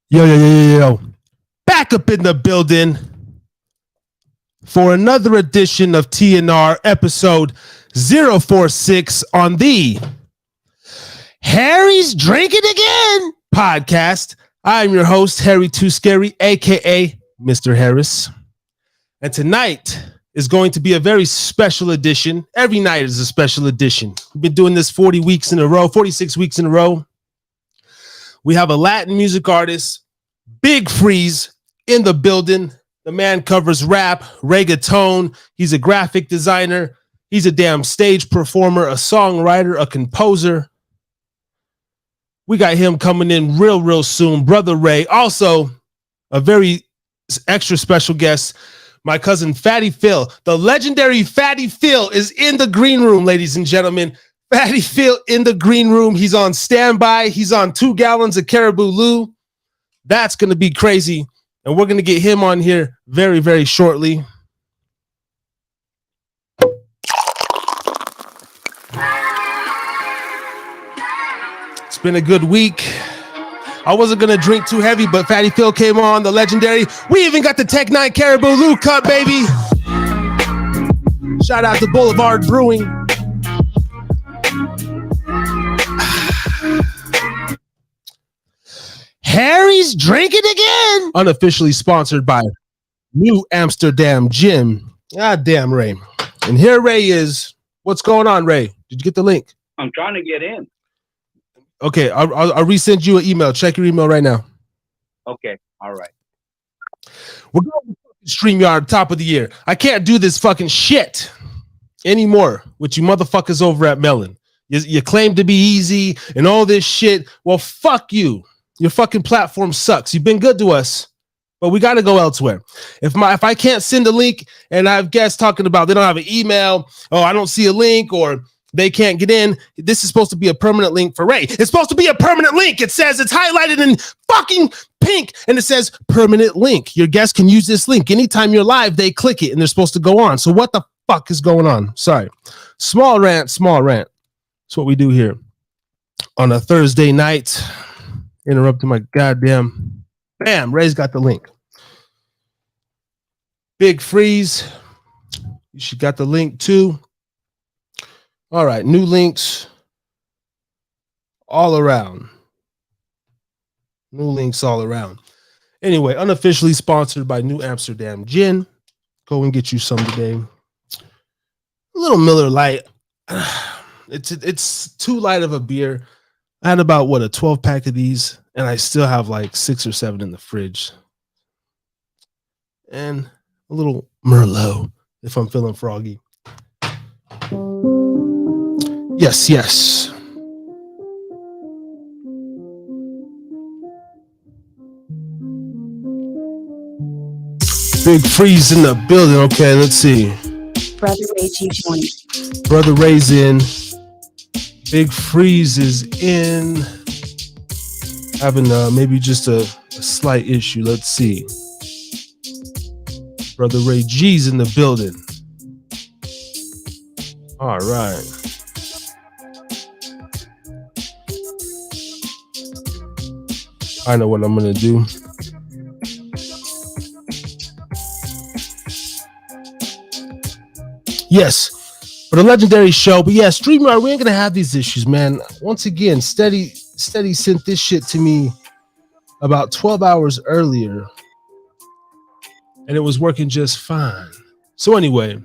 Yo. Back up in the building for another edition of T.N.R. episode 046 on the Harry's Drinking Again podcast. I'm your host, Harry Too Scary, a.k.a. Mr. Harris. And tonight is going to be a very special edition. Every night is a special edition. We've been doing this 46 weeks in a row. We have a Latin music artist, Big Freeze, in the building. The man covers rap, reggaeton. He's a graphic designer. He's a damn stage performer, a songwriter, a composer. We got him coming in real soon. Brother Ray. Also, a very extra special guest, my cousin Fatty Phil. The legendary Fatty Phil is in the green room, ladies and gentlemen. Fatty Phil in the green room. He's on standby. He's on 2 gallons of Caribou Lou. That's going to be crazy. And we're going to get him on here very, very shortly. It's been a good week. I wasn't going to drink too heavy, but Fatty Phil came on, the legendary. We even got the Tech 9 Caribou Lou Cup, baby. Shout out to Boulevard Brewing. Harry's Drinking Again. Unofficially sponsored by New Amsterdam Gym. God damn, Ray. And here Ray is. What's going on, Ray? Did you get the link? I'm trying to get in. Okay, I'll resend you an email. Check your email right now. Okay, all right. We're going to StreamYard top of the year. I can't do this fucking shit anymore with you motherfuckers over at Melon. You claim to be easy and all this shit. Well, fuck you. Your fucking platform sucks. You've been good to us, but we got to go elsewhere. If I can't send a link and I have guests talking about they don't have an email, I don't see a link, or they can't get in, this is supposed to be a permanent link for Ray. It's supposed to be a permanent link. It says it's highlighted in fucking pink and it says permanent link. Your guests can use this link. Anytime you're live, they click it and they're supposed to go on. So what the fuck is going on? Sorry. Small rant. That's what we do here on a Thursday night. Interrupting my goddamn. Bam, Ray's got the link. Big Freeze. You got the link too. All right, new links all around. New links all around. Anyway, unofficially sponsored by New Amsterdam Gin. Go and get you some today. A little Miller Lite. It's too light of a beer. I had about a 12 pack of these, and I still have like 6 or 7 in the fridge. And a little Merlot if I'm feeling froggy. Yes. Big Freeze in the building. Okay, let's see. Brother Ray G joined. Brother Ray's in. Big Freeze is in. Having maybe just a slight issue. Let's see. Brother Ray G's in the building. All right. I know what I'm going to do. Yes. For the legendary show, but yeah, StreamYard, we ain't gonna have these issues, man. Once again, Steady sent this shit to me about 12 hours earlier, and it was working just fine. So anyway,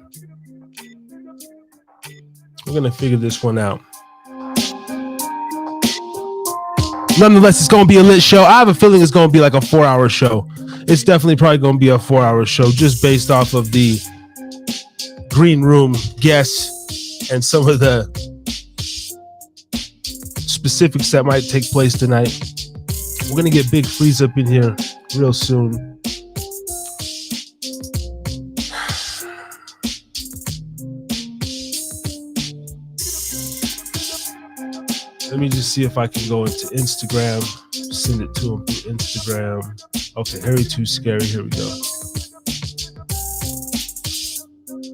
we're gonna figure this one out. Nonetheless, it's gonna be a lit show. I have a feeling it's gonna be like a 4-hour show. It's definitely probably gonna be a 4-hour show, just based off of the green room guests and some of the specifics that might take place tonight. We're gonna get Big Freeze up in here real soon. Let me just see if I can go into Instagram, send it to him through Instagram. Okay, Harry Too Scary. Here we go.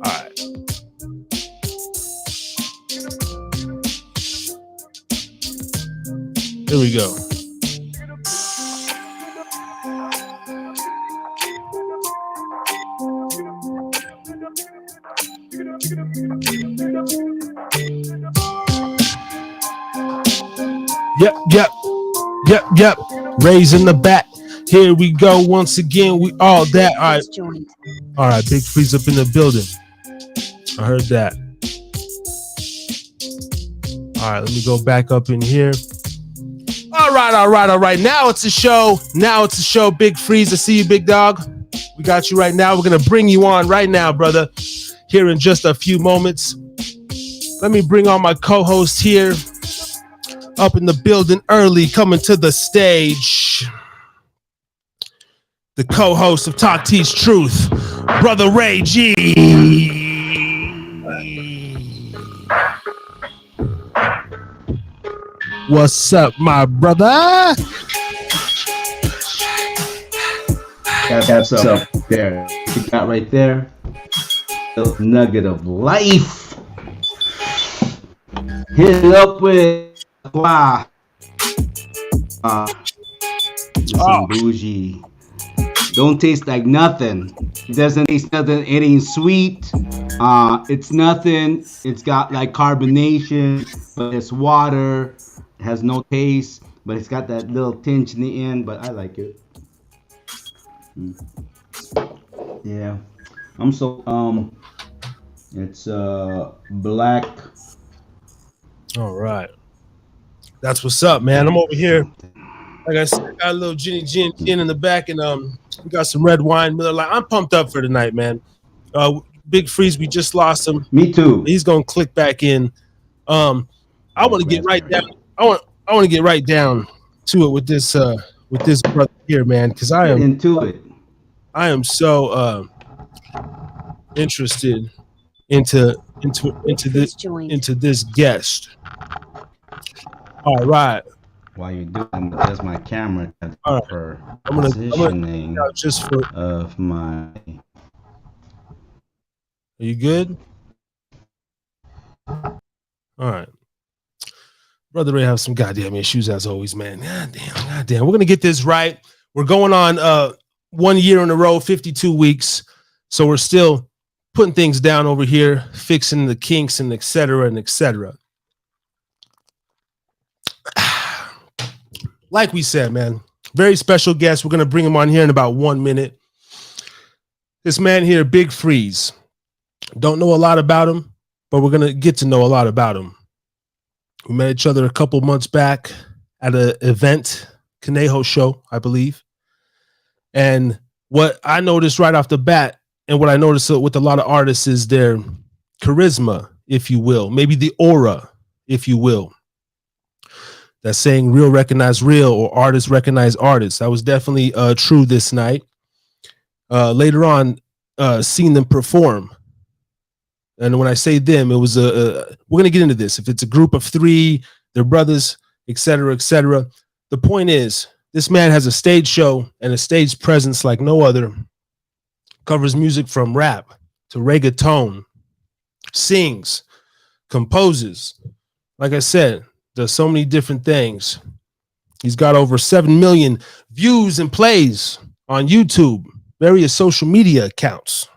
All right. Here we go. Yep. Raising the bat. Here we go once again. We all that. All right. Big Freeze up in the building. I heard that. All right. Let me go back up in here. All right. Now it's a show. Big Freeze. I see you, big dog. We got you right now. We're gonna bring you on right now, brother. Here in just a few moments. Let me bring on my co-host here. Up in the building early, coming to the stage. The co-host of Talk T's Truth, Brother Ray G. What's up, my brother? That's up there. You got right there. The nugget of life. Hit it up with some bougie. Don't taste like nothing. It doesn't taste nothing. It ain't sweet. It's nothing. It's got like carbonation, but it's water. It has no taste, but it's got that little tinge in the end. But I like it. Yeah, I'm so it's black. All right. That's what's up, man. I'm over here. Like I said, I got a little gin in the back, and we got some red wine, Miller Lite. I'm pumped up for tonight, man. Big Freeze, we just lost him. Me too. He's gonna click back in. I want to get right down. I want to get right down to it with this brother here, man, because I am into it. I am so interested into this guest. All right. While you're doing it, there's my camera. All right. For I'm gonna just for of my. Are you good? All right. Brother Ray have some goddamn issues as always, man. Goddamn. We're gonna get this right. We're going on 1 year in a row, 52 weeks. So we're still putting things down over here, fixing the kinks and et cetera and et cetera. Like we said, man, very special guest. We're going to bring him on here in about 1 minute. This man here, Big Freeze. Don't know a lot about him, but we're going to get to know a lot about him. We met each other a couple months back at an event, Conejo show, I believe. And what I noticed right off the bat, and what I noticed with a lot of artists, is their charisma, if you will, maybe the aura, if you will. That's saying real recognize real, or artists recognize artists. That was definitely true this night. Later on, seeing them perform. And when I say them, it was we're going to get into this. If it's a group of three, they're brothers, et cetera, et cetera. The point is, this man has a stage show and a stage presence like no other. Covers music from rap to reggaeton, sings, composes. Like I said, does so many different things. He's got over 7 million views and plays on YouTube, various social media accounts,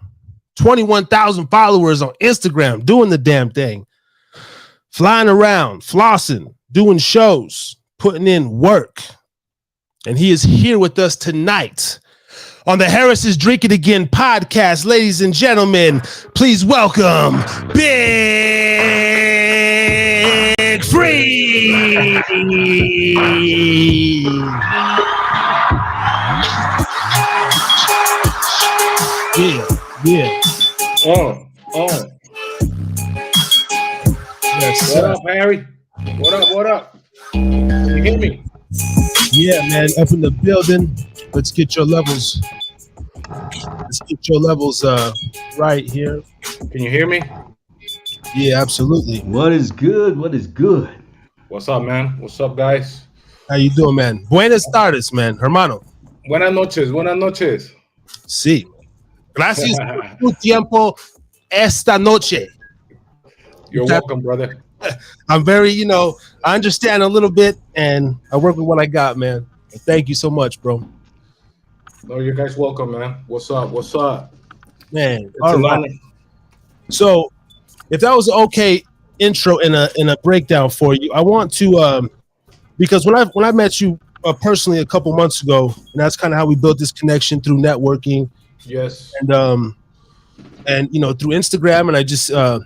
21,000 followers on Instagram, doing the damn thing, flying around, flossing, doing shows, putting in work. And he is here with us tonight on the Harris's Drinkin Again podcast. Ladies and gentlemen, please welcome Big Freeze. Yeah. Oh. Yes, What up, Harry? What up? Can you hear me? Yeah, man, up in the building. Let's get your levels. Right here. Can you hear me? Yeah, absolutely. What is good? What's up, man? What's up, guys? How you doing, man? Buenas tardes, man. Hermano. Buenas noches. Sí. Gracias por tu tiempo esta noche. You're welcome, brother. I'm very, I understand a little bit, and I work with what I got, man. Thank you so much, bro. No, you guys welcome, man. What's up? Man, It's all right. honor. So if that was an okay intro and a breakdown for you, I want to because when I met you personally a couple months ago, and that's kind of how we built this connection through networking Yes. and through Instagram, and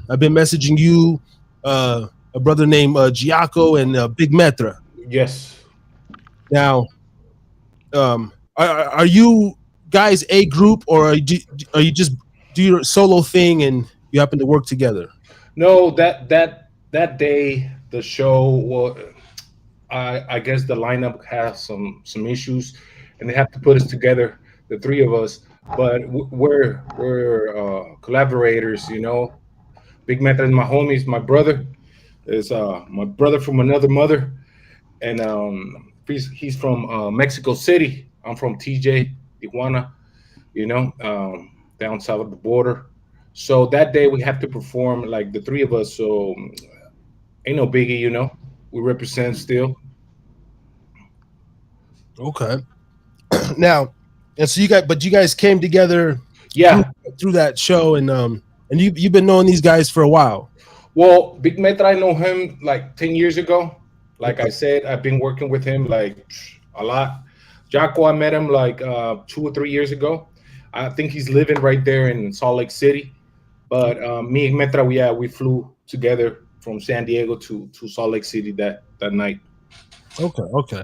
I've been messaging you, a brother named Giaco and Big Metra. Yes. Now, are you guys a group, or are you just do your solo thing and you happen to work together? No, that day the show was. I guess the lineup has some issues, and they have to put us together, the three of us. But we're collaborators, you know. Big Meta is my homies. My brother is my brother from another mother, and he's from Mexico City. I'm from TJ, Tijuana, you know, down south of the border. So that day we have to perform like the three of us. So ain't no biggie, you know. We represent still. Okay. Now, and so you guys came together through Yeah. through that show, and you've been knowing these guys for a while. Well, Big Metra, I know him like 10 years ago. Like I Okay. said, I've been working with him like a lot. Jocko, I met him like 2 or 3 years ago. I think he's living right there in Salt Lake City. But me and Metra, we flew together from San Diego to Salt Lake City that night. Okay. Okay.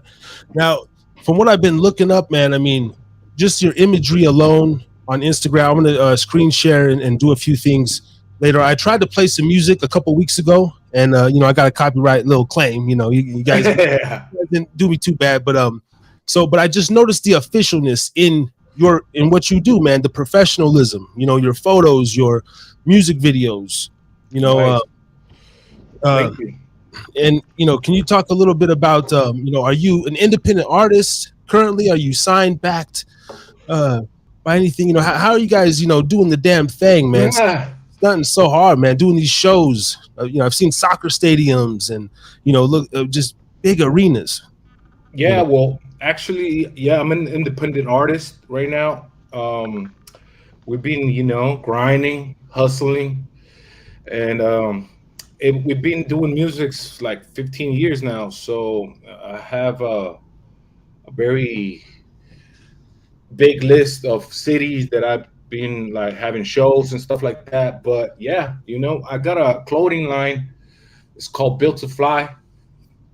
Now, from what I've been looking up, man, I mean, just your imagery alone on Instagram. I'm gonna screen share and do a few things later. I tried to play some music a couple weeks ago, and I got a copyright little claim. You guys didn't do me too bad, but but I just noticed the officialness in what you do, man. The professionalism. Your photos, your music videos. You know, uh, Nice. uh, Thank you. and can you talk a little bit about are you an independent artist currently? Are you signed backed uh by anything? How are you guys doing the damn thing, man? It's Ah, nothing so hard, man, doing these shows. I've seen soccer stadiums and look, just big arenas. you yeah, know well, actually, yeah, I'm an independent artist right now. We've been, grinding, hustling, and we've been doing music like 15 years now. So I have a very big list of cities that I've been like having shows and stuff like that. But yeah, I got a clothing line. It's called Built to Fly,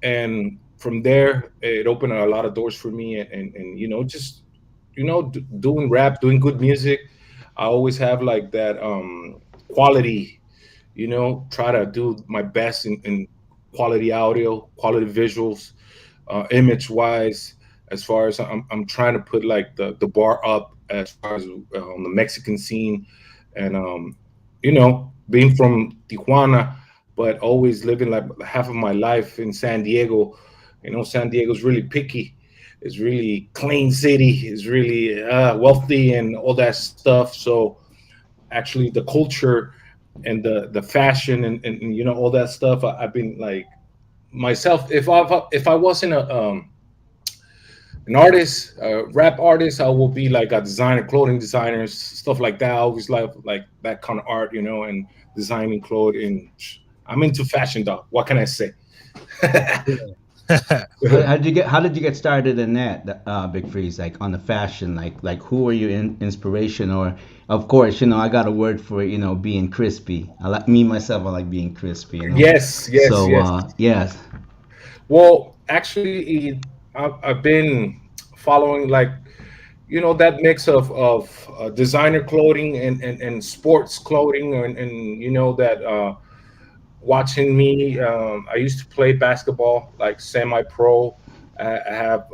and from there it opened a lot of doors for me. And just doing rap, doing good music. I always have like that quality, try to do my best in quality audio, quality visuals, image wise. As far as I'm trying to put like the bar up as far as on the Mexican scene, and being from Tijuana, but always living like half of my life in San Diego. San Diego's really picky. It's really clean city. It's really wealthy and all that stuff. So actually, the culture and the fashion and all that stuff. I've been like myself. If I wasn't an artist, a rap artist, I will be like a designer, clothing designer, stuff like that. I always like that kind of art, and designing clothing. I'm into fashion, dog. What can I say? How did you get started in that, Big Freeze? Like on the fashion, like who were your inspiration? Or of course, I got a word for being crispy. I like me myself. I like being crispy. Yes, yes, So yes. yes. Well, actually, I've been following like that mix of designer clothing and sports clothing, and that watching me. I used to play basketball like semi-pro. I have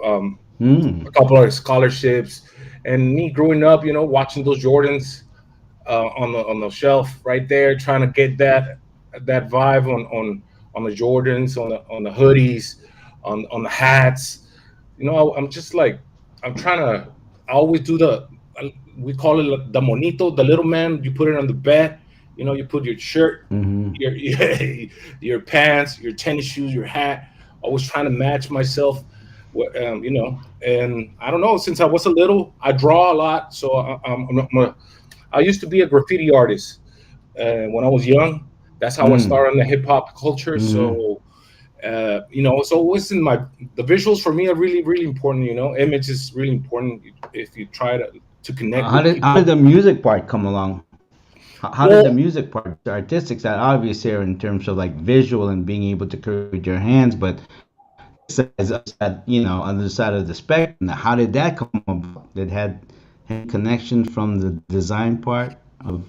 Hmm. a couple of scholarships, and me growing up, watching those Jordans on the shelf right there, trying to get that vibe on the Jordans, on the hoodies, on the hats. I'm just like I'm trying to. I always do we call it the monito, the little man. You put it on the bed. You put your shirt, Hmm. your your pants, your tennis shoes, your hat. Always trying to match myself. And I don't know. Since I was a little, I draw a lot. So I used to be a graffiti artist when I was young. That's how I Mm. started in the hip hop culture. Mm-hmm. So it's always in my the visuals for me are really really important. Image is really important if you try to connect with How did people. the music part come along? How did the Well, music part, the artistic side, obvious here in terms of like visual and being able to create with your hands, but this is us at on the side of the spectrum. How did that come about? Did had any connection from the design part of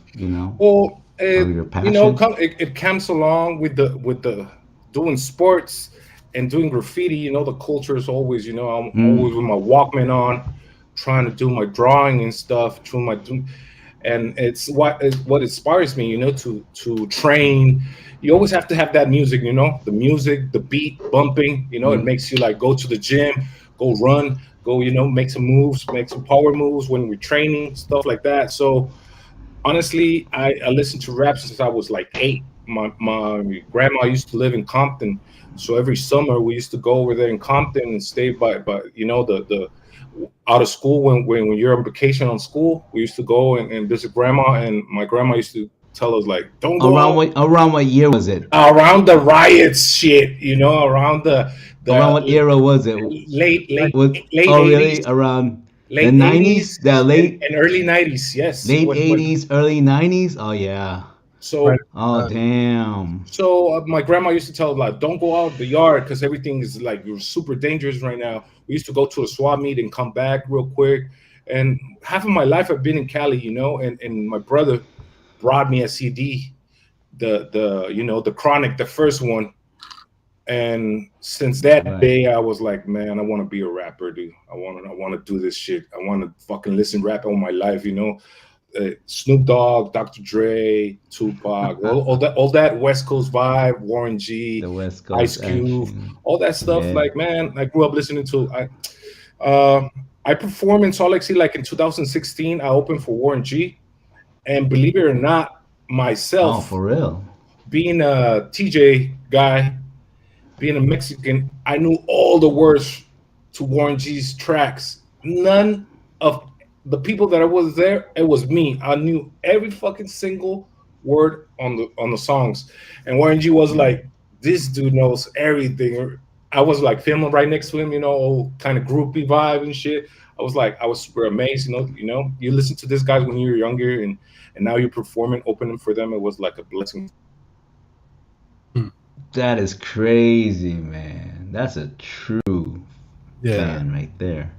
well, of your passion? it comes along with the doing sports and doing graffiti. The culture is always, I'm always with Mm. my Walkman on, trying to do my drawing and stuff, and it's what inspires me, to train. You always have to have that music, the music, the beat bumping. It Mm. makes you like go to the gym, go run, go, make some moves, make some power moves when we're training, stuff like that. So honestly, I listened to rap since I was like 8. My grandma used to live in Compton, so every summer we used to go over there in Compton and stay by the out of school when you're on vacation on school. We used to go and visit grandma, and my grandma used to tell us like, don't go Around out what year was it? around the riots, shit. Around Around the what era was it? late late Was late Oh 80s, really around the late 80s, 90s? The and early 90s. Yes, late when 80s, early 90s? Oh yeah. Right. so Oh damn. my grandma used to tell like, don't go out the yard because everything is like you're super dangerous right now. We used to go to a swap meet and come back real quick. And half of my life I've been in Cali, and my brother brought me a CD, the Chronic, the first one. And since that Right. day, I was like, man, I want to be a rapper, dude. I want to do this shit. I want to fucking listen rap all my life. Snoop Dogg, Dr. Dre, Tupac, all that West Coast vibe, Warren G, The West Ice Coast Cube, action. all that stuff. Yeah. Like, man, I grew up listening to. I performed in Salt Lake City like in 2016. I opened for Warren G, and believe it or not, Oh, myself for real. being a TJ guy, being a Mexican, I knew all the words to Warren G's tracks. None of the people that I was there, it was me. I knew every fucking single word on the songs. And Warren G was like, this dude knows everything. I was like filming right next to him, all kind of groupie vibe and shit. I was super amazed, you listen to this guy when you were younger, and now you're performing, opening for them. It was like a blessing. Hmm. That is crazy, man. That's a true Yeah. fan right there.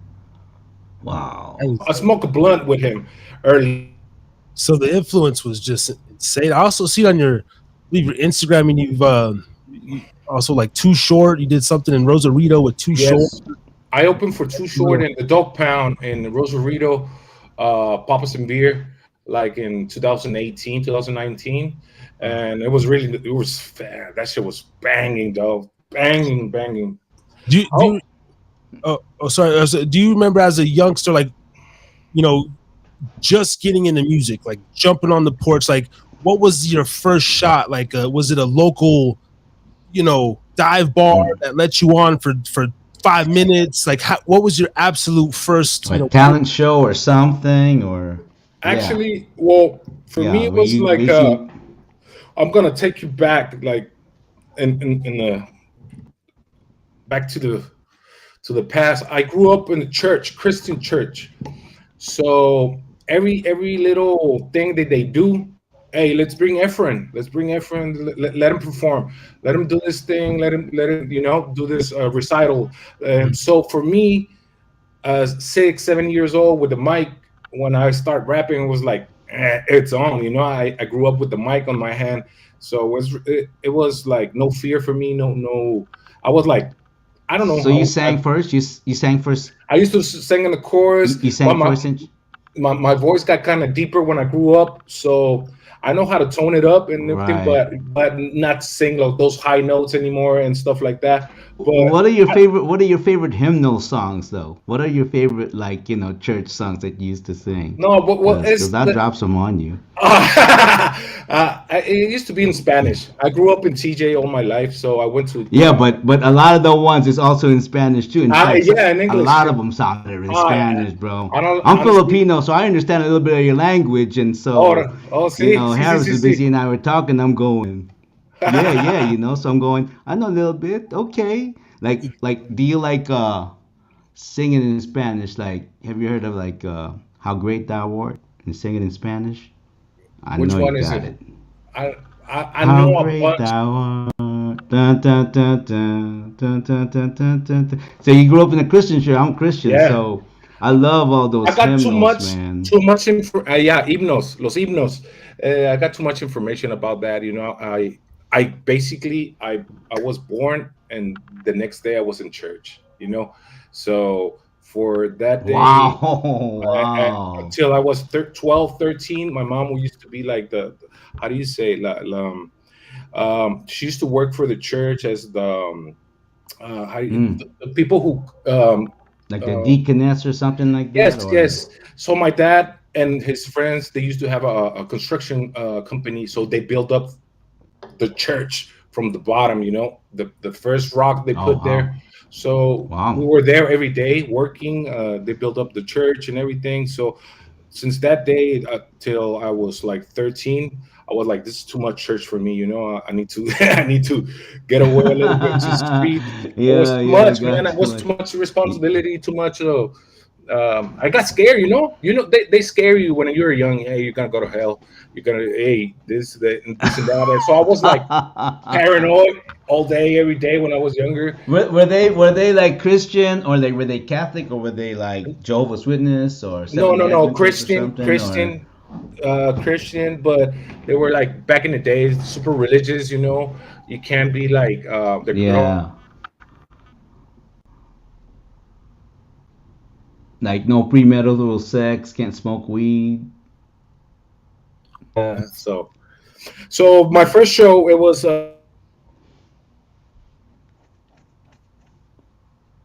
That Wow. was- I smoked a blunt with him early. So the influence was just insane. I also see on your, I believe your Instagram, and you also like Too Short. You did something in Rosarito with Too Short. Yes, I opened for Too Short and the Dog Pound in Rosarito, Papas and Beer, like in 2018, 2019, and that shit was banging, dog, banging, banging. Do you, do Oh, you, sorry. Do you remember as a youngster, like, you know, just getting into music, like jumping on the porch, like what was your first shot? Like, was it a local, dive bar Mm. that let you on for 5 minutes? Like, what was your absolute first, Or a talent show or something, or yeah, actually, well, for me yeah, it where was you like basically I'm gonna take you back, like in the back to the past. I grew up in a church, Christian church. So every little thing that they do, hey, let's bring Efren. Let's bring Efren. Let him perform. Let him do this thing. Let him do this recital. So for me, 6, 7 years old with the mic, when I start rapping, it was like it's on. I grew up with the mic on my hand, so it was like no fear for me. No. I was like, I don't So know. you sang first? You sang first? I used to sing in the chorus, You but sang my first? my voice got kind of deeper when I grew up, so I know how to tone it up and everything, Right. but not sing those high notes anymore and stuff like that. But What are your favorite? What are your favorite hymnal songs, though? What are your favorite, like, church songs that you used to sing? no, but what Because is that drops them on you. it used to be in Spanish. I grew up in TJ all my life, so I went to Yeah, but a lot of the ones is also in Spanish too. In fact, yeah, in a English. lot of them sounded in Uh, Spanish, bro. I don't I'm honestly. Filipino, so I understand a little bit of your language, and Oh, so oh, see, see, see, Harris see, is see. busy and I were talking. I'm going. Yeah, yeah, so I'm going, I know a little bit. Okay. Like do you like singing in Spanish? Like have you heard of like How Great Thou Art and singing in Spanish? I Which know you one is got it? it. I I How know a great bunch. thou art. Dun, dun, dun, dun, dun, dun, dun, dun, dun, dun. So you grew up in a Christian church. I'm Christian, Yeah, so I love all I those got hymnals, man. too much info. Yeah, himnos, los himnos. I got too much information about that. I basically I was born, and the next day I was in church. So for that day, Wow, wow. until I was 12, 13, my mom used to be like how do you say, she used to work for the church as Mm. the people who Like a uh, deaconess or something like that, yes, or yes. So my dad and his friends, they used to have a construction company. So they built up the church from the bottom. The first rock they oh put wow, there. So we wow. were there every day working. They built up the church and everything. So since that day till I was like 13, I was like, this is too much church for me. I need to I need to get away a little bit to the street. It was Yeah, too yeah, I much, man. got It you. was too much responsibility, too much. I got scared. They scare you when you're young. Hey, you're gonna go to hell. You're gonna, hey, this, that, and this and that. And so I was like paranoid all day, every day when I was younger. were they like Christian, or like were they Catholic, or were they like Jehovah's Witness or No, Seventh no, Day no, Adventist or Christian, something, or Christian, but they were like back in the days, super religious. You can't be like the girl. yeah, like no premarital sex, can't smoke weed. So my first show, it was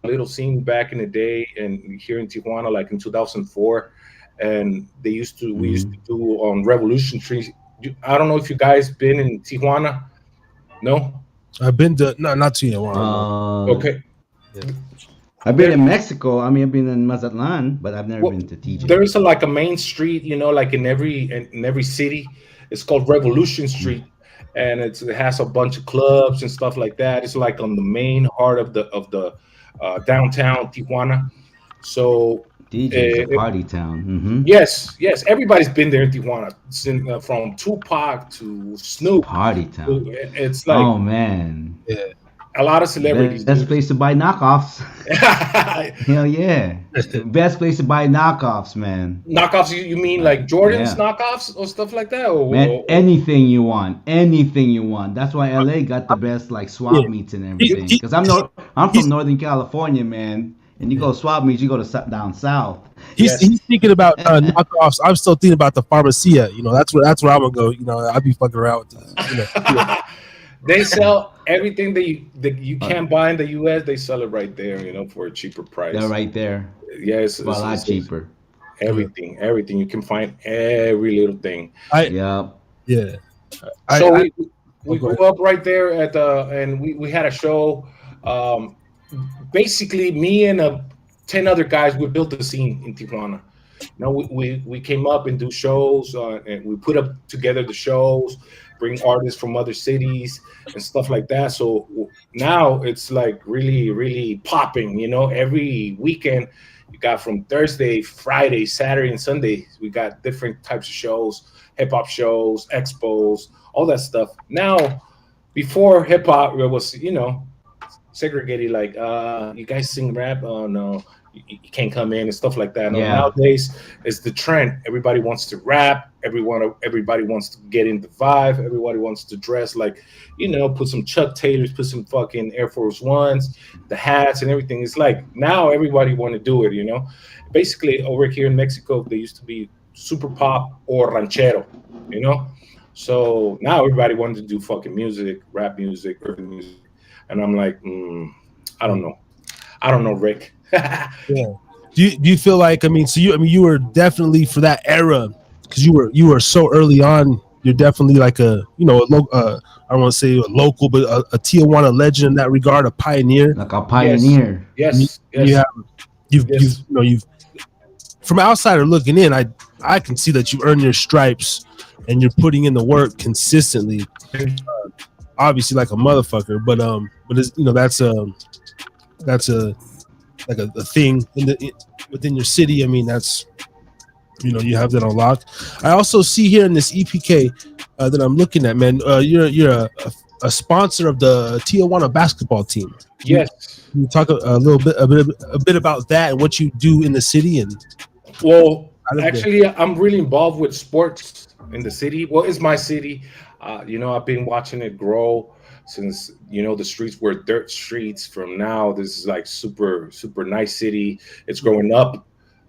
little scene back in the day, and here in Tijuana, like in 2004, and we used to Hmm. do on Revolution Street. I don't know if you guys been in Tijuana. No. I've been to not too long. No. Okay. Yeah. I've been There, in Mexico. I mean, I've been in Mazatlan, but I've never well, been to TJ. there's like a main street, like in every city. It's called Revolution Mm. Street, and it has a bunch of clubs and stuff like that. It's like on the main heart of the downtown Tijuana. So TJ's a uh, party town. Hmm. yes, yes, everybody's been there in Tijuana, from Tupac to Snoop. Party town. It's like Oh man, Yeah. a lot of celebrities, best dude. place to buy knockoffs. Hell yeah, best place to buy knockoffs, man. Knockoffs, you mean Like like Jordan's yeah, knockoffs or stuff like that? man. Anything you want, anything you want. That's why LA got the best like Yeah. swap meets and He, everything. he, Cause I'm from he's Northern California, man. And you yeah. go swap meets, you go to down south. Yes. He's thinking about knockoffs. I'm still thinking about the Pharmacia. That's where I'm gonna go. I'd be fucking around with this. Yeah. They sell everything that you Uh, can buy in the U.S. They sell it right there, for a cheaper they're price. right there Yes, for a lot cheaper. everything. You can find every little thing. I Yep. yeah. So I oh, we go grew ahead. up right there and we had a show. Um, Basically, me and 10 other guys, we built a scene in Tijuana. We came up and do shows, and we put up together the shows, bring artists from other cities and stuff like that. So now it's like really, really popping. Every weekend you got, from Thursday, Friday, Saturday, and Sunday. We got different types of shows, hip hop shows, expos, all that stuff. Now, before hip hop, it was segregated, like you guys sing rap, oh no, you can't come in and stuff like that. No, Yeah. nowadays it's the trend. Everybody wants to rap. Everybody wants to get in the vibe. Everybody wants to dress like, put some Chuck Taylors, put some fucking Air Force Ones, the hats and everything. It's like now everybody want to do it. Basically, over here in Mexico, they used to be super pop or ranchero, you know so now everybody wanted to do fucking music, rap music, urban music. And I'm like, I don't know. I don't know, Rick. Yeah. Do you feel like, you were definitely for that era, because you were so early on. You're definitely like I don't want to say a local, but a Tijuana legend in that regard, a pioneer. Like a Yes, pioneer. And yes, you yes, have yes. you've from outsider looking in, I can see that you earn your stripes and you're putting in the work consistently. obviously like a motherfucker, but it's, that's a like a thing within your city. I mean, that's, you have that on lock. I also see here in this EPK that I'm looking at, man. You're a sponsor of the Tijuana basketball team. Yes. Can you talk a bit about that and what you do in the city and Well, out of there? actually, I'm really involved with sports in the city. Well, it's my city. I've been watching it grow since the streets were dirt streets. From now, this is like super super nice city. It's growing up,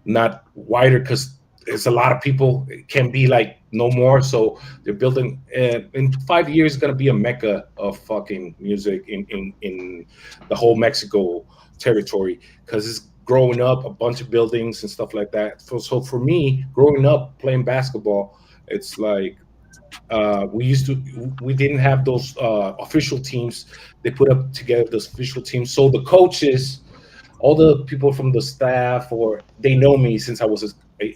not wider because it's a lot of people. It can be like no more. So they're building. In 5 years, it's gonna be a mecca of fucking music in the whole Mexico territory because it's growing up a bunch of buildings and stuff like that. So for me, growing up playing basketball, it's like we didn't have those official teams. They put up together those official teams. So the coaches, all the people from the staff, or they know me since I was a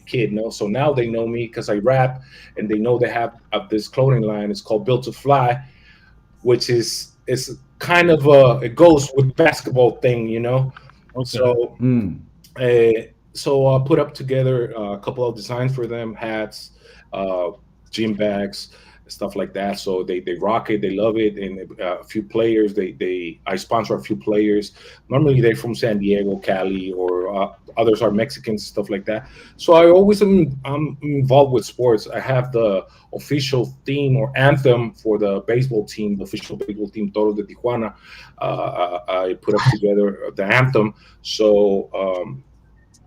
kid. So now they know me because I rap, and they know they have this clothing line. It's called Built to Fly, which is kind of it goes with basketball thing. Okay. So Mm. so I put up together a couple of designs for them, hats, uh, gym bags, stuff like that. So they rock it, they love it, and a few players. I sponsor a few players. Normally they're from San Diego, Cali, or others are Mexicans, stuff like that. So I'm involved with sports. I have the official theme or anthem for the baseball team, the official baseball team, Toros de Tijuana. I put up together the anthem. So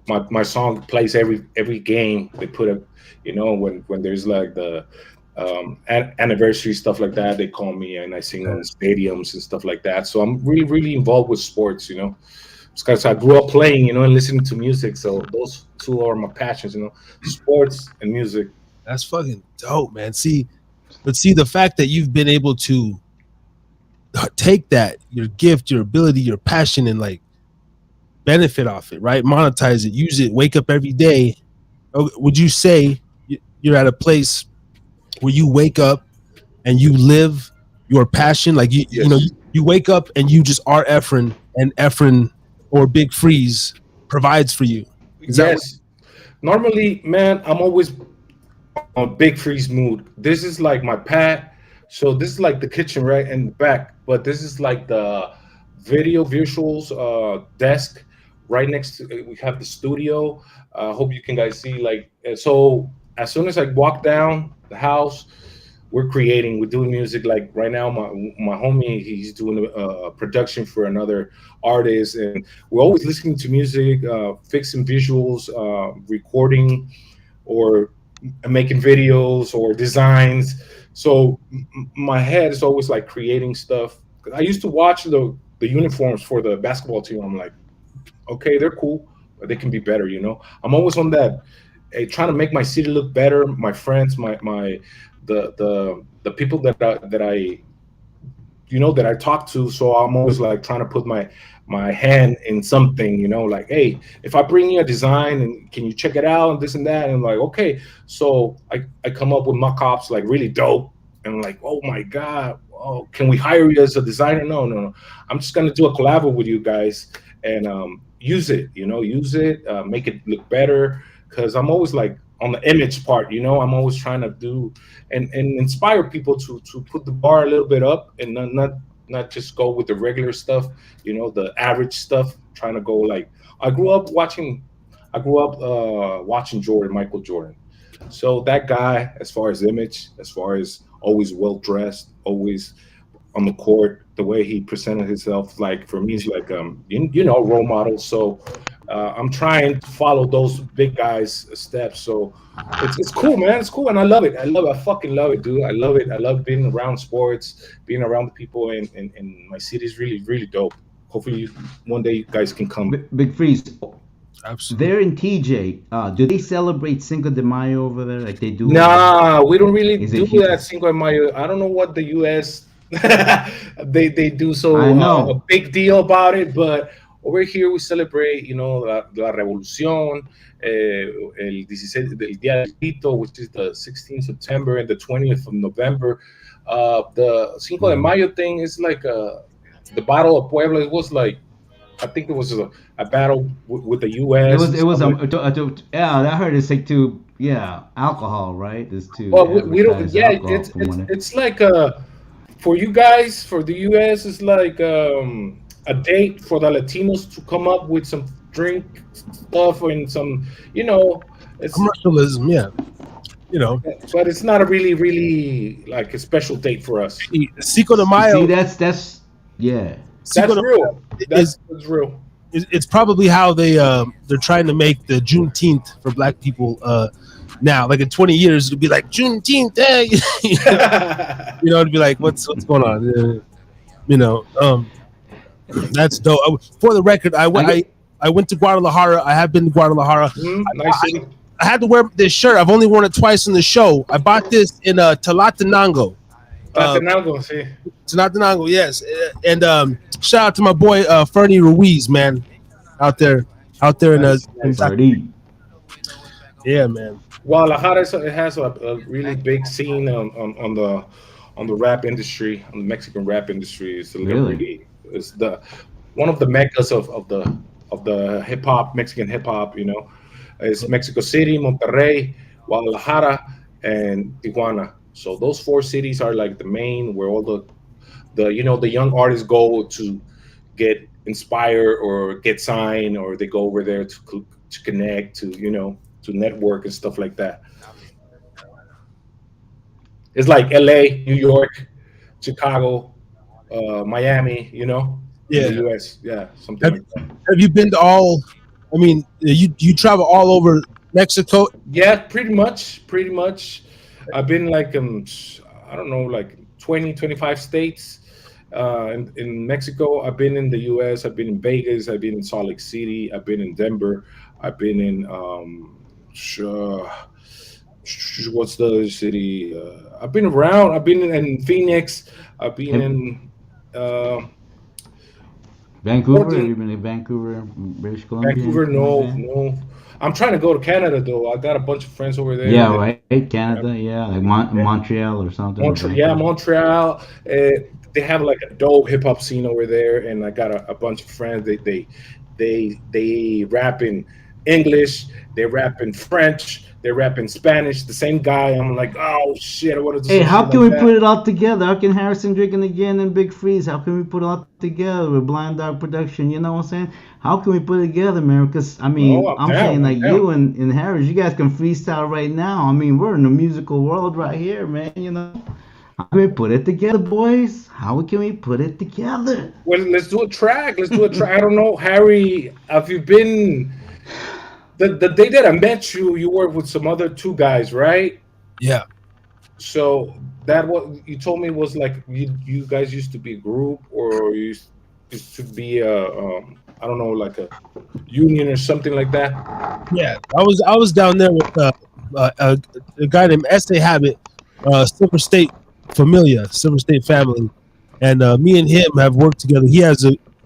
my song plays every game. They put up, when there's like the anniversary stuff like that, they call me and I sing on stadiums and stuff like that. So I'm really really involved with sports. It's because I grew up playing, and listening to music. So those two are my passions, sports and music. That's fucking dope, man. See the fact that you've been able to take that, your gift, your ability, your passion, and like benefit off it, right? Monetize it, use it, wake up every day. Would you say you're at a place where you wake up and you live your passion? Like Yes. you wake up and you just are Efren, and Efren or Big Freeze provides for you. Is that what? Yes. Normally, man, I'm always on big freeze mood. This is like my pad. So this is like the kitchen right in the back, but this is like the video visuals desk right next to. We have the studio. Hope you can guys see. Like, so as soon as I walk down the house, we're creating. We're doing music. Like right now, my homie, he's doing a production for another artist, and we're always listening to music, fixing visuals, recording, or making videos or designs. So my head is always like creating stuff. I used to watch the uniforms for the basketball team. I'm like, okay, they're cool, but they can be better. I'm always on that, trying to make my city look better. My friends, the people that I talk to. So I'm always like trying to put my hand in something, like, hey, if I bring you a design and can you check it out and this and that, and I'm like, okay. So I come up with mock-ups like really dope, and I'm like, oh my god, oh, can we hire you as a designer? No, no, no. I'm just gonna do a collab with you guys and use it, make it look better. Because I'm always like on the image part, I'm always trying to do and inspire people to put the bar a little bit up and not just go with the regular stuff, the average stuff. Trying to go like I grew up watching Michael Jordan. So that guy, as far as image, as far as always well dressed, always on the court, the way he presented himself, like for me, is like role model. So I'm trying to follow those big guys' steps. So it's cool, man. It's cool, and I love it. I fucking love it, dude. I love it. I love being around sports, being around the people, and my city is really, really dope. Hopefully, one day you guys can come. Big Freeze. Absolutely. They're in TJ. Do they celebrate Cinco de Mayo over there like they do? Nah, we don't really Is do it huge? that Cinco de Mayo. I don't know what the U.S. they do so I know. a big deal about it, but over here we celebrate, la revolución, el 16, el Día del Grito, which is the 16th September and the 20th of November. The Cinco de Mayo thing is like the Battle of Puebla. It was like, I think it was a battle with the It U.S. was and it was stuff like. yeah. I heard it's like to alcohol, right? It's to Well, we don't. advertise Yeah, alcohol from what it's like for you guys, for the U.S. It's like a date for the Latinos to come up with some drink stuff and some, it's Commercialism, yeah. You know, but it's not a really like a special date for us. Cinco de see Mayo. that's yeah. Cinco That's de real. Mayo That's real. it's probably how they're trying to make the Juneteenth for Black people now. Like in 20 years, it'll be like Juneteenth. Hey! It'd be like what's going on? That's dope. For the record, I get I went to Guadalajara. I have been to Guadalajara. Nice city. I had to wear this shirt. I've only worn it twice in the show. I bought this in Tlatenango. Tlatenango, sí. Tlatenango, yes. And shout out to my boy Fernie Ruiz, man, out there in Nice, in nice. Birdie. yeah, man. Guadalajara it has a really big scene on the rap industry, on the Mexican rap industry. Really? It's the one of the meccas of the hip hop, Mexican hip hop. It's Mexico City, Monterrey, Guadalajara, and Tijuana. So those four cities are like the main where all the young artists go to get inspired or get signed, or they go over there to connect, to network and stuff like that. It's like LA, New York, Chicago, Miami, in Yeah. the US. Yeah, something Have, like that. have you been to all? I mean, you travel all over Mexico. Yeah, pretty much. Pretty much. I've been like I don't know, like 20, 25 states. In Mexico, I've been in the US, I've been in Vegas, I've been in Salt Lake City, I've been in Denver, I've been in what's the other city? I've been around. I've been in Phoenix. I've been in Vancouver. Have Portland. you been to Vancouver, British Columbia? Vancouver. No, Okay. no. I'm trying to go to Canada though. I got a bunch of friends over there. Yeah, right. Canada, yeah, like Yeah. Montreal or something. or Yeah, Vancouver. Montreal. They have like a dope hip hop scene over there, and I got a bunch of friends. They rap in English. They rap in French. They rap in Spanish. The same guy. I'm like, oh shit, I want to do Hey, some how shit can like we that. put it all together? How can Harrison Drinking Again and Big Freeze? How can we put it all together with Blind Dog Production? You know what I'm saying? How can we put it together, man? Because I mean, Oh, I'm I'm down, saying I'm like down. you and Harris, you guys can freestyle right now. I mean, we're in the musical world right here, man. How can we put it together, boys? How can we put it together? Well, let's do a track. Let's do a track. I don't know, Harry. Have you been the day that I met you? You were with some other two guys, right? Yeah. So that what you told me was like you guys used to be a group, or you used to be I don't know, like a union or something like that. Yeah, I was down there with a guy named S.A. Habit, Silver State Familia, Silver State Family, and me and him have worked together.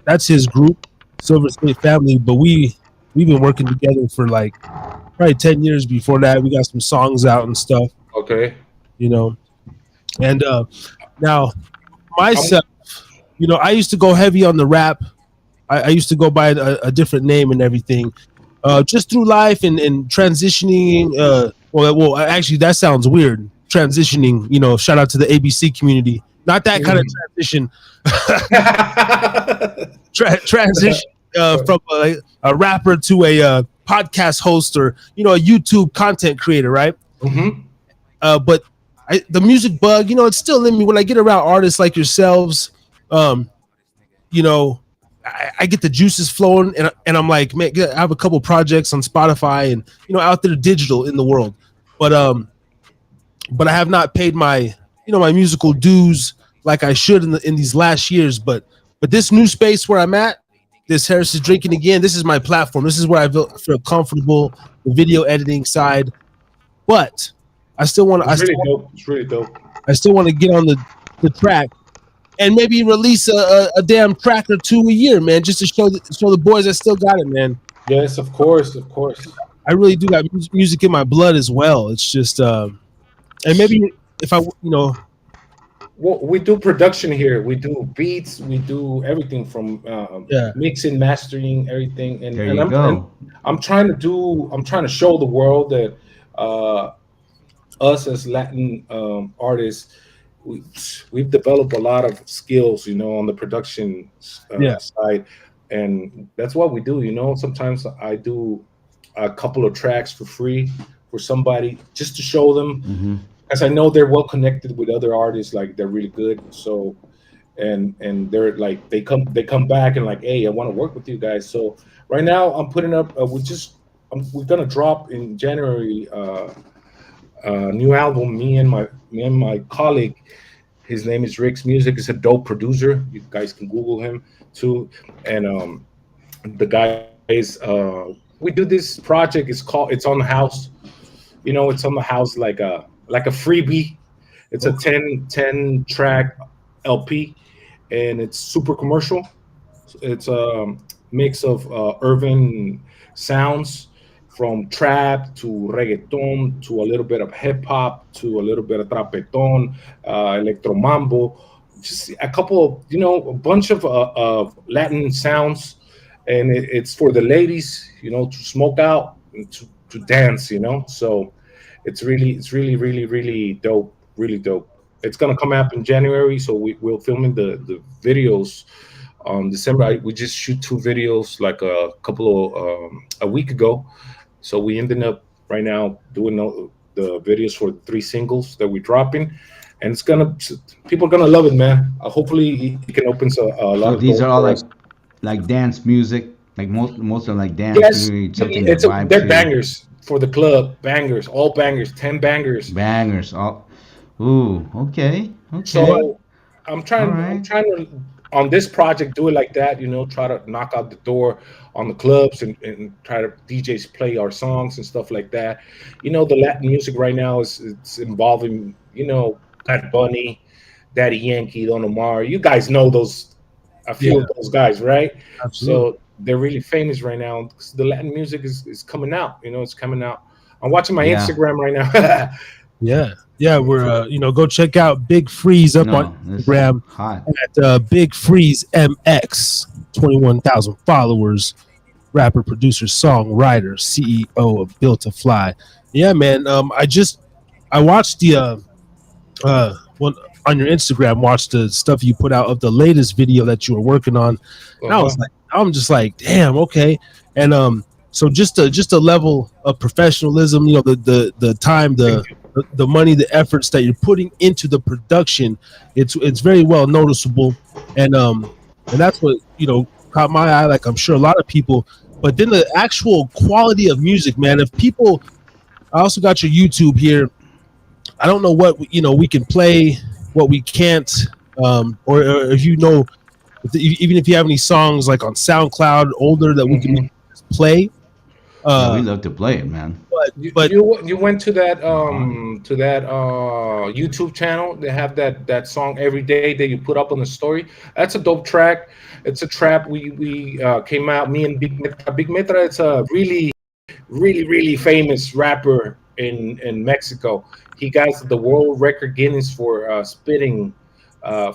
That's his group, Silver State Family, but we've been working together for like probably 10 years before that. We got some songs out and stuff, Okay. and now I'm, myself, I used to go heavy on the rap. I used to go by a different name and everything. Just through life and transitioning. Well, actually, that sounds weird. Transitioning, shout out to the ABC community. Not that kind of transition. Transition from a rapper to a podcast host, or a YouTube content creator, right? Mhm. But the music bug, it's still in me. When I get around artists like yourselves, you know, I get the juices flowing, and I'm like, man, I have a couple projects on Spotify and out there digital in the world, but I have not paid my my musical dues like I should in these last years. But this new space where I'm at, this Harris is Drinking Again. This is my platform. This is where I feel comfortable. The video editing side, but I still want It's really dope. It's really dope. I still want to get on the track. and maybe release a damn track or two a year, man, just to show the boys that still got it, man. Yes, of course, of course. I really do got music in my blood as well. It's just, and maybe if Well, we do production here. We do beats. We do everything from yeah, mixing, mastering, everything. There And you go. I'm trying to do. I'm trying to show the world that uh, us as Latin artists, we, we've developed a lot of skills, on the production yeah, side, and that's what we do. Sometimes I do a couple of tracks for free for somebody just to show them, Hmm. as I know they're well connected with other artists, like they're really good. So and they're like they come back and like, hey, I want to work with you guys. So right now I'm putting up. We're gonna drop in January. New album. Me and my colleague. His name is Rick's Music. Is a dope producer. You guys can Google him too. And the guys. We do this project. It's on the house. It's on the house like a freebie. It's a okay, 10 track LP, and it's super commercial. It's a mix of urban sounds, from trap to reggaeton to a little bit of hip hop to a little bit of trapeton, electro mambo, just a couple of, a bunch of Latin sounds, and it's for the ladies, to smoke out and to dance, So it's really really dope, really dope. It's gonna come out in January, so we're filming the videos on December. We just shoot two videos like a week ago, so we ended up right now doing the videos for the three singles that we're dropping, and people are gonna love it, man. Hopefully it can open a lot So of these doors are all for like us. dance music, like most of them like dance Yes, music, something to vibe they're to. bangers for the club, bangers, all bangers, 10 bangers. Bangers. All. Ooh. Okay. what? Okay. So All I'm right. trying to on this project do it like that, try to knock out the door on the clubs, and try to DJs play our songs and stuff like that. The Latin music right now is it's involving, Bad Bunny, Daddy Yankee, Don Omar. You guys know those, a Yeah, few of those guys, right? absolutely. So they're really famous right now because the Latin music is coming out. It's coming out. I'm watching my Yeah. Instagram right now. Yeah, yeah. We're go check out Big Freeze up on No, this is Instagram hot. at Big Freeze MX, 21,000 followers. Rapper, producer, songwriter, CEO of Built to Fly. Yeah, man. I watched the one on your Instagram. Watched the stuff you put out of the latest video that you were working on, and Uh-huh. I'm just like, damn, okay. And so just a level of professionalism. The time, Thank you. the money, the efforts that you're putting into the production. It's very well noticeable, and that's what caught my eye. Like I'm sure a lot of people. But then the actual quality of music, man. If people, I also got your YouTube here. I don't know what we can play, what we can't, or if even if you have any songs like on SoundCloud older that we can Mhm. play. Yeah, we Uh, love to play it, man. You, but you went Uh-huh. to that YouTube channel. They have that song every day that you put up on the story. That's a dope track. It's a trap. We came out. Me and Big Metra. Big Metra. It's a really famous rapper in Mexico. He got the world record Guinness for spitting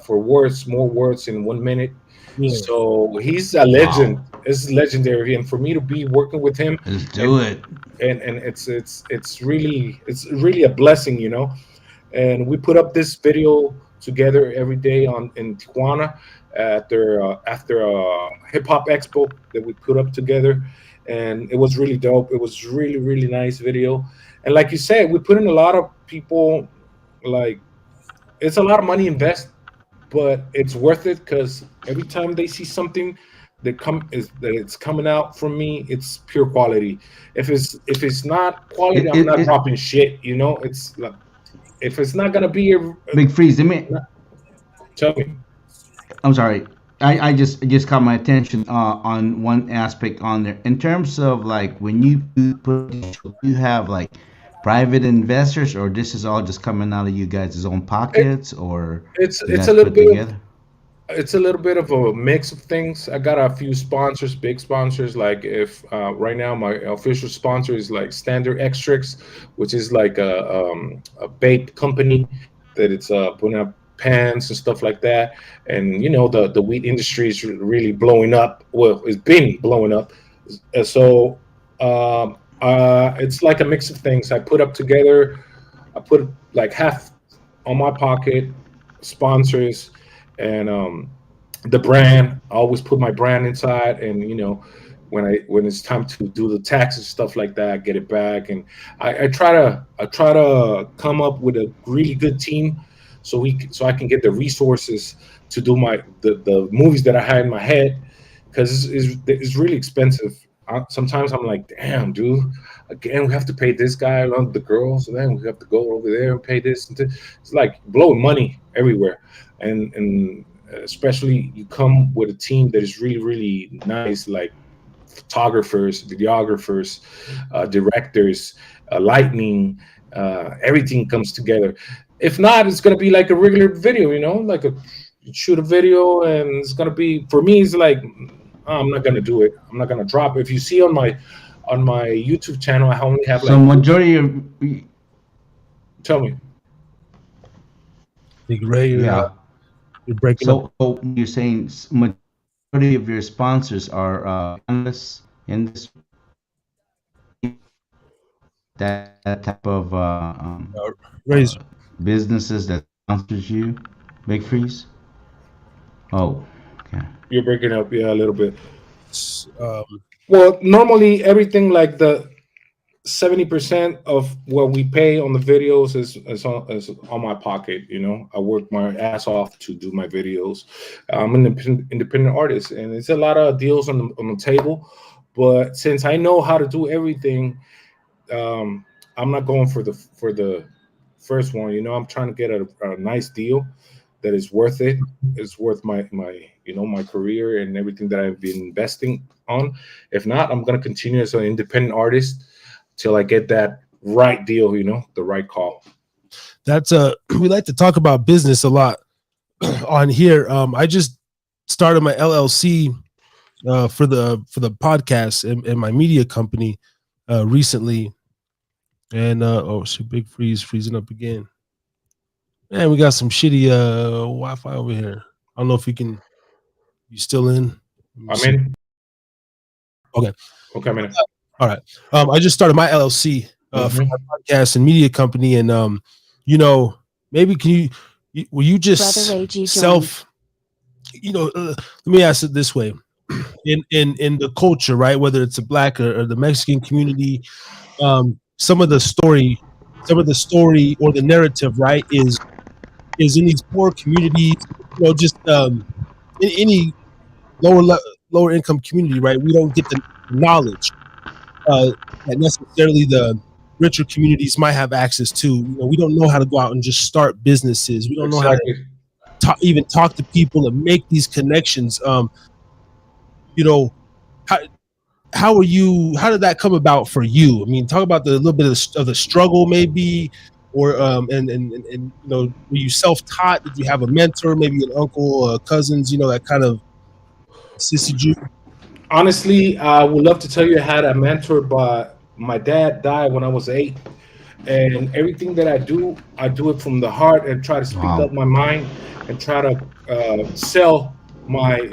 for words, more words in 1 minute. yeah, So he's a Wow. legend. It's legendary, and for me to be working with him, Let's and do it. and it's really a blessing, And we put up this video together every day on in Tijuana after a hip hop expo that we put up together, and it was really dope. It was really nice video, and like you said, we put in a lot of people. Like, it's a lot of money invest, but it's worth it because every time they see something that it's coming out from me, it's pure quality. If it's not quality, It, I'm it, not it dropping shit. It's like, if it's not gonna be Big Freeze. Let me. tell me. I'm sorry. I just caught my attention on one aspect on there. In terms of like when you put, you have like private investors, or this is all just coming out of you guys' own It, pockets, or it's you it's guys a little put bit of together? It's a little bit of a mix of things. I got a few sponsors, big sponsors. Like if right now my official sponsor is like Standard Extracts, which is like a vape company that it's putting up pans and stuff like that. And the weed industry is really blowing up. Well, it's been blowing up. So it's like a mix of things. I put up together. I put like half on my pocket, sponsors, and the brand. I always put my brand inside, and when it's time to do the taxes stuff like that, I get it back, and I try to come up with a really good team, so I can get the resources to do the movies that I had in my head, because it's really expensive. Sometimes I'm like, damn, dude, again we have to pay this guy around the girls, and then we have to go over there and pay this. It's like blowing money everywhere, and especially you come with a team that is really really nice, like photographers, videographers, directors, lighting, everything comes together. If not, it's gonna be like a regular video, like a shoot a video, and it's gonna be, for me, it's like, I'm not gonna do it. I'm not gonna drop. If you see on my YouTube channel, I only have So like two. majority of Tell me. Big Ray, yeah. you're breaking up. So you're saying majority of your sponsors are cannabis industry, that type of Uh, Ray's businesses that sponsors you, Big Freeze. Oh, okay. You're breaking up, yeah, a little bit. um, Well, normally everything like the 70% of what we pay on the videos is on my pocket. I work my ass off to do my videos. I'm an independent artist, and it's a lot of deals on the table. But since I know how to do everything, um, I'm not going for the first one. I'm trying to get a nice deal that is worth it. It's worth my career and everything that I've been investing on. If not, I'm gonna continue as an independent artist till I get that right deal. The right call. that's we like to talk about business a lot on here. I just started my LLC for the podcast and my media company recently, and oh shit, Big Freeze freezing up again. Man, we got some shitty Wi-Fi over here. I don't know if you still in. Let me I'm see. in. Okay. Okay, man. All right. I just started my LLC for Mhm. my podcast and media company, and you know, maybe will you just Brother AG joined. self, let me ask it this way: in the culture, right? Whether it's a black or the Mexican community, some of the story, or the narrative, right, is in these poor communities, just in any lower income community, right? We don't get the knowledge uh, that necessarily the richer communities might have access to. We don't know how to go out and just start businesses. We don't know how to Exactly. even talk to people and make these connections. You know, how how did that come about for you? I mean, talk about the little bit of the struggle, maybe, or and were you self taught? Did you have a mentor, maybe an uncle, cousins, that kind of assisted you? Honestly, I would love to tell you I had a mentor, but my dad died when I was 8. And everything that I do it from the heart, and try to speak Wow. up my mind, and try to sell my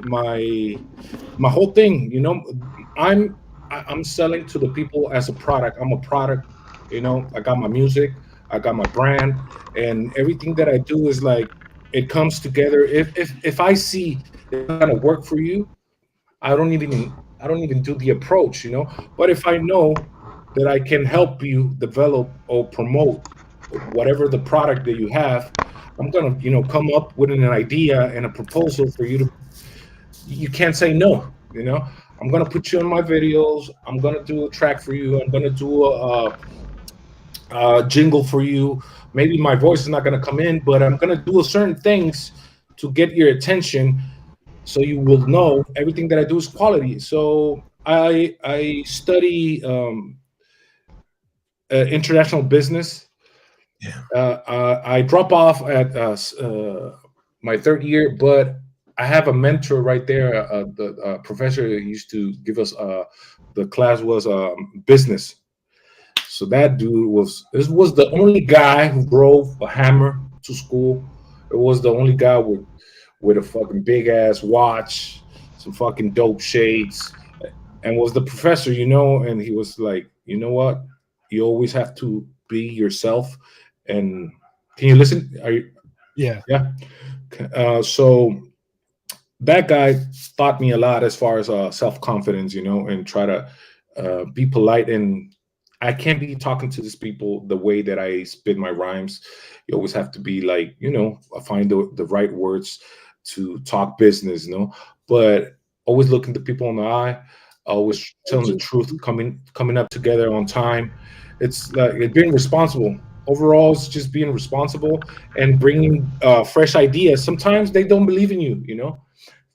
whole thing. I'm I'm selling to the people as a product. I'm a product. I got my music, I got my brand, and everything that I do is like it comes together. If I see it's not gonna work for you, I don't even do the approach. But if I know that I can help you develop or promote whatever the product that you have, I'm gonna come up with an idea and a proposal for you to. You can't say no. I'm gonna put you in my videos. I'm gonna do a track for you. I'm gonna do a jingle for you. Maybe my voice is not gonna come in, but I'm gonna do certain things to get your attention, so you will know everything that I do is quality. So I study international business. I drop off at my third year, but I have a mentor right there. The professor that used to give us the class was business. So that dude was this was the only guy who drove a Hammer to school. It was the only guy with a fucking big ass watch, some fucking dope shades, and was the professor, and he was like, you know what? You always have to be yourself. And can you listen? Are you? Yeah. Yeah. So that guy taught me a lot as far as self confidence, and try to be polite. And I can't be talking to these people the way that I spit my rhymes. You always have to be like, find the right words to talk business, but always looking the people in the eye, always telling the truth, coming up together on time. It's like it's being responsible. Overall, it's just being responsible and bringing fresh ideas. Sometimes they don't believe in you,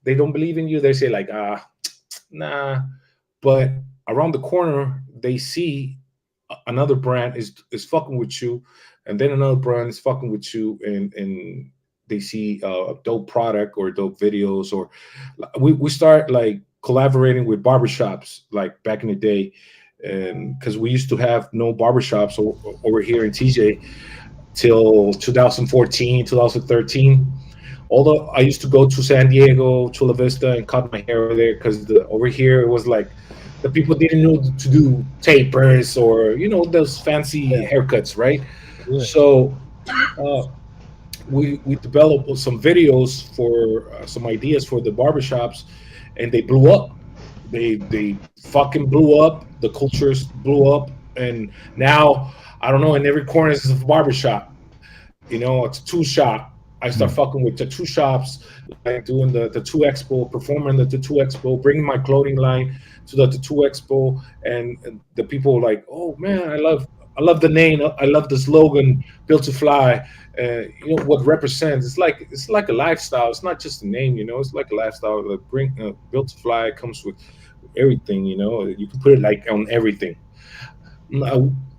they don't believe in you. They say like, nah. But around the corner, they see another brand is fucking with you, and then another brand is fucking with you, and they see a dope product or dope videos, or we start like collaborating with barbershops like back in the day, and because we used to have no barbershops over here in TJ till 2014, 2013. Although I used to go to San Diego, Chula Vista, and cut my hair over there because over here it was like the people didn't know to do tapers or those fancy haircuts, right? Yeah. So uh, we developed some videos for some ideas for the barbershops, and they blew up. They fucking blew up. The cultures blew up, and now I don't know. In every corner is a barbershop. A tattoo shop. I start fucking with tattoo shops, like doing the tattoo expo, performing the tattoo expo, bringing my clothing line to the tattoo expo, and the people like, oh man, I love the name, I love the slogan, built to fly. What represents? It's like a lifestyle. It's not just a name. It's like a lifestyle. Bring built to fly comes with everything. You can put it like on everything.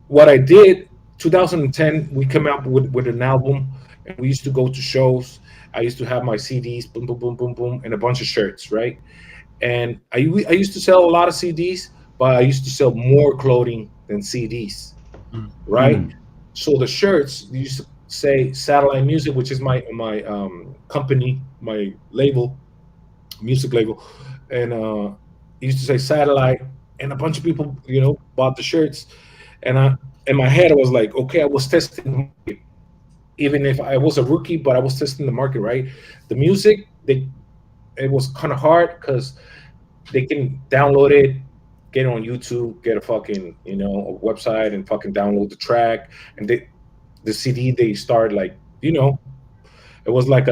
What I did 2010, we came out with an album, and we used to go to shows. I used to have my CDs, boom, boom, boom, boom, boom, and a bunch of shirts, right? And I used to sell a lot of CDs, but I used to sell more clothing than CDs, right? So the shirts used to say Satellite Music, which is my company, my label, music label, and it used to say Satellite, and a bunch of people, bought the shirts, and in my head I was like, okay, I was testing the market, even if I was a rookie, but I was testing the market, right? The music, it was kind of hard because they can download it, get it on YouTube, get a fucking a website, and fucking download the track, and the CD they start like it was like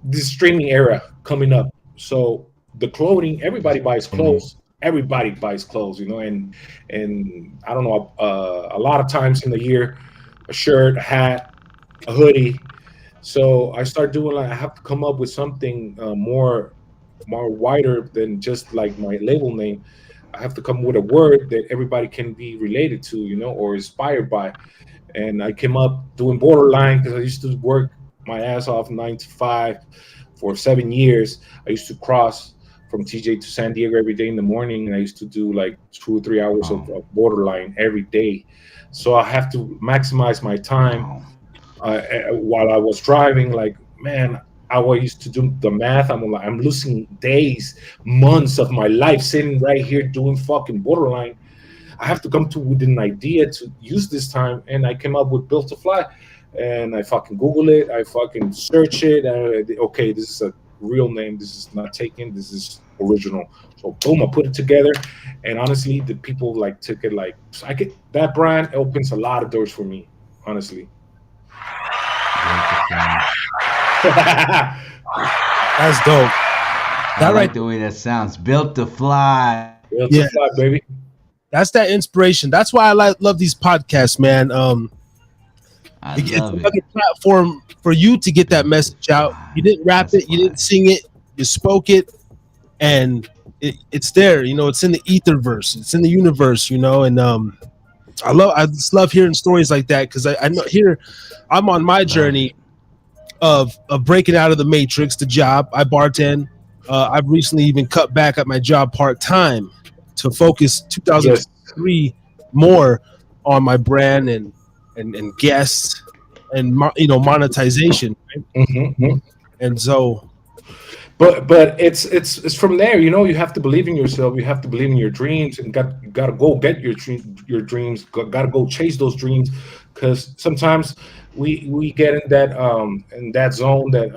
this streaming era coming up. So the clothing, everybody buys clothes. Everybody buys clothes, and I don't know, a lot of times in the year, a shirt, a hat, a hoodie. So I start doing like I have to come up with something more wider than just like my label name. I have to come with a word that everybody can be related to, or inspired by. And I came up doing borderline because I used to work my ass off 9 to 5 for 7 years. I used to cross from TJ to San Diego every day in the morning, and I used to do like 2 or 3 hours of borderline every day. So I have to maximize my time while I was driving. Like, man, I used to do the math. I'm losing days, months of my life sitting right here doing fucking borderline. I have to come to with an idea to use this time, and I came up with Built to Fly, and I fucking Google it, I fucking search it, okay, this is a real name, this is not taken, this is original. So boom, I put it together, and honestly, the people like took it like that brand opens a lot of doors for me, honestly. That's dope. I like the way that sounds. Built to fly. Built to fly, baby. That's that inspiration. That's why I love these podcasts, man. It's another platform for you to get that message out. You didn't rap it, you didn't sing it, you spoke it, and it's there. It's in the etherverse, it's in the universe. And I just love hearing stories like that because I know here I'm on my journey of breaking out of the matrix, the job. I bartend. I've recently even cut back at my job part time to focus Yes. 2023 more on my brand and guests and monetization. Right? Hmm. And so But it's from there. You have to believe in yourself. You have to believe in your dreams, and you got to go get your dreams. Got to go chase those dreams, because sometimes we get in that zone that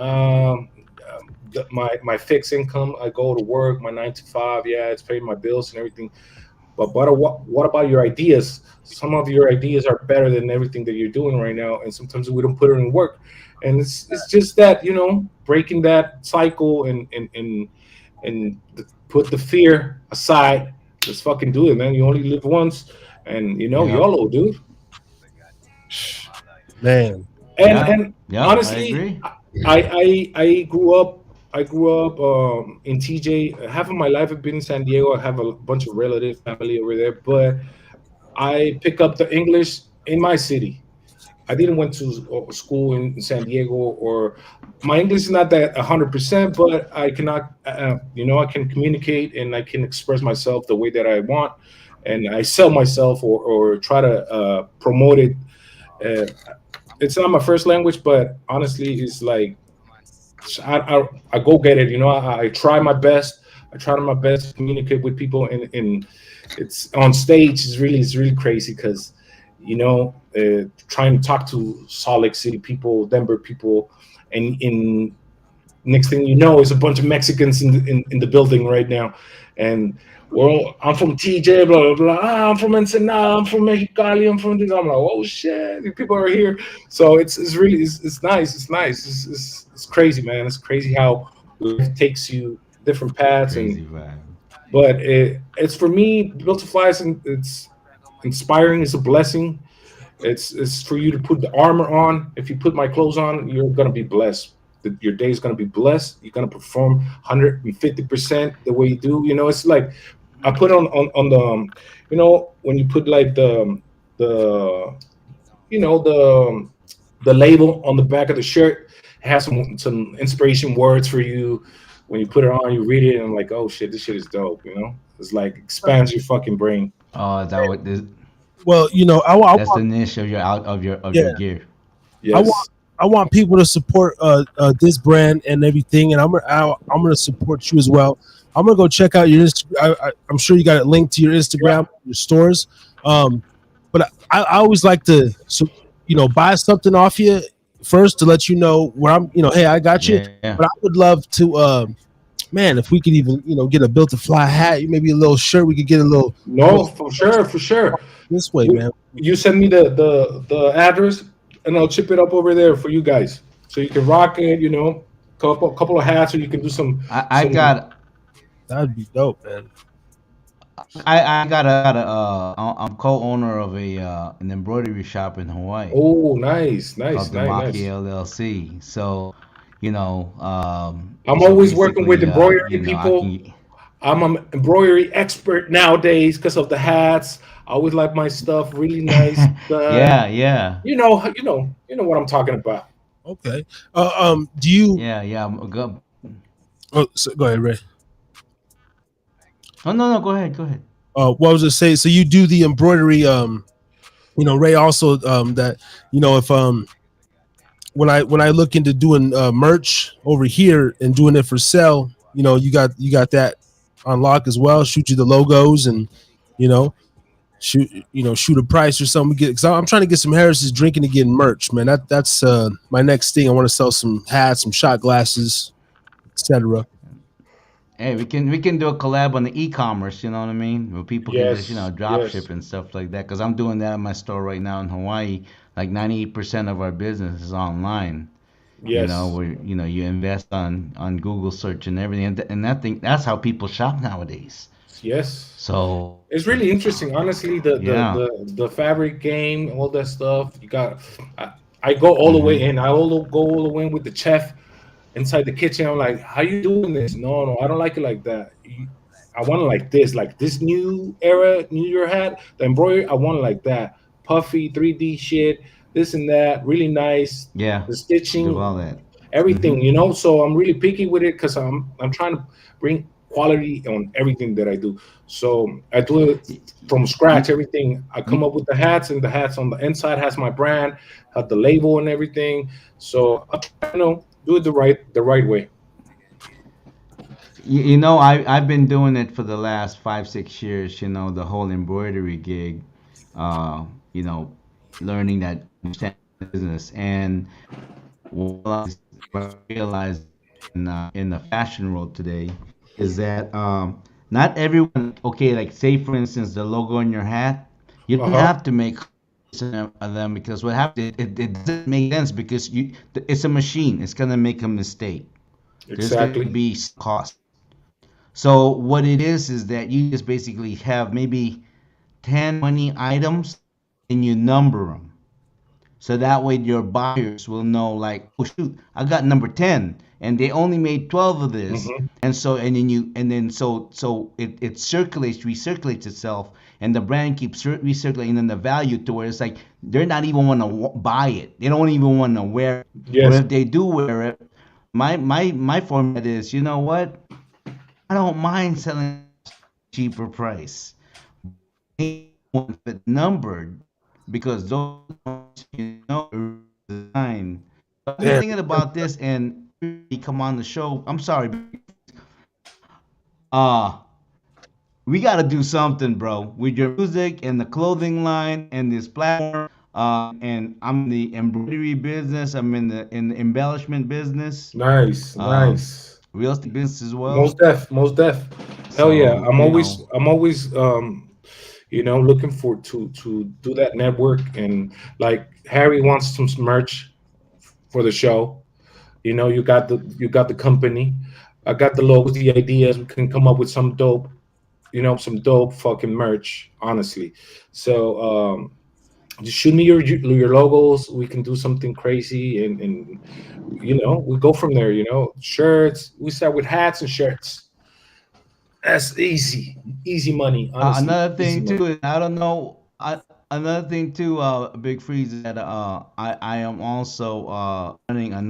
my fixed income. I go to work, my 9 to 5. Yeah, it's paying my bills and everything. But what about your ideas? Some of your ideas are better than everything that you're doing right now, and sometimes we don't put it in work. And it's just that, breaking that cycle and put the fear aside. Just fucking do it, man. You only live once, and Yep. YOLO, dude. man, Yep. And Yep. I honestly, agree. I grew up. I grew up in TJ. Half of my life I've been in San Diego. I have a bunch of relative family over there, but I pick up the English in my city. I didn't went to school in San Diego, or my English is not that 100%, but I cannot, I can communicate and I can express myself the way that I want, and I sell myself or try to promote it. Uh, it's not my first language, but honestly, it's like I go get it. I try my best. I try my best to communicate with people, and it's on stage. It's really crazy because trying to talk to Salt Lake City people, Denver people, and in next thing you know is a bunch of Mexicans in the building right now, and well, I'm from TJ, blah blah blah. I'm from Ensenada. I'm from Mexicali. I'm from this. I'm like, oh shit, these people are here. So it's really it's nice. It's nice. It's crazy, man. It's crazy how life takes you different paths, and Crazy vibe. but it's for me, built to fly. It's inspiring. It's a blessing. It's for you to put the armor on. If you put my clothes on, you're gonna be blessed. Your day is gonna be blessed. You're gonna perform 150% the way you do. It's like I put on the when you put like the the label on the back of the shirt. It has some inspiration words for you. When you put it on, you read it, and I'm like, oh shit, this shit is dope. It's like expands your fucking brain. Oh, that what this, well, that's the niche of your out of yeah, your gear. I want Yes, I want people to support this brand and everything, and I'm gonna support you as well. I'm gonna go check out your I'm sure you got it linked to your yeah, Instagram, your stores. But I always like to buy something off you first to let you know where I'm. Hey, I got you. Yeah. But I would love to, man, if we could even get a built to fly hat, maybe a little shirt. We could get a little no, for sure, for sure. this way, You man. you send me the address, and I'll chip it up over there for you guys, so you can rock it. Couple of hats, or you can do I some. got That'd be dope, man. I got a I'm co-owner of a an embroidery shop in Hawaii Oh, nice, nice, called the nice, nice. Mafia LLC. So, I'm so always working with basically, embroidery I people. can, I'm an embroidery expert nowadays because of the hats. I always like my stuff really nice done. yeah, yeah, You know what I'm talking about. Okay. Do you? yeah. I'm go. Oh, so, go ahead, Ray. Oh no, no, go ahead, go ahead. What was I say? So you do the embroidery. Ray also that if when I look into doing merch over here and doing it for sale, you got that on lock as well. Shoot you the logos and you know shoot a price or something. Because I'm trying to get some Harris's drinking to get merch, man. That's my next thing. I want to sell some hats, some shot glasses, etc. Hey, we can do a collab on the e-commerce. You know what I mean? Where people can just Yes, drop yes, ship and stuff like that. Cause I'm doing that at my store right now in Hawaii. Like 98% of our business is online. yes, Where you invest on Google search and everything, and that's how people shop nowadays. yes. So It's really interesting, honestly. The the yeah. the, the fabric game, all that stuff. You got. I go all the way Hmm. in. I all go all the way in with the chef inside the kitchen. I'm like, how you doing this? No, no, I don't like it like that. I want it like this new era, New Year hat, the embroidery. I want it like that, puffy 3D shit, this and that, really nice. Yeah, The do stitching, all that. everything, you know. So I'm really picky with it because I'm trying to bring quality on everything that I do. So I do it from scratch. You, Everything I you, come up with the hats, and the hats on the inside has my brand, have the label and everything. So I try to, do it the right way. you know, I've been doing it for the last 5 6 years. You know, the whole embroidery gig. You know, learning that understand business, and what I realized in the fashion world today is that not everyone. Okay, like say for instance, the logo on your hat. You Uh don't huh. have to make of them because what happens, it doesn't make sense because it's a machine. It's gonna make a mistake. There's gonna Exactly. be some cost. So what it is that you just basically have maybe 10, 20 items and you number them. So that way your buyers will know like, oh shoot, I got number 10 and they only made 12 of this. Hmm. And so and then you and then so it circulates, recirculates itself, and the brand keeps recirculating, and the value to where it's like they're not even want to buy it. They don't even want to wear it. Or Yes. if they do wear it, my format is, you know what? I don't mind selling cheaper price. Want it numbered because those ones, you know, are designed. I've been Yeah. thinking about this, and you come on the show. I'm sorry, uh we got to do something, bro, with your music and the clothing line and this platform. And I'm in the embroidery business. I'm in the embellishment business, Nice. um, Nice. real estate business as Most well. def. Most def. Hell yeah. So I'm you always. know, I'm always. Looking for to do that network, and like Harry wants some merch for the show. You got the company. I got the logos, the ideas. We can come up with some dope, some dope fucking merch. Honestly, so just shoot me your logos. We can do something crazy, and we go from there. Shirts. We start with hats and shirts. That's easy, easy money. Honestly, another easy thing money. too is I don't know. Another thing too, Big Freeze, is that I am also running a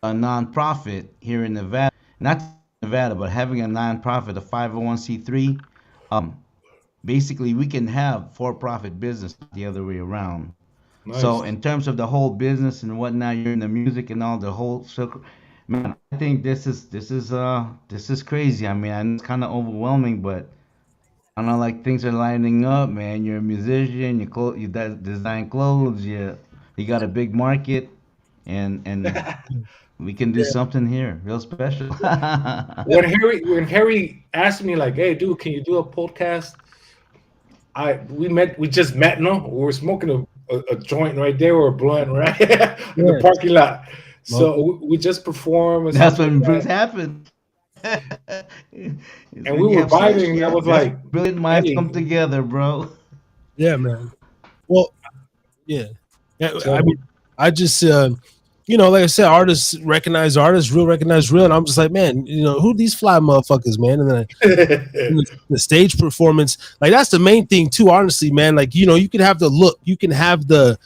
nonprofit here in Nevada. Not Nevada, but having a nonprofit, a 501c3. Basically, we can have for-profit business, not the other way around. So Nice. in terms of the whole business and whatnot, you're in the music and all the whole circle. Man, I think this is crazy. I mean, I know it's kind of overwhelming, but I know like things are lining up, man. You're a musician. You design clothes. You got a big market, and we can do something here, real special. When Harry asked me like, "Hey, dude, can you do a podcast?" We just met. No, we were smoking a joint right there, or a blunt right in the Yeah. parking lot. Well, So we just performed and That's stuff like when that, brings happen. It's and when we you were have vibing. sex. And I Yeah, was that's like, when brilliant minds "Hey," come together, bro. yeah, man. Well, yeah. Yeah, I so mean, I just, like I said, artists recognize artists, real recognize real, and I'm just like, man, who these fly motherfuckers, man? And then the stage performance, like that's the main thing too. Honestly, man, like you can have the look, you can have the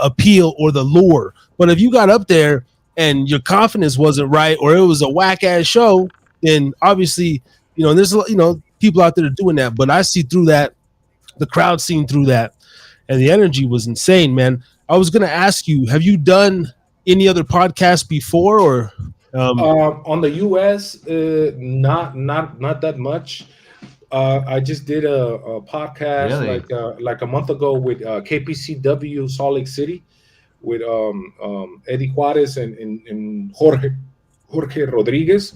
appeal or the lure, but if you got up there and your confidence wasn't right, or it was a whack ass show, then obviously, there's people out there doing that. But I see through that, the crowd seen through that, and the energy was insane, man. I was gonna ask you, have you done any other podcasts before, or on the US, not that much. I just did a podcast Really? like a month ago with KPCW Salt Lake City, with Eddie Juarez and Jorge Rodriguez.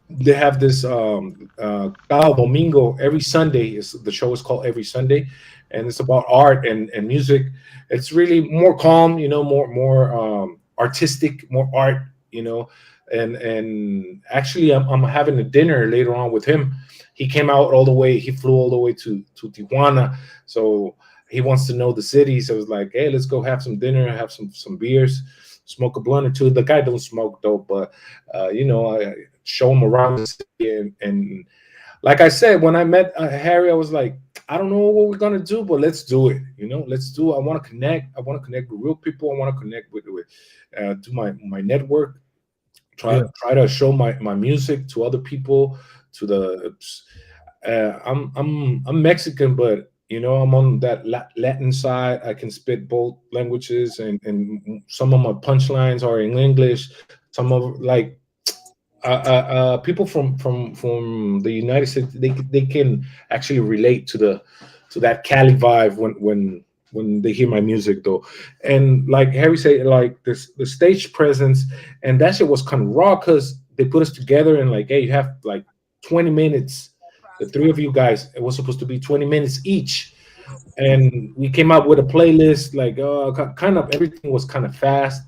They have this cada domingo, every Sunday. The show is called Every Sunday, and it's about art and music. It's really more calm, more artistic, more art, you know. And actually, I'm having a dinner later on with him. He came out all the way. He flew all the way to Tijuana, so he wants to know the city. So it's like, hey, let's go have some dinner, have some beers, smoke a blunt or two. The guy don't smoke though, but I show him around the city, and like I said, when I met Harry, I was like, I don't know what we're gonna do, but let's do it. Let's do it. I want to connect. I want to connect with real people. I want to connect with to my network. Try Yeah. try to show my music to other people. To the I'm Mexican, but I'm on that Latin side. I can spit both languages, and some of my punchlines are in English. Some of like people from the United States, they can actually relate to that Cali vibe when they hear my music though. And like Harry said, like this the stage presence, and that shit was kind of raw because they put us together and like, hey, you have like 20 minutes. The three of you guys, it was supposed to be 20 minutes each, and we came up with a playlist. Like, kind of everything was kind of fast,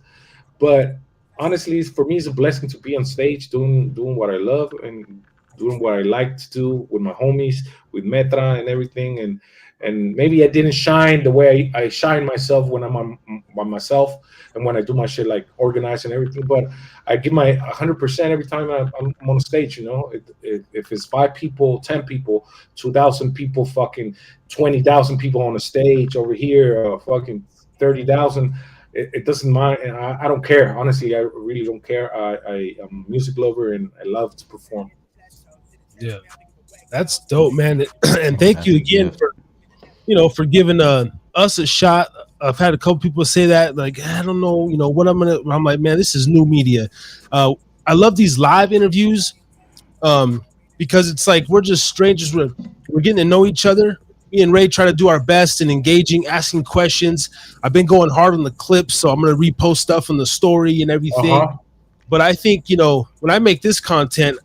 but honestly, for me, it's a blessing to be on stage doing what I love and doing what I like to do with my homies, with Metra and everything. And maybe I didn't shine the way I shine myself when I'm by myself and when I do my shit like organized and everything. But I give my 100% every time I'm on stage. If it's 5 people, 10 people, 2,000 people, fucking 20,000 people on the stage over here, fucking 30,000. It doesn't mind. And I don't care. Honestly, I really don't care. I'm a music lover and I love to perform. Yeah. That's dope, man. And thank That's you a again gift. for giving us a shot. I've had a couple people say that, like, I don't know, what I'm like, man, this is new media. I love these live interviews, um, because it's like we're just strangers. We're getting to know each other. Me and Ray try to do our best and engaging, asking questions. I've been going hard on the clips, so I'm gonna repost stuff on the story and Uh everything. huh. But I think when I make this content,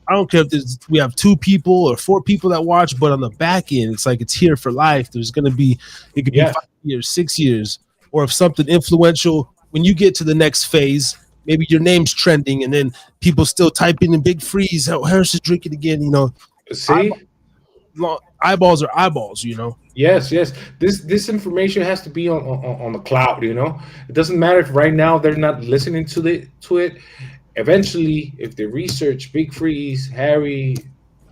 I don't care if we have 2 people or 4 people that watch, but on the back end, it's like it's here for life. There's gonna be, it could be Yeah. 5 years, 6 years, or if something influential. When you get to the next phase, maybe your name's trending, and then people still type in big freeze. Oh, Harris is drinking again. See. Eyeballs are eyeballs. Yes, yes. This information has to be on the cloud. It doesn't matter if right now they're not listening to it. Eventually, if they research Big Freeze, Harry,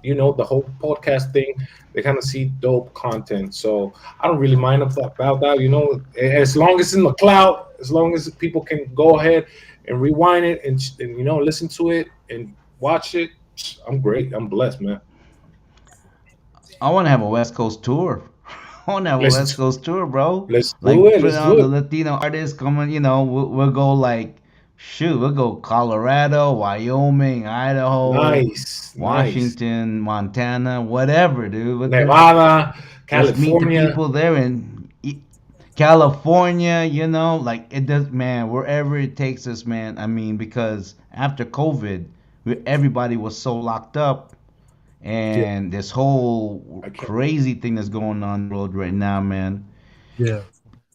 the whole podcast thing, they kind of see dope content. So I don't really mind about that. As long as it's in the cloud, as long as people can go ahead and rewind it and listen to it and watch it, I'm great. I'm blessed, man. I want to have a West Coast tour. I want to have a West Let's Coast tour, bro. let's do Like it. put Let's do on the it. Latino artists coming. We'll go like, shoot, we'll go Colorado, Wyoming, Idaho, Nice, nice. Washington, Montana, whatever, dude. Nevada, Let's meet the California. people there in California. Like it does, man. Wherever it takes us, man. I mean, because after COVID, everybody was so locked up, Yeah, and this whole I can't. crazy thing that's going on in the world right now, man. yeah,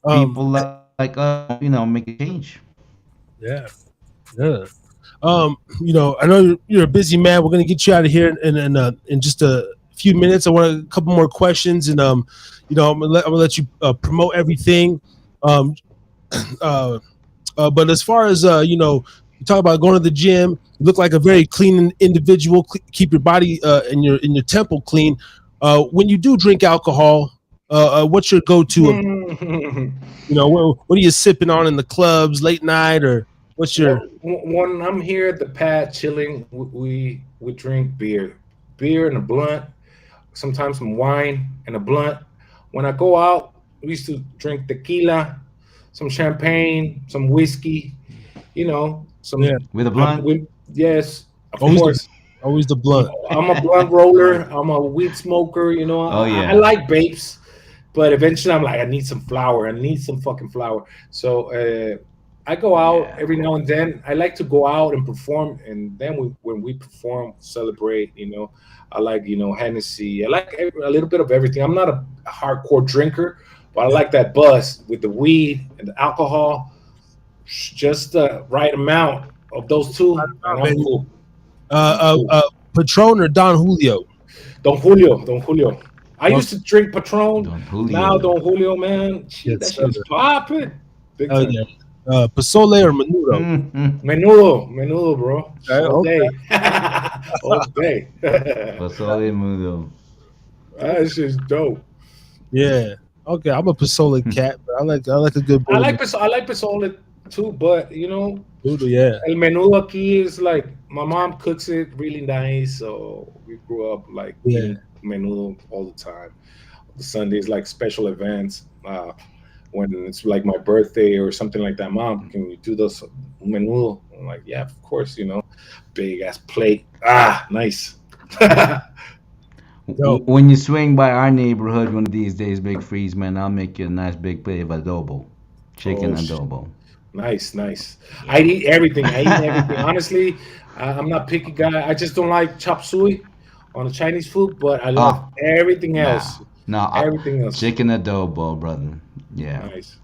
People like us, make a change. yeah, yeah. I know you're a busy man. We're gonna get you out of here in just a few minutes. I want a couple more questions, and I'm gonna let you promote everything. Um, uh, but as far as you talk about going to the gym, you look like a very clean individual. Keep your body in your temple clean. When you do drink alcohol, what's your go-to of what are you sipping on in the clubs late night, or what's your When I'm here at the pad chilling, we drink beer and a blunt, sometimes some wine and a blunt. When I go out, we used to drink tequila, some champagne, some whiskey, yeah, With a blunt. yes, of always the course. always the I'm, blunt? I'm a blunt roller. I'm a weed smoker. Oh I yeah. like vapes, but eventually I'm like, I need some flour. I need some fucking flour. So I go out Yeah. every now and then. I like to go out and perform, and then when we perform, celebrate. I like Hennessy. I like a little bit of everything. I'm not a hardcore drinker, but I Yeah. like that buzz with the weed and the alcohol, just the right amount of those two, and I'm Man. cool. Uh, I'm uh, cool. uh, Patron or Don Julio? Don Julio, Don Julio. I Oh, used to drink Patron. Don Now Julio. Don Julio, man, gee, yes, that sir. shit is popping, big Oh time. yeah. Pozole or menudo? Menudo, bro. Okay, All okay. day. All day. Pozole mudo. That shit's dope. Yeah. Okay, I'm a pozole cat, but I like a good bowl of I like pozole too, but menudo. Yeah. el menudo aquí is like my mom cooks it really nice, so we grew up like Yeah. eating menudo all the time. The Sundays like special events, when it's like my birthday or something like that. Mom, can you do this menudo? I'm like, yeah, of course. Big ass plate. Ah, nice. Yo. When you swing by our neighborhood one of these days, Big Freeze, man, I'll make you a nice big plate of adobo, chicken Oh, adobo. nice, nice. I Yeah. eat everything. I eat everything. Honestly, I'm not picky guy. I just don't like chop suey on the Chinese food, but I love Oh, everything nah, else. no, Everything else. chicken adobo, brother. Yeah, Nice.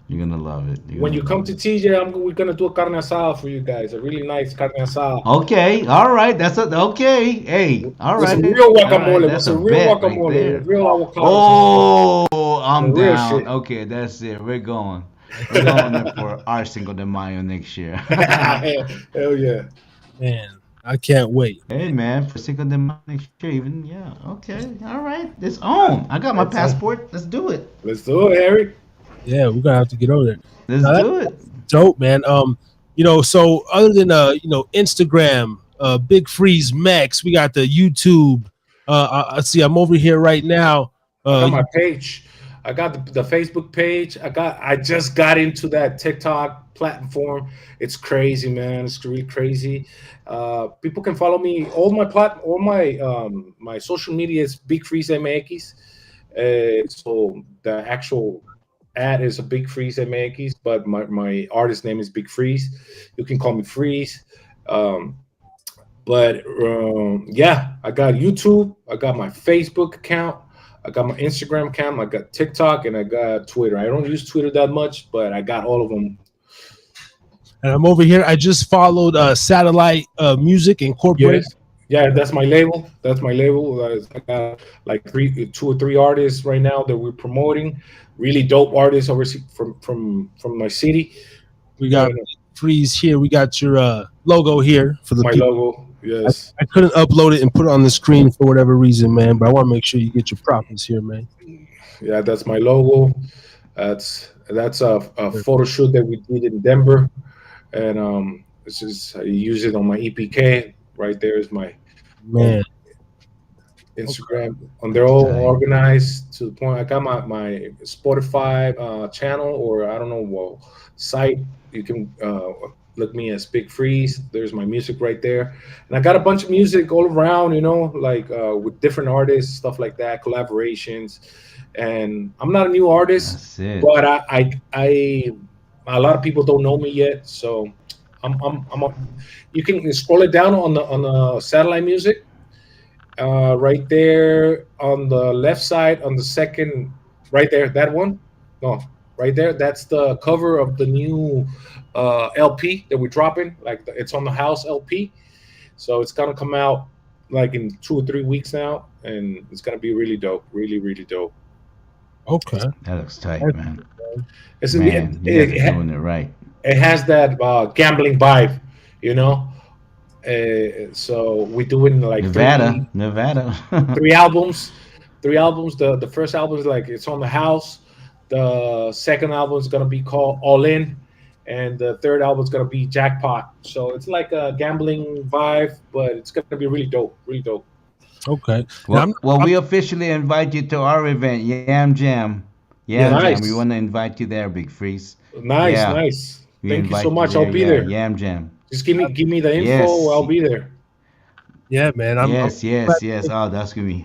you're gonna love it. You're When gonna you come love to it. TJ, we're gonna do a carne asada for you guys. A really nice carne asada Okay, all right. Okay. Hey, all with some right, real all right. guacamole, with That's a some real bet right guacamole, with there. real avocados and stuff. Oh, The I'm real down. shit. Okay, that's it. We're going. We're going there for our Cinco de Mayo next year. Hell yeah. Man, I can't wait, Hey man. man, for Cinco de Mayo next year, even yeah. Okay, all right. It's on. I got my That's all. passport. Let's do it. Let's do it, Harry. Yeah, we're gonna have to get over there. Let's Now that's do it. dope, man. So other than Instagram, Big Freeze Max, we got the YouTube. I see. I'm over here right now. I got Uh, my page. I got the Facebook page. I just got into that TikTok platform. It's crazy, man. It's really crazy. People can follow me. All my social media is Big Freeze MX. So the actual ad is a Big Freeze MX, but my artist name is Big Freeze. You can call me Freeze. Um, but yeah, I got YouTube. I got my Facebook account. I got my Instagram account. I got TikTok, and I got Twitter. I don't use Twitter that much, but I got all of them. and I'm over here. I just followed Satellite Music Incorporated. Yes, yeah, that's my label. That's my label. I got like two or three artists right now that we're promoting. Really dope artists from my city. We got And Freeze here. We got your logo here for the my people. logo. Yes. I couldn't upload it and put it on the screen for whatever reason, man. But I want to make sure you get your profits here, man. Yeah, that's my logo. That's a photo shoot that we did in Denver, and this is I use it on my EPK. Right there is my Man, Instagram, and they're That's all tight. organized to the point. I got my Spotify channel, or I don't know, site. You can look me as Big Freeze. There's my music right there, and I got a bunch of music all around. Like with different artists, stuff like that, collaborations. And I'm not a new artist, That's it. but I a lot of people don't know me yet, so you can scroll it down on the satellite music right there on the left side on the second, right there, that one. No, right there, that's the cover of the new LP that we're dropping. Like it's on the house LP, so it's gonna come out like in 2 or 3 weeks now, and it's gonna be really dope, really really dope. okay. That looks tight, man. it's, it, Man, you guys are it, doing it right. it has that gambling vibe, you know so we're doing like Nevada, Nevada. three albums. Three albums. The first album is like it's on the house. The second album is gonna be called All In, and the third album is gonna be Jackpot. So it's like a gambling vibe, but it's gonna be really dope. Really dope. Okay. Now, Well, we officially invite you to our event, Yam Jam. Yam Yeah. Jam. We Nice, want to invite you there, Big Freeze. nice, Yeah, nice. we Thank you so invite you much. I'll there. be Yeah, there. Yam Jam. Just give me the info. Yes, I'll be there. yeah, man. I'm yes, glad yes, yes. to Oh, that's gonna be.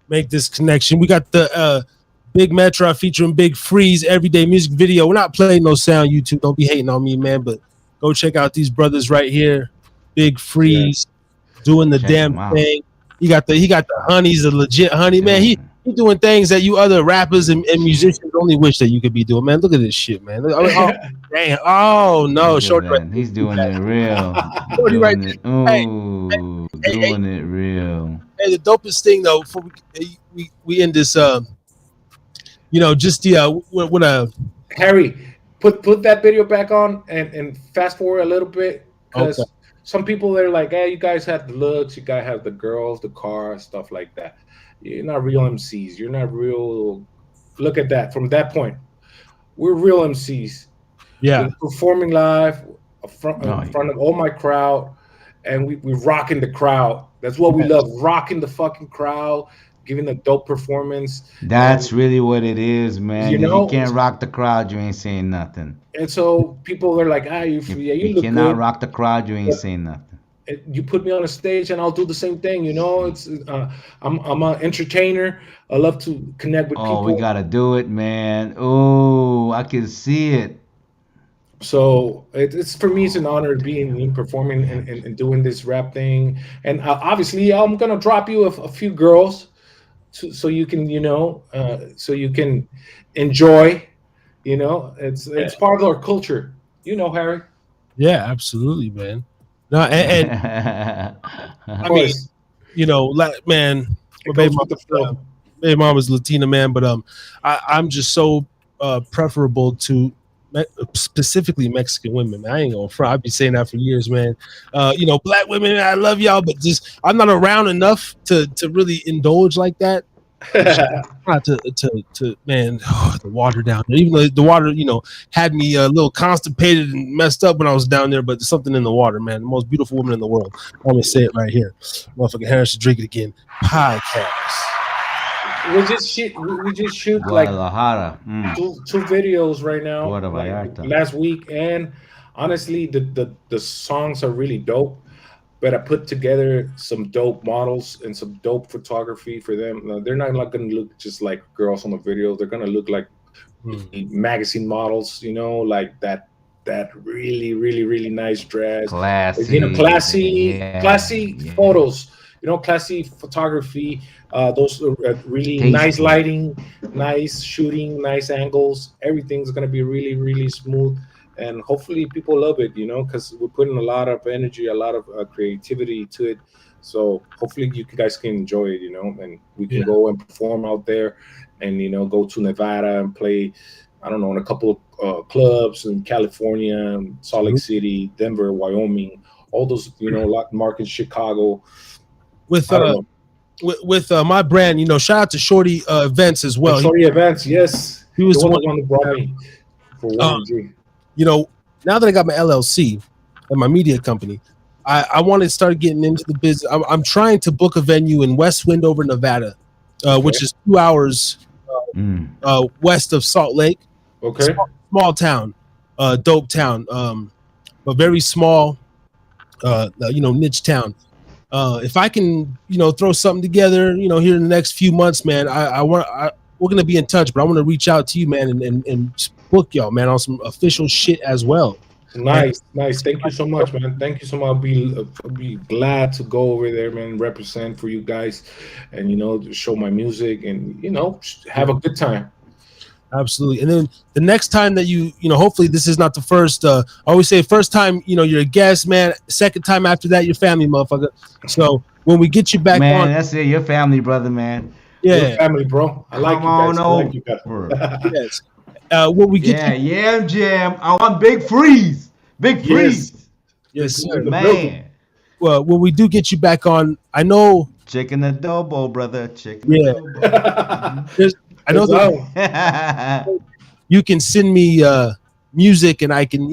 make this connection. We got the Big Metro featuring Big Freeze everyday music video. We're not playing no sound YouTube. Don't be hating on me, man. But go check out these brothers right here. Big Yeah. Freeze doing the Check damn them out. thing. He got the honeys, the legit honey, man. He Doing he doing things that you other rappers and musicians only wish that you could be doing, man. Look at this shit, man. Oh, damn. Oh no, Look at short right that. there. He's doing it real. Shorty right Doing there. it. Hey, Ooh, hey, hey, doing it real. hey, the dopest thing though, before we end this, just the when Harry, put that video back on and fast forward a little bit Okay. because some people they're like, hey, you guys have the looks, you guys have the girls, the cars, stuff like that. You're not real MCs. You're not real. Look at that. From that point, we're real MCs. Yeah. We're performing live Oh, in front of all my crowd, and we rocking the crowd. That's what we Yes. love, rocking the fucking crowd, giving a dope performance. And that's really what it is, man. you If you know, can't rock the crowd, you ain't saying nothing. and so people are like, ah, If yeah, you you look cannot good. rock the crowd, you ain't But saying nothing. you put me on a stage, and I'll do the same thing. It's I'm an entertainer. I love to connect with Oh, we people. gotta do it, man. Oh, I can see it. So it's for me, it's an honor to be in performing and doing this rap thing. And obviously, I'm gonna drop you a few girls, so you can so you can enjoy. Yeah. It's part of our culture. Harry. Yeah, absolutely, man. No, and Of I mean, course, man, my it goes with the flow. baby mom was Latina, man, but I'm just so preferable to specifically Mexican women. Man. I ain't gonna front. I've been saying that for years, man. Black women, I love y'all, but just I'm not around enough to really indulge like that. Not to man, the water down there. Even though the water, had me a little constipated and messed up when I was down there, but there's something in the water, man. The most beautiful woman in the world. I'm gonna say it right here. Motherfucking Harris should drink it again. Podcast. We just shoot like Guadalajara. two videos right now, Puerto like Vallarta. last week, and honestly, the songs are really dope. But I put together some dope models and some dope photography for them. Now, they're not going to look just like girls on the video. They're going to look like magazine models, like that really, really, really nice dress. Classy. Classy Yeah. photos. Classy photography. Those really Tasty. nice lighting, nice shooting, nice angles. Everything's going to be really, really smooth. And hopefully people love it, because we're putting a lot of energy, a lot of creativity to it. So hopefully you guys can enjoy it, and we can go and perform out there and, go to Nevada and play, I don't know, in a couple of clubs in California, Salt Lake City, Denver, Wyoming, all those, markets, Chicago. With I don't know. with my brand, shout out to Shorty Events as well. Shorty Events, yes. He was the the one one that brought me for Warren G. Now that I got my LLC and my media company, I want to start getting into the business. I'm trying to book a venue in West Wendover, Nevada, which is 2 hours west of Salt Lake. Okay. Small town, dope town, but very small, niche town. If I can, throw something together, here in the next few months, man, we're gonna be in touch, but I want to reach out to you, man, and book y'all, man, on some official shit as well. Nice. Thank you so much, man. Thank you so much. I'll be glad to go over there, man, represent for you guys, and to show my music and have a good time. Absolutely. And then the next time that hopefully this is not the first. I always say first time, you're a guest, man. Second time after that, you're family, motherfucker. So when we get you back man, on, that's it. Your family, brother, man. Your family, bro. I like Come you guys. on I like you guys. over. yes. When we get Jam. I want Big Freeze. Big Freeze. yes, This is sir. the building. Man. Well, when we do get you back on, I know. Chicken adobo, brother. Chicken Yeah. adobo. I know Good that you can send me music, and I can,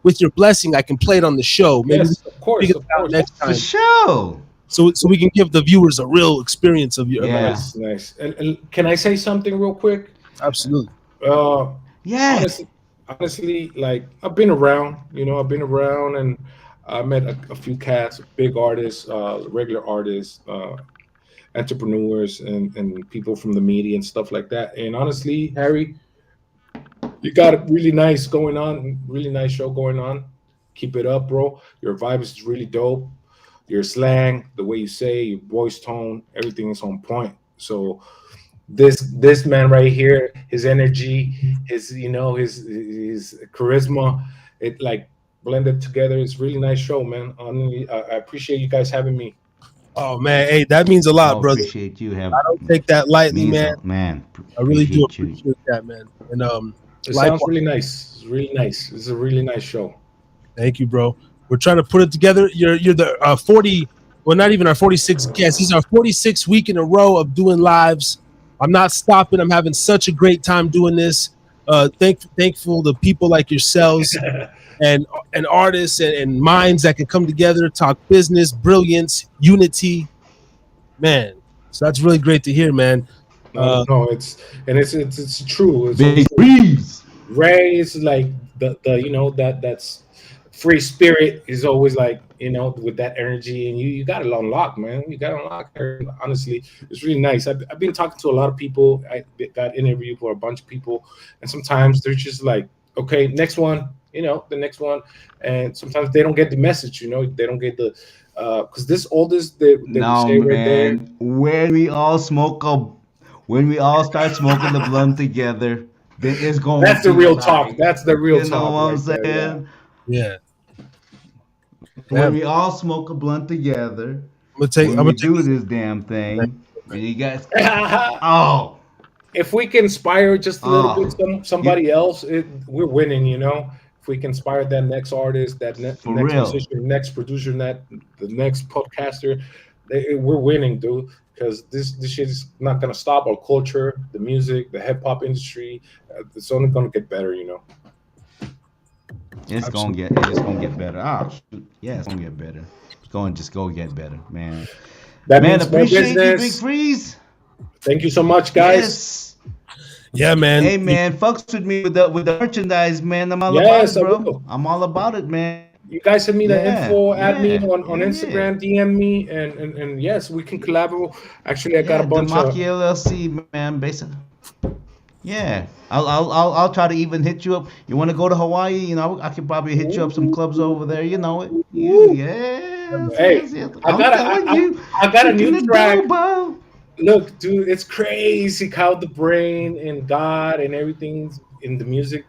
with your blessing, I can play it on the show. Maybe Yes, of course. figure it out next For time, sure. so we can give the viewers a real experience of your. Yeah. Nice. And can I say something real quick? Absolutely. Yeah. Honestly, like I've been around, and I met a few cats, big artists, regular artists, entrepreneurs, and people from the media and stuff like that. And honestly, Harry, you got it really nice going on, really nice show going on. Keep it up, bro. Your vibe is really dope. Your slang, the way you say, your voice tone, everything is on point. So this man right here, his energy, his charisma, it like blended together. It's really nice show, man. I appreciate you guys having me. Oh man, hey, that means a lot, brother. Appreciate you having. I don't take that lightly, man. Man, I really do appreciate you. appreciate that, man. And It sounds Likewise. really nice. It's really nice. It's a really nice show. Thank you, bro. We're trying to put it together. You're the 40, well, not even our 46 guest. This is our 46th week in a row of doing lives. I'm not stopping. I'm having such a great time doing this. Thankful to people like yourselves and artists and minds that can come together, talk business, brilliance, unity, man. So that's really great to hear, man. No, no, Uh, no. It's true. It's so Big true. Breeze. Ray is like the that's free spirit is always like with that energy, and you got to unlock, man. You got to unlock her. Honestly, it's really nice. I've been talking to a lot of people. I got interviewed for a bunch of people, and sometimes they're just like, okay, next one, the next one, and sometimes they don't get the message. They don't get the because this all this that we No, say right there. man. When we all start smoking the blunt together, then it's gonna That's the be real talk. like, That's the real you know talk what I'm right there. Yeah. saying? yeah, yeah. When we all smoke a blunt together, I'm when gonna we take do this. this damn thing, and you guys, oh, If we can inspire just a little bit oh, you somebody else, we're winning. If we can inspire that next artist, that for next real. musician, next producer, the next podcaster, we're winning, dude. Because this shit is not gonna stop. Our culture, the music, the hip hop industry, it's only gonna get better. Absolutely. It's gonna get better. Oh shoot, yeah, it's gonna get better. It's going just go get better, man. That Man, means more appreciate you, Big business. Freeze. Thank you so much, guys. Yes. Yeah, man. Hey man, fucks with me with the merchandise, man. I'm all about Yes, it, I bro. will. I'm all about it, man. You guys send me the Yeah, info, add me yeah, on yeah, yeah. Instagram, DM me, and yes, we can collaborate. Actually, I got a Yeah, bunch of. Demaki LLC, man. Basically, yeah. I'll try to even hit you up. You want to go to Hawaii? I could probably hit you up some clubs over there. You know it. You yes, Hey, yes, yes. I I'm got a, telling I, you, I got a chicken new track. adobo. Look, dude, it's crazy how the brain and God and everything in the music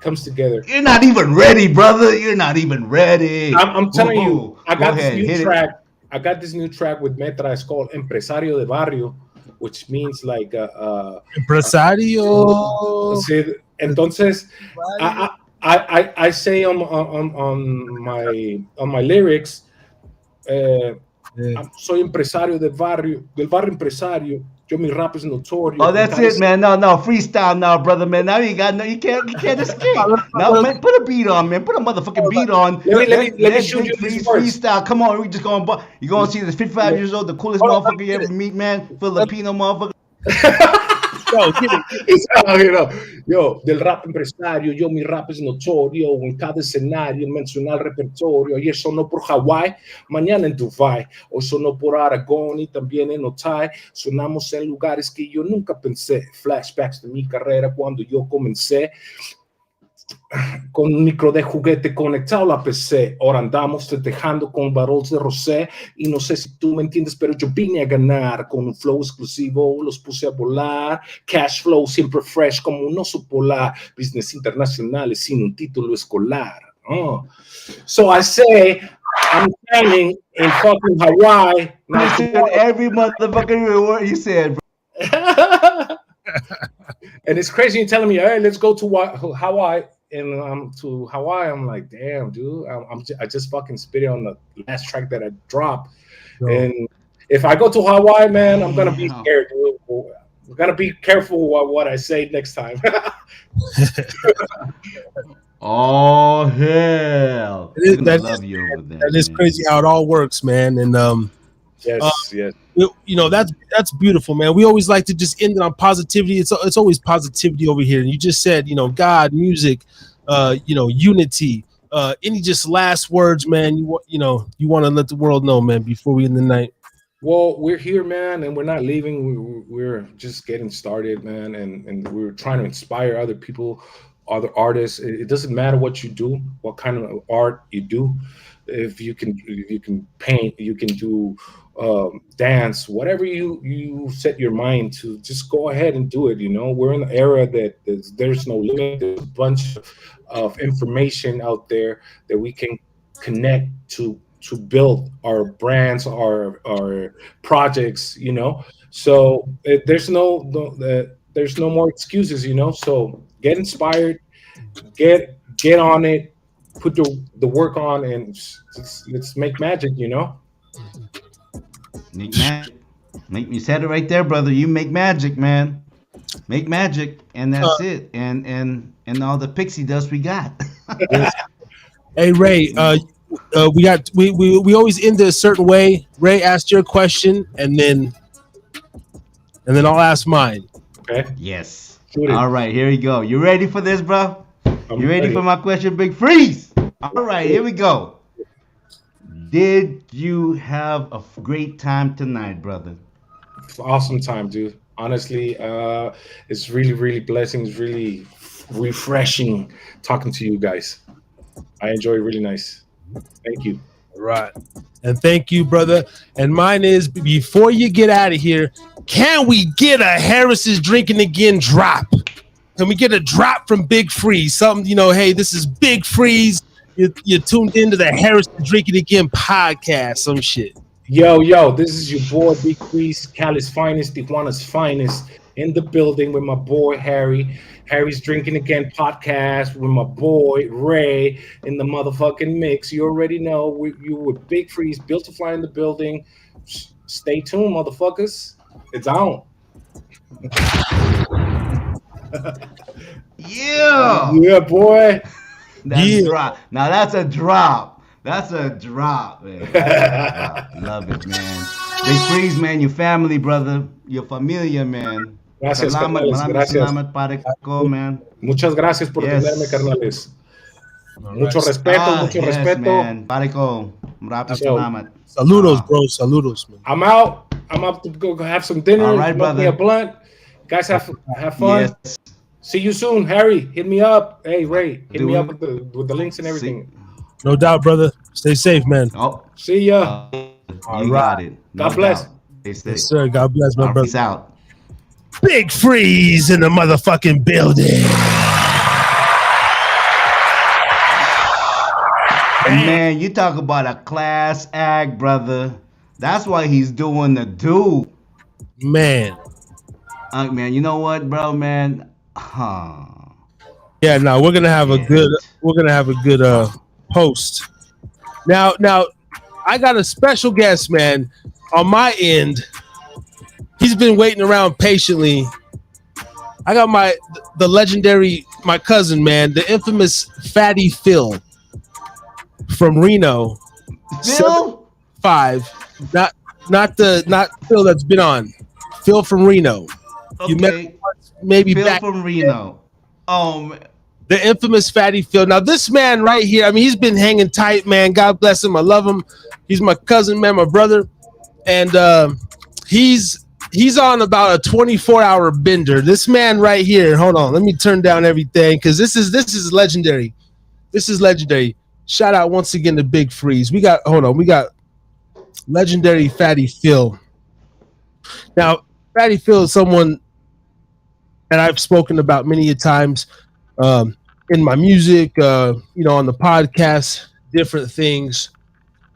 comes together. You're not even ready, brother. You're not even ready. I'm telling you, Whoa, I go got this ahead, new hit it. track. I got this new track with Metra. It's called Empresario de Barrio, which means like Impresario. sí, entonces I say on my lyrics, eh, Yeah. soy empresario del barrio empresario. Yo mi rap es notorio. Oh, that's it, man. No, no, freestyle now, brother, man. Now you got no, you can't escape. Now, man, put a beat on, man. Put a motherfucking beat on. Let me let me let me Let shoot you Big these Freeze words. freestyle. Come on, we just going. You gonna see this 55 years old, the coolest Hold on, let motherfucker me you get ever it. meet, man. Let, Filipino motherfucker. yo, get it. Get It's, yo, del rap empresario, yo mi rap es notorio, en cada escenario menciona el repertorio, ayer sonó por Hawái, mañana en Dubai, hoy sonó por Aragón y también en Otay, sonamos en lugares que yo nunca pensé, flashbacks de mi carrera cuando yo comencé, con un micro de juguete conectado a la PC. Ahora andamos festejando con barrels de rosé. Y no sé si tú me entiendes, pero yo vine a ganar. Con un flow exclusivo los puse a volar. Cash flow siempre fresh como un oso polar. Business internacionales sin un título escolar. Oh. So I say, I'm standing in fucking Hawaii. You said every motherfucking word you said, bro. And it's crazy. You're telling me, hey, let's go to Hawaii. And to Hawaii, I'm like, damn, dude. I just fucking spit it on the last track that I dropped. Yo. And if I go to Hawaii, man, I'm gonna be Damn. scared, dude. I'm gonna be careful what I say next time. Oh hell! It is, They're gonna that love is you over there, that is man. crazy how it all works, man. And Yes, yes. that's beautiful, man. We always like to just end it on positivity. It's always positivity over here. And you just said, God, music, unity. Any just last words, man? You want to let the world know, man, before we end the night. Well, we're here, man, and we're not leaving. We're just getting started, man, and we're trying to inspire other people, other artists. It doesn't matter what you do, what kind of art you do. If you can paint, you can do dance, whatever you set your mind to, just go ahead and do it. We're in an era that there's no limit. There's a bunch of information out there that we can connect to build our brands, our projects. So there's no more excuses. So get inspired, get on it, put the work on, and let's make magic. You know. Make magic. Make me said it right there, brother. You make magic, man. Make magic, and that's it. And all the pixie dust we got. Yes. Hey Ray, we always end it a certain way. Ray, ask your question, and then I'll ask mine. Okay. Yes. Shoot it. All right, here we go. You ready for this, bro? I'm You ready for my question, Big Freeze? All right, here we go. Did you have a great time tonight, brother? Awesome time, dude. Honestly, it's really, really blessing. It's really refreshing talking to you guys. I enjoy it. Really nice. Thank you. All right. And thank you, brother. And mine is, before you get out of here, can we get a Harris's Drinking Again drop? Can we get a drop from Big Freeze? Something, hey, this is Big Freeze. You tuned into the Harris's Drinking Again podcast. Some shit. Yo, this is your boy Big Freeze, Cali's finest, Tijuana's finest, in the building with my boy Harry. Harry's Drinking Again podcast with my boy Ray in the motherfucking mix. You already know you with Big Freeze, Built to Fly in the building. Stay tuned, motherfuckers. It's on. Yeah. Yeah, boy. That's Yeah. a drop. Now that's a drop. That's a drop, man. That's a drop. Love it, man. Big Freeze, man. Your family, brother. Your familia, man. Gracias, Salamat, carnales. maraming Gracias. salamat pare ko, man. Muchas gracias por Yes. tenerme, carnales. All Mucho right. respeto, mucho yes, respeto. man. Pare ko. Maraming So, salamat. Saludos, bro. Saludos, man. I'm out. I'm up to go have some dinner. All right, smoke me brother. a blunt. Guys, have fun. Yes. See you soon, Harry. Hit me up. Hey, Ray, hit Do me it. up with the links and everything. No doubt, brother. Stay safe, man. Oh, See ya. you got it. God bless. doubt. Stay safe. Yes, sir. God bless, my All right, brother. peace out. Big Freeze in the motherfucking building. And man, you talk about a class act, brother. That's why he's doing the do. Man. Man, you know what, bro, man? Yeah, no, we're gonna have a good post. Now I got a special guest, man, on my end. He's been waiting around patiently. I got the legendary, my cousin, man, the infamous Fatty Phil from Reno. Phil? 5. Not Phil that's been on. Phil from Reno. You met him Okay. once, maybe Phil back. from Reno. Oh, man. The infamous Fatty Phil. Now, this man right here, I mean, he's been hanging tight, man. God bless him. I love him. He's my cousin, man, my brother. And he's on about a 24-hour bender. This man right here, hold on. Let me turn down everything because this is legendary. This is legendary. Shout out once again to Big Freeze. We got legendary Fatty Phil. Now, Fatty Phil is someone that I've spoken about many a times in my music, on the podcast, different things.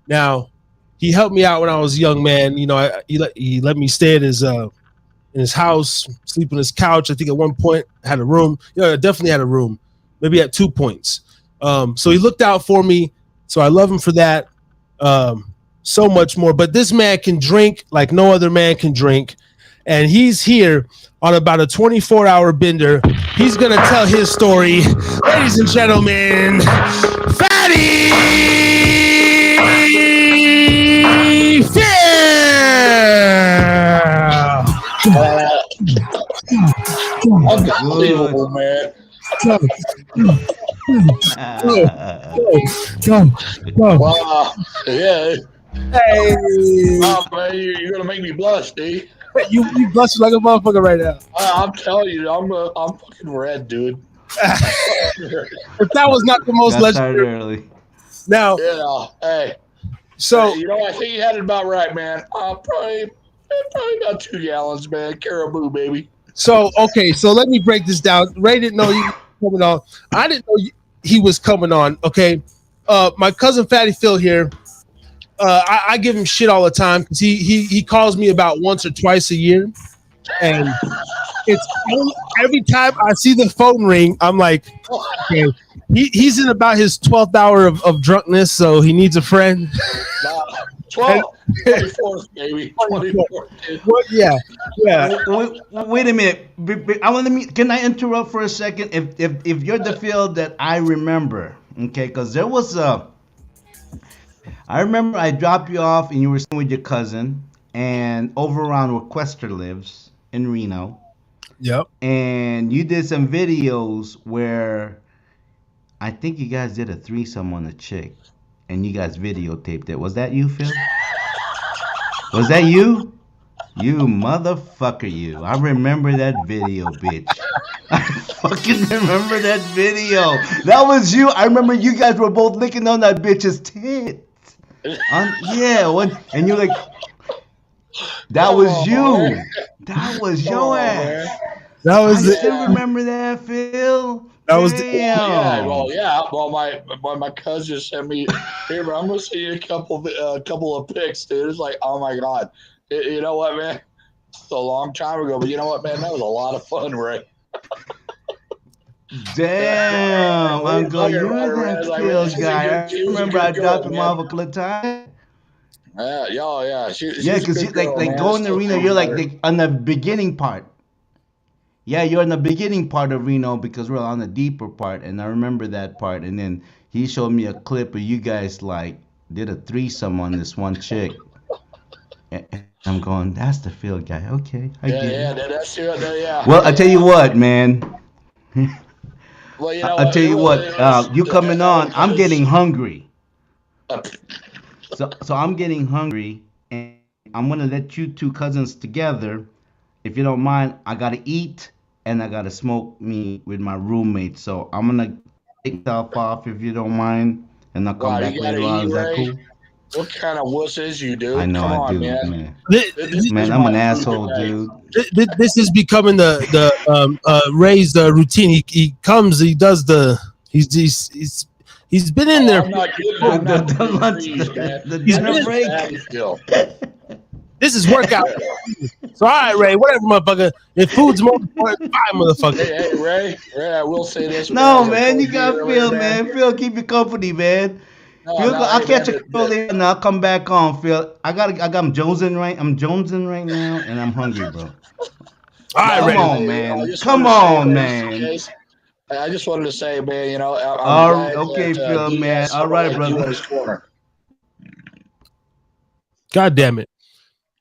Now, he helped me out when I was a young man. He let me stay in his house, sleep on his couch. I think at one point I had a room. I definitely had a room, maybe at 2 points. So he looked out for me. So I love him for that. So much more. But this man can drink like no other man can drink. And he's here on about a 24-hour bender. He's going to tell his story. Ladies and gentlemen, Fatty Phil! I'm unbelievable, man. Go. Wow. Yeah. Hey. Oh, man, you're gonna make me blush, D. You blushing like a motherfucker right now. I'm telling you, I'm fucking red, dude. If that was not the most Got started legendary. early. Now, Yeah. Hey. so I think you had it about right, man. Probably about 2 gallons, man. Caribou, baby. So let me break this down. Ray didn't know you were coming on. I didn't know he was coming on. Okay, my cousin Fatty Phil here. I give him shit all the time because he calls me about once or twice a year, and it's every time I see the phone ring, I'm like, okay, he's in about his 12th hour of drunkenness, so he needs a friend. 24th, baby. 24th. What? Yeah. Wait a minute. Can I interrupt for a second? If you're the field that I remember, okay? Because there was I remember I dropped you off and you were staying with your cousin, and over around where Quester lives in Reno, Yep. and you did some videos where I think you guys did a threesome on a chick, and you guys videotaped it. Was that you, Phil? Was that you? You motherfucker, you. I remember that video, bitch. I fucking remember that video. That was you. I remember you guys were both licking on that bitch's tits. And you're like, that was you. That was your ass. That was I still remember that, Phil. That was Damn. Well, my cousin sent me here, but I'm gonna see you a couple of pics, dude. It's like, oh my god, you know what, man? It's a long time ago, but you know what, man? That was a lot of fun, Ray. Damn, Uncle, you're that Phil guy. I remember I dropped him off a couple of times. Yeah. Yeah, because you like going to Reno, you're like on the beginning part. Yeah, you're in the beginning part of Reno because we're on the deeper part, and I remember that part. And then he showed me a clip of you guys like did a threesome on this one chick. And I'm going, that's the Phil guy. Okay, I get it. That's it. Yeah. Well, I tell you what, man. Well, you know, I'll tell you what. You coming on? I'm getting hungry. So I'm getting hungry, and I'm gonna let you two cousins together. If you don't mind, I gotta eat and I gotta smoke me with my roommate. So I'm gonna take myself off if you don't mind, and I'll come back later on. Is that cool? What kind of wuss is you, dude? I know Come I on, do, man. man, I'm an asshole, dude. This is becoming the Ray's routine. He comes, he does the he's been in there. I'm not The dinner break. This is workout. So all right, Ray, whatever, motherfucker. If food's more important, fine, motherfucker. Hey, Ray, I will say this. No, man, you got Phil, man. Phil, keep you company, man. Phil, I'll catch a call later and I'll come back on, Phil. I'm jonesing right now, and I'm hungry, bro. All right, Ray. Come on, man. Come on, man. I just wanted to say, man, you know, okay, Phil, man. All right, brother. God damn it.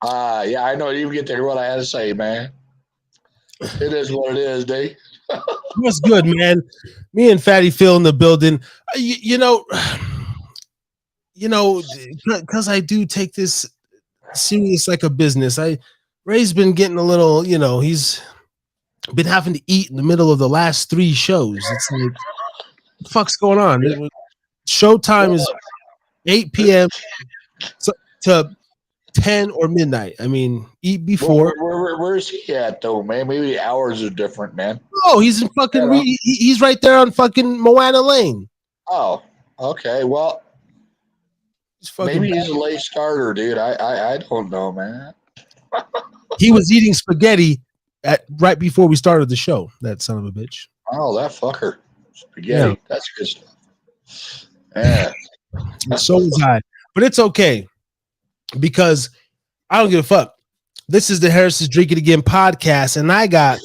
Yeah, I know. You didn't get to hear what I had to say, man. It is what it is, D. What's good, man? Me and Fatty Phil in the building. You know, because I do take this serious like a business. Ray's been getting a little, he's been having to eat in the middle of the last 3 shows. It's like, what the fuck's going on? Showtime is 8 p.m. to 10 or midnight. I mean, eat before. Where's he at though, man? Maybe the hours are different, man. Oh, he's in fucking. He's right there on fucking Moana Lane. Oh, okay. Well, maybe he's a late starter, dude. I don't know, man. He was eating spaghetti right before we started the show. That son of a bitch. Oh, that fucker. Spaghetti. Yeah. That's good stuff. Yeah. So was I. But it's okay. Because I don't give a fuck. This is the Harris is Drinking Again podcast, and I got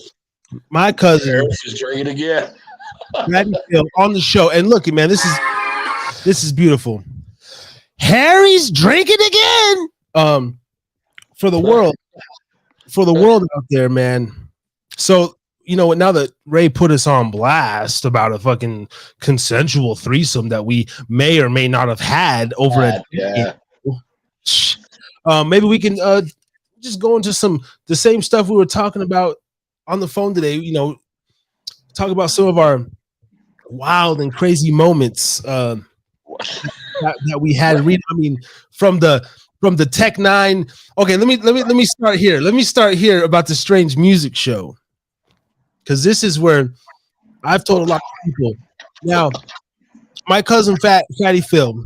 my cousin Harris is Drinking Again on the show. And look, man, this is beautiful. Harry's drinking again. For the world out there, man. So now that Ray put us on blast about a fucking consensual threesome that we may or may not have had over at maybe we can just go into the same stuff we were talking about on the phone today. Talk about some of our wild and crazy moments that we had. I mean, from the T.N.R. Okay, let me start here. Let me start here about the Strange Music Show, because this is where I've told a lot of people. Now, my cousin Fatty Phil.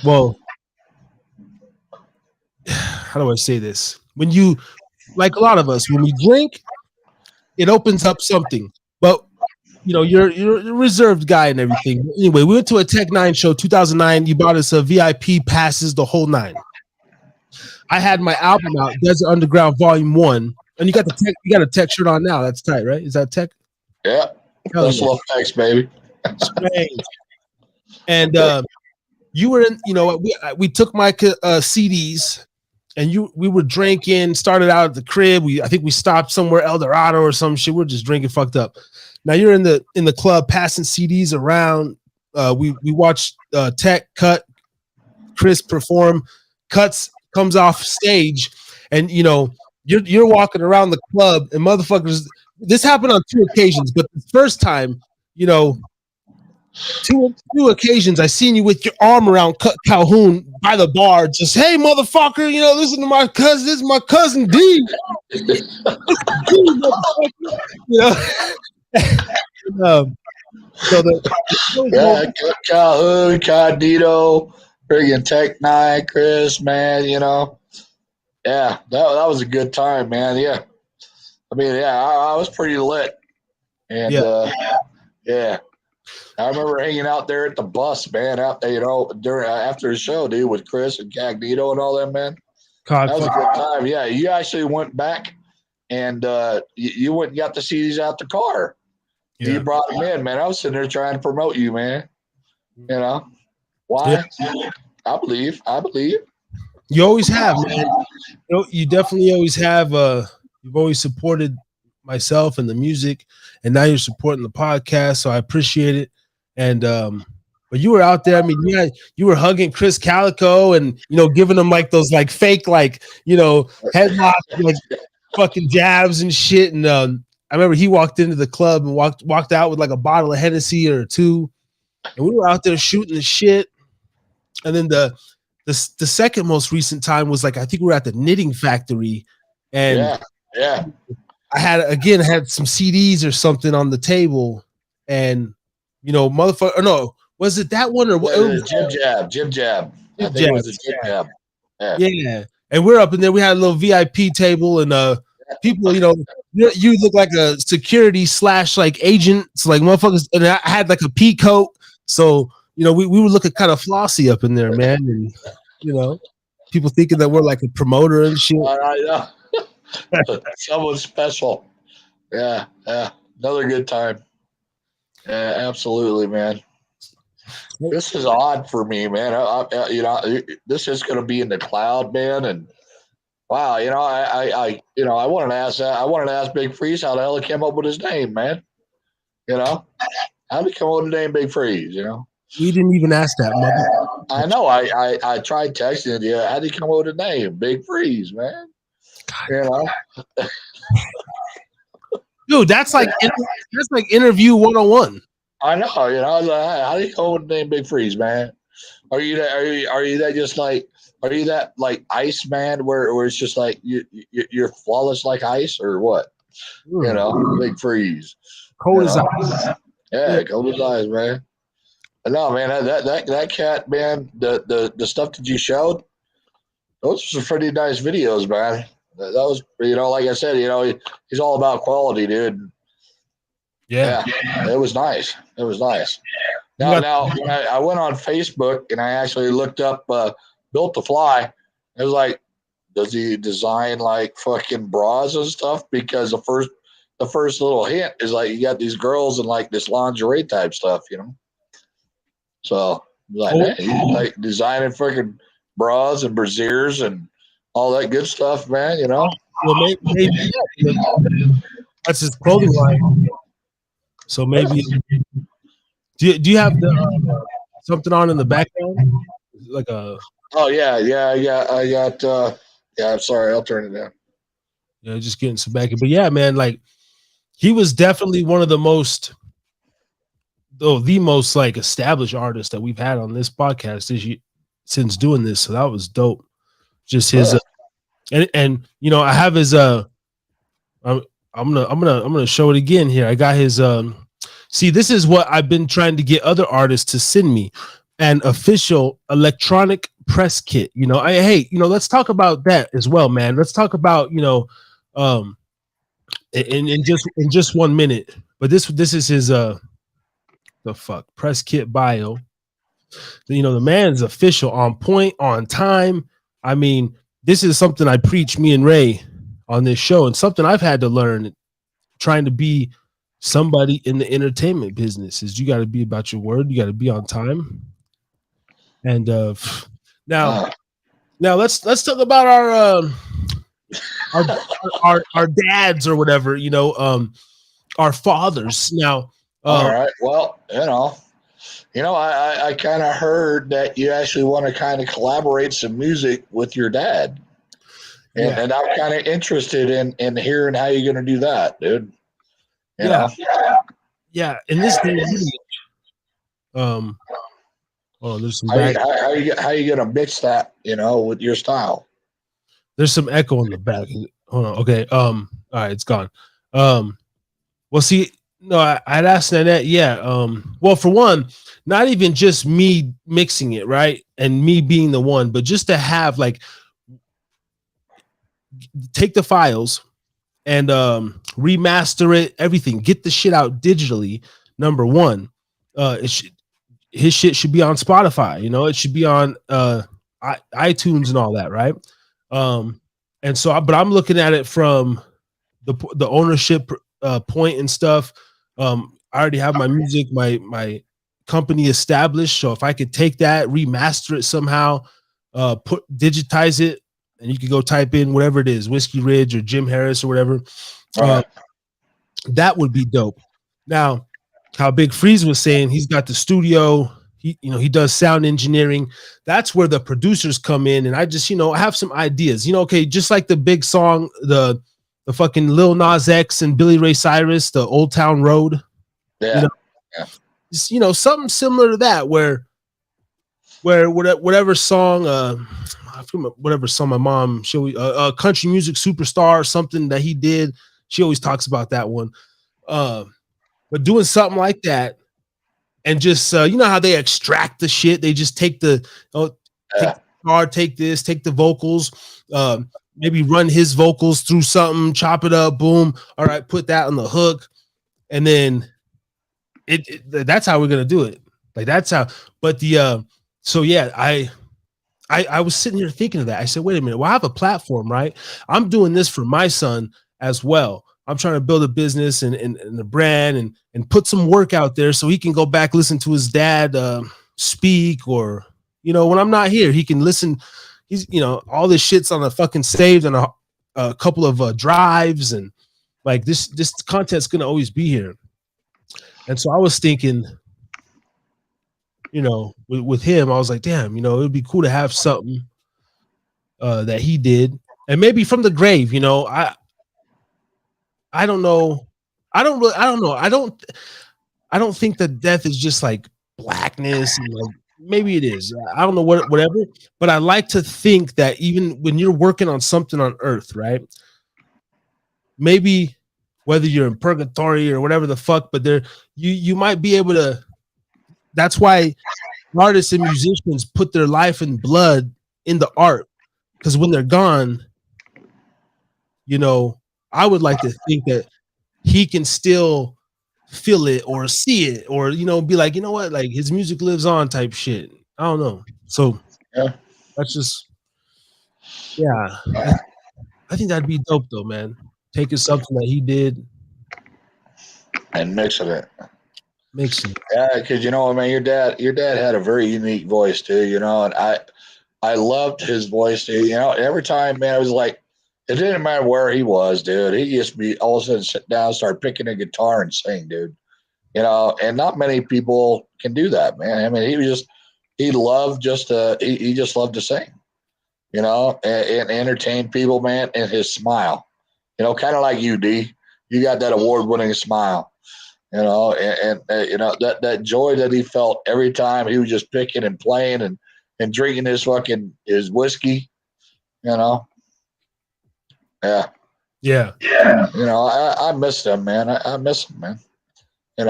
Well, how do I say this? When you, like a lot of us, when we drink, it opens up something. But you know, you're a reserved guy and everything. Anyway, we went to a Tech-N.R show 2009. You bought us a VIP passes, the whole nine. I had my album out, Desert Underground Volume 1, and you got a Tech shirt on now. That's tight, right? Is that Tech? Yeah. Hell That's yeah. love Techs, baby. Strange. And you were in, you know, we took my CDs, and we were drinking. Started out at the crib. I think we stopped somewhere El Dorado or some shit. We're just drinking, fucked up. Now you're in the club passing CDs around. We watched Tech cut, Chris perform, comes off stage, and you know you're walking around the club, and motherfuckers. This happened on 2 occasions, but the first time, you know, two occasions I seen you with your arm around Calhoun by the bar, just hey motherfucker, you know, listen to my cousin. This is my cousin D. You know. So Calhoun, Condito, friggin' Tech-N, Chris, man, you know. Yeah, that was a good time, man. Yeah. I mean, yeah, I was pretty lit. And yeah. I remember hanging out there at the bus, man, out there, you know, after the show, dude, with Chris and Cagnito and all that, man. God, that was a good time. Yeah, you actually went back and you went and got the CDs out the car. Yeah. You brought them in, man. I was sitting there trying to promote you, man. You know why? Yeah. I believe. You always have, man. You know, you definitely always have. You've always supported myself and the music, and now you're supporting the podcast. So I appreciate it. And but you were out there. I mean, you were hugging Chris Calico, and you know, giving him like those like fake like you know headlocks, like fucking jabs and shit. And I remember he walked into the club and walked out with like a bottle of Hennessy or 2, and we were out there shooting the shit. And then the second most recent time was like I think we were at the Knitting Factory, and yeah, I had some CDs or something on the table, and you know, motherfucker, or no, was it that one or what? Jib Jab. I think it was a Jib Jab. Yeah, and we're up in there. We had a little VIP table, and people, you know, you look like a security / like agents, like motherfuckers, and I had like a pea coat, so you know, we were looking kind of flossy up in there, man, and you know, people thinking that we're like a promoter and shit. I know. Someone special. Yeah, another good time. Yeah, absolutely, man. This is odd for me, man. You know, this is going to be in the cloud, man, and wow, you know, I wanted to ask that. I wanted to ask Big Freeze how the hell he came up with his name, man. You know, how did he come up with the name Big Freeze? You know, we didn't even ask that, mother. I know. I tried texting you. How did he come up with the name Big Freeze, man? God. You know, dude, that's like interview 101. I know. You know, how do you come up with the name Big Freeze, man? Are you that just like? Are you that like ice man where it's just like you're flawless like ice or what? You know, Big Freeze. Cold as ice. Yeah, cold as ice, man. No, man, that cat, man, the stuff that you showed, those are some pretty nice videos, man. That was, you know, like I said, you know, he's all about quality, dude. Yeah, it was nice. It was nice. Now, when I went on Facebook and I actually looked up Built to Fly, it was like, does he design like fucking bras and stuff? Because the first little hint is like you got these girls in like this lingerie type stuff, you know. So like, hey, he's like designing freaking bras and brasiers and all that good stuff, man. You know. Well, maybe that's his clothing line. So maybe. Do you have the something on in the background, like a? Oh yeah. I got. I'm sorry. I'll turn it down. Yeah, just getting some backing, but yeah, man, like he was definitely one of the most like established artists that we've had on this podcast since doing this. So that was dope. Just his, and you know, I have his. I'm gonna show it again here. I got his. See, this is what I've been trying to get other artists to send me, an official electronic press kit. Hey, let's talk about that as well, man. Let's talk about, in just 1 minute. But this is his the fuck press kit bio. The man's official, on point, on time. I mean, this is something I preach, me and Ray, on this show, and something I've had to learn trying to be somebody in the entertainment business is you got to be about your word. You got to be on time. And now let's talk about our dads or whatever, our fathers. Now, all right. Well, I kind of heard that you actually want to kind of collaborate some music with your dad. And I'm kind of interested in hearing how you're going to do that, dude. You know? Yeah. In this day and age, there's some how you going to mix that, with your style? There's some echo in the back. Hold on. Okay. All right, it's gone. Well, see, no, I'd asked Nanette. Yeah. Well, for one, not even just me mixing it, right, and me being the one, but just to have take the files and remaster it, everything, get the shit out digitally. Number one, his shit should be on Spotify. It should be on iTunes and all that, right? And so, but I'm looking at it from the ownership point and stuff. I already have my music, my company established. So if I could take that, remaster it somehow, digitize it, and you could go type in whatever it is, Whiskey Ridge or Jim Harris or whatever. That would be dope. Now, how Big Freeze was saying, he's got the studio. He does sound engineering. That's where the producers come in, and I just I have some ideas. Okay, just like the big song, the fucking Lil Nas X and Billy Ray Cyrus, the Old Town Road. Yeah. Something similar to that, where whatever song, whatever song my mom, country music superstar, something that he did, she always talks about that one. But doing something like that, and just how they extract the shit, they just take take the guitar, take the vocals, maybe run his vocals through something, chop it up, boom, all right, put that on the hook, and then that's how we're gonna do it. Like that's how. But so yeah, I was sitting here thinking of that. I said, wait a minute, well, I have a platform, right? I'm doing this for my son as well. I'm trying to build a business and a brand and put some work out there so he can go back, listen to his dad speak, or when I'm not here, he can listen. He's all this shit's on a fucking saved on a couple of drives, and like this content's gonna always be here. And so I was thinking, with him, I was like, damn, it would be cool to have something that he did, and maybe from the grave. I don't know. I don't know. I don't think that death is just like blackness, and like maybe it is. I don't know whatever. But I like to think that even when you're working on something on Earth, right? Maybe whether you're in purgatory or whatever the fuck, but you might be able to. That's why artists and musicians put their life and blood in the art, because when they're gone, I would like to think that he can still feel it or see it, or be like, what, like his music lives on type shit. I don't know. So that's just I think that'd be dope though, man. Taking something that he did and mixing it. Yeah, because man, your dad had a very unique voice too, and I loved his voice too. Every time, man, I was like, it didn't matter where he was, dude. He used to be all of a sudden sit down, start picking a guitar and sing, dude. And not many people can do that, man. I mean, he loved just to sing, and entertain people, man. And his smile, kind of like you, D. You got that award-winning smile, and that joy that he felt every time he was just picking and playing and drinking his whiskey, Yeah. I miss them, man. I miss them, man. They're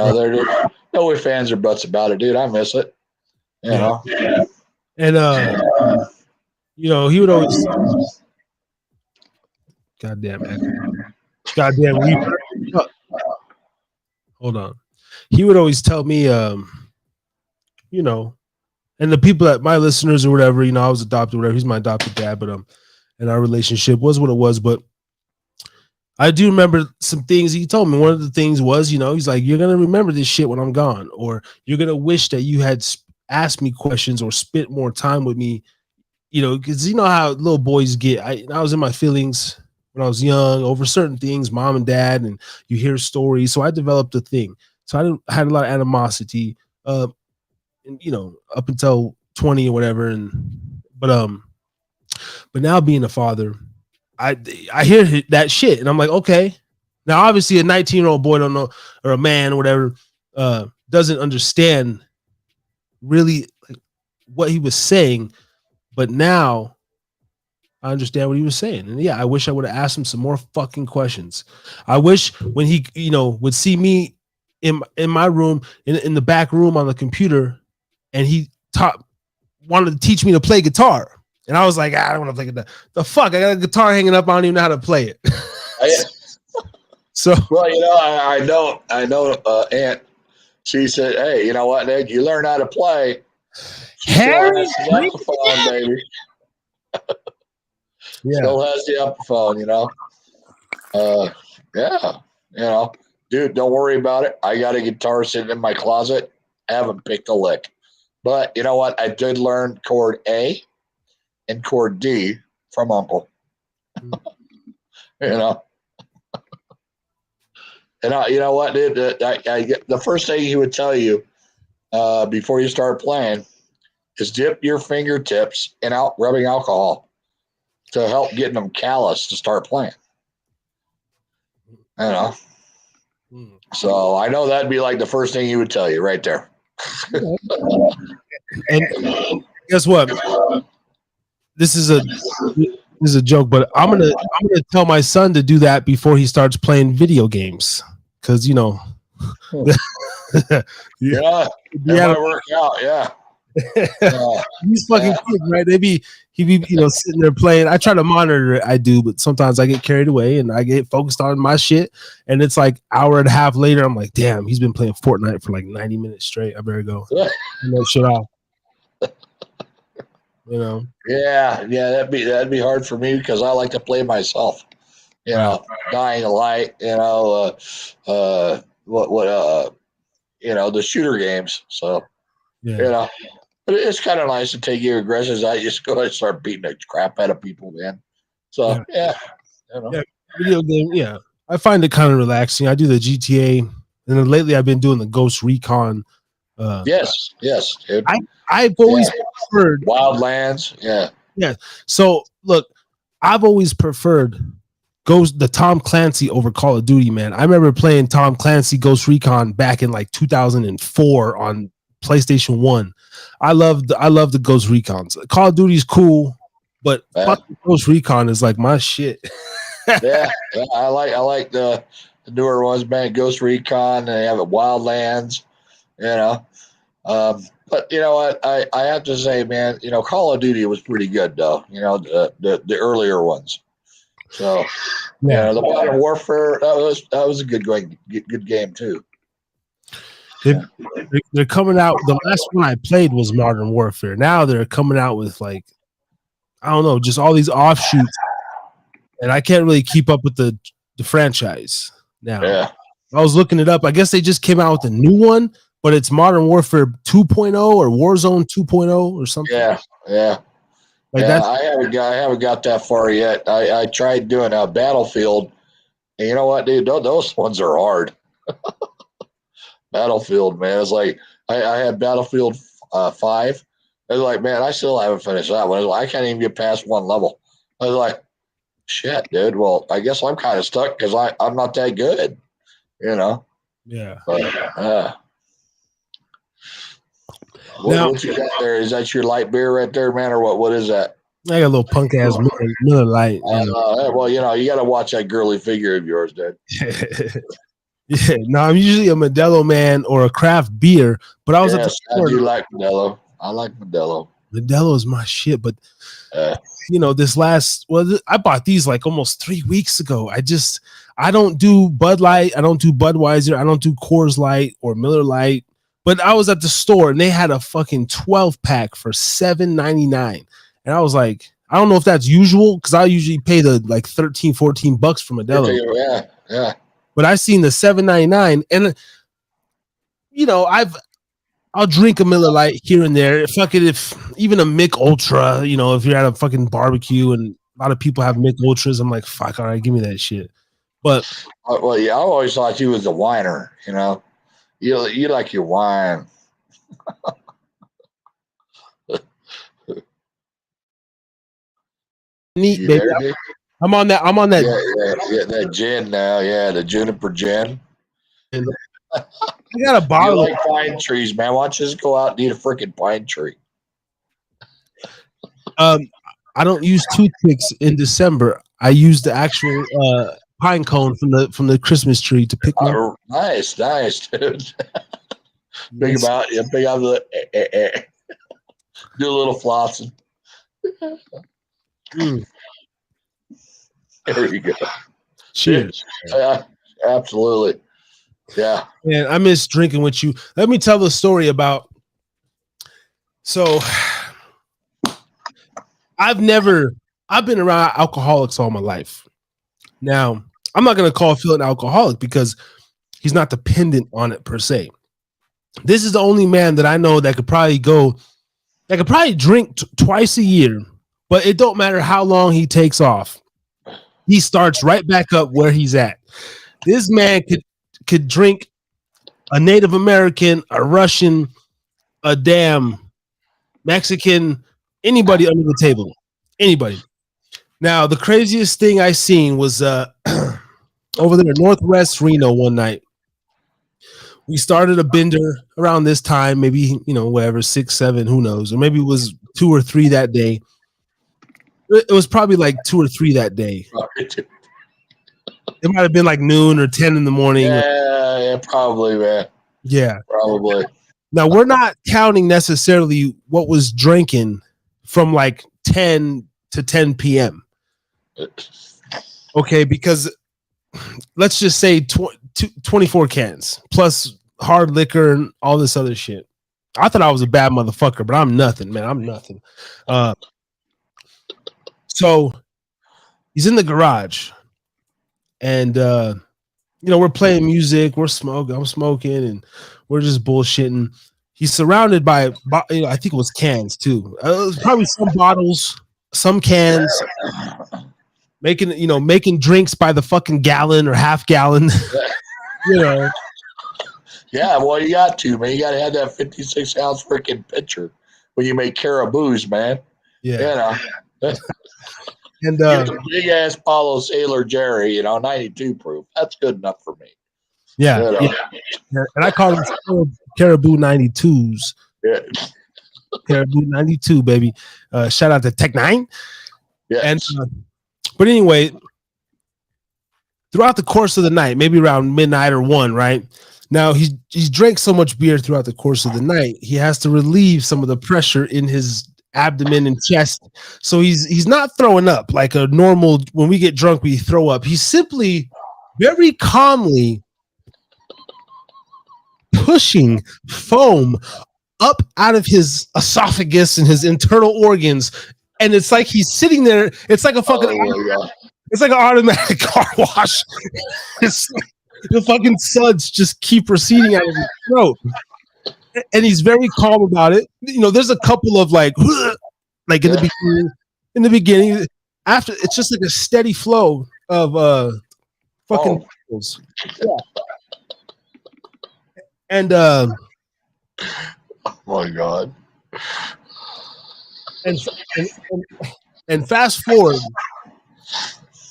no ifs, ands, or buts about it, dude. I miss it. And you know, he would always. Goddamn echo. Goddamn reverb. Hold on. He would always tell me, you know, and the people that my listeners or whatever, you know, I was adopted, whatever. He's my adopted dad, but and our relationship was what it was. But I do remember some things he told me. One of the things was, you know, he's like, you're gonna remember this shit when I'm gone, or you're gonna wish that you had asked me questions or spent more time with me, you know, because you know how little boys get. I was in my feelings when I was young over certain things, mom and dad, and you hear stories. So I developed a thing. So I had a lot of animosity, and, you know, up until 20 or whatever. But now being a father, I hear that shit, and I'm like, okay. Now, obviously, a 19-year-old boy don't know, or a man, or whatever, doesn't understand really like what he was saying. But now I understand what he was saying. And yeah, I wish I would have asked him some more fucking questions. I wish when he, you know, would see me in my room, in the back room on the computer, and he wanted to teach me to play guitar. And I was like, I don't want to play guitar. The fuck? I got a guitar hanging up. I don't even know how to play it. So, well, you know, I know, Aunt. She said, "Hey, you know what, Ned? You learn how to play." She still has the Epiphone, baby. Yeah. Still has the Epiphone, you know. Yeah, you know, dude, don't worry about it. I got a guitar sitting in my closet. I haven't picked a lick, but you know what? I did learn chord A and chord D from Uncle. You know. And you know what, dude? The first thing he would tell you before you start playing is dip your fingertips in rubbing alcohol to help getting them callous to start playing. You know. So I know that'd be like the first thing he would tell you right there. And guess what? This is a joke, but I'm gonna tell my son to do that before he starts playing video games, because you know, yeah, that might work out. Yeah, these fucking kids, right? He'd be you know sitting there playing. I try to monitor it, I do, but sometimes I get carried away and I get focused on my shit, and it's like hour and a half later, I'm like, damn, he's been playing Fortnite for like 90 minutes straight. I better go turn that shit off. You know. Yeah, that'd be hard for me because I like to play myself. You know, Dying Light. You know, you know, the shooter games. So yeah. You know, but it's kind of nice to take your aggressions out. You just go and start beating the crap out of people, man. So yeah, you know. Yeah, video game. Yeah, I find it kind of relaxing. I do the GTA, and then lately I've been doing the Ghost Recon. Yes, dude. I've always preferred Wildlands. Yeah. So look, I've always preferred the Tom Clancy over Call of Duty, man. I remember playing Tom Clancy Ghost Recon back in like 2004 on PlayStation 1. I love the Ghost Recons. Call of Duty is cool, but fucking Ghost Recon is like my shit. yeah, I like the newer ones, man. Ghost Recon, they have Wildlands, you know. But you know what? I have to say, man, you know, Call of Duty was pretty good, though. You know, the earlier ones. So, yeah, the Modern Warfare that was a good game too. They're coming out. The last one I played was Modern Warfare. Now they're coming out with like, I don't know, just all these offshoots, and I can't really keep up with the franchise now. Yeah, I was looking it up. I guess they just came out with a new one, but it's Modern Warfare 2.0 or Warzone 2.0 or something. Yeah. Like I haven't got that far yet. I tried doing a Battlefield, and you know what, dude? Those ones are hard. Battlefield, man. It's like I had Battlefield 5. I was like, man, I still haven't finished that one. I can't even get past one level. I was like, shit, dude. Well, I guess I'm kind of stuck because I'm not that good, you know. Yeah. But, what you got there? Is that your light beer right there, man, or what? What is that? I got a little punk ass Miller Lite. Well, you know, you got to watch that girly figure of yours, dude. Yeah, no, I'm usually a Modelo man or a craft beer, but I was I do like Modelo. I like Modelo. Modelo is my shit. But Uh, this I bought these like almost 3 weeks ago. I don't do Bud Light. I don't do Budweiser. I don't do Coors Light or Miller Light. But I was at the store and they had a fucking 12-pack for $7.99. And I was like, I don't know if that's usual because I usually pay the like $13-14 for Modelo. yeah. But I seen the $7.99 and I'll drink a Miller Lite here and there. Fuck it, if even a Mick Ultra, if you're at a fucking barbecue and a lot of people have Mick Ultras, I'm like, fuck, all right, give me that shit. But Well, yeah, I always thought you was a whiner. You like your wine. neat, You baby. there, Dick? I'm on that. Yeah, that gin now. Yeah, the juniper gin. I got a You bottle. like pine trees, man. Why don't you just go out and eat a freaking pine tree? I don't use toothpicks in December. I use the actual pine cone from the Christmas tree to pick my. Nice, dude. Big about the do a little flossing. There you go. Cheers. Yeah, absolutely. Yeah. Man, I miss drinking with you. Let me tell the story about. So, I've been around alcoholics all my life. Now, I'm not going to call Phil an alcoholic because he's not dependent on it per se. This is the only man that I know that could probably drink twice a year, but it don't matter how long he takes off. He starts right back up where he's at. This man could drink a Native American, a Russian, a damn Mexican, anybody under the table. Anybody. Now, the craziest thing I seen was over there in Northwest Reno one night. We started a bender around this time, maybe, whatever, 6, 7, who knows, or maybe it was 2 or 3 that day. It was probably like 2 or 3 that day. It might have been like noon or 10 in the morning. Yeah, probably, man. Yeah. Probably. Now, we're not counting necessarily what was drinking from like 10 to 10 p.m. Okay, because let's just say 24 cans plus hard liquor and all this other shit. I thought I was a bad motherfucker, but I'm nothing, man. I'm nothing. So he's in the garage and, we're playing music, I'm smoking and we're just bullshitting. He's surrounded by, I think it was cans too. It was probably some bottles, some cans, making drinks by the fucking gallon or half gallon. Yeah, well, you got to, man. You got to have that 56-ounce freaking pitcher when you make Caraboos, man. Yeah. And big ass Paulo Sailor Jerry, 92 proof. That's good enough for me. Yeah. And I call them Caribou 92s. Yeah. Caribou 92, baby. Shout out to Tech 9. Yeah. And but anyway, throughout the course of the night, maybe around midnight or 1, right? Now he's drank so much beer throughout the course of the night, he has to relieve some of the pressure in his abdomen and chest. So he's not throwing up like a normal, when we get drunk, we throw up. He's simply very calmly pushing foam up out of his esophagus and his internal organs. And it's like he's sitting there. It's like a fucking, it's like an automatic car wash. It's like the fucking suds just keep receding out of his throat. And he's very calm about it. There's a couple of like in the beginning, after it's just like a steady flow of fucking yeah. And oh my god. And fast forward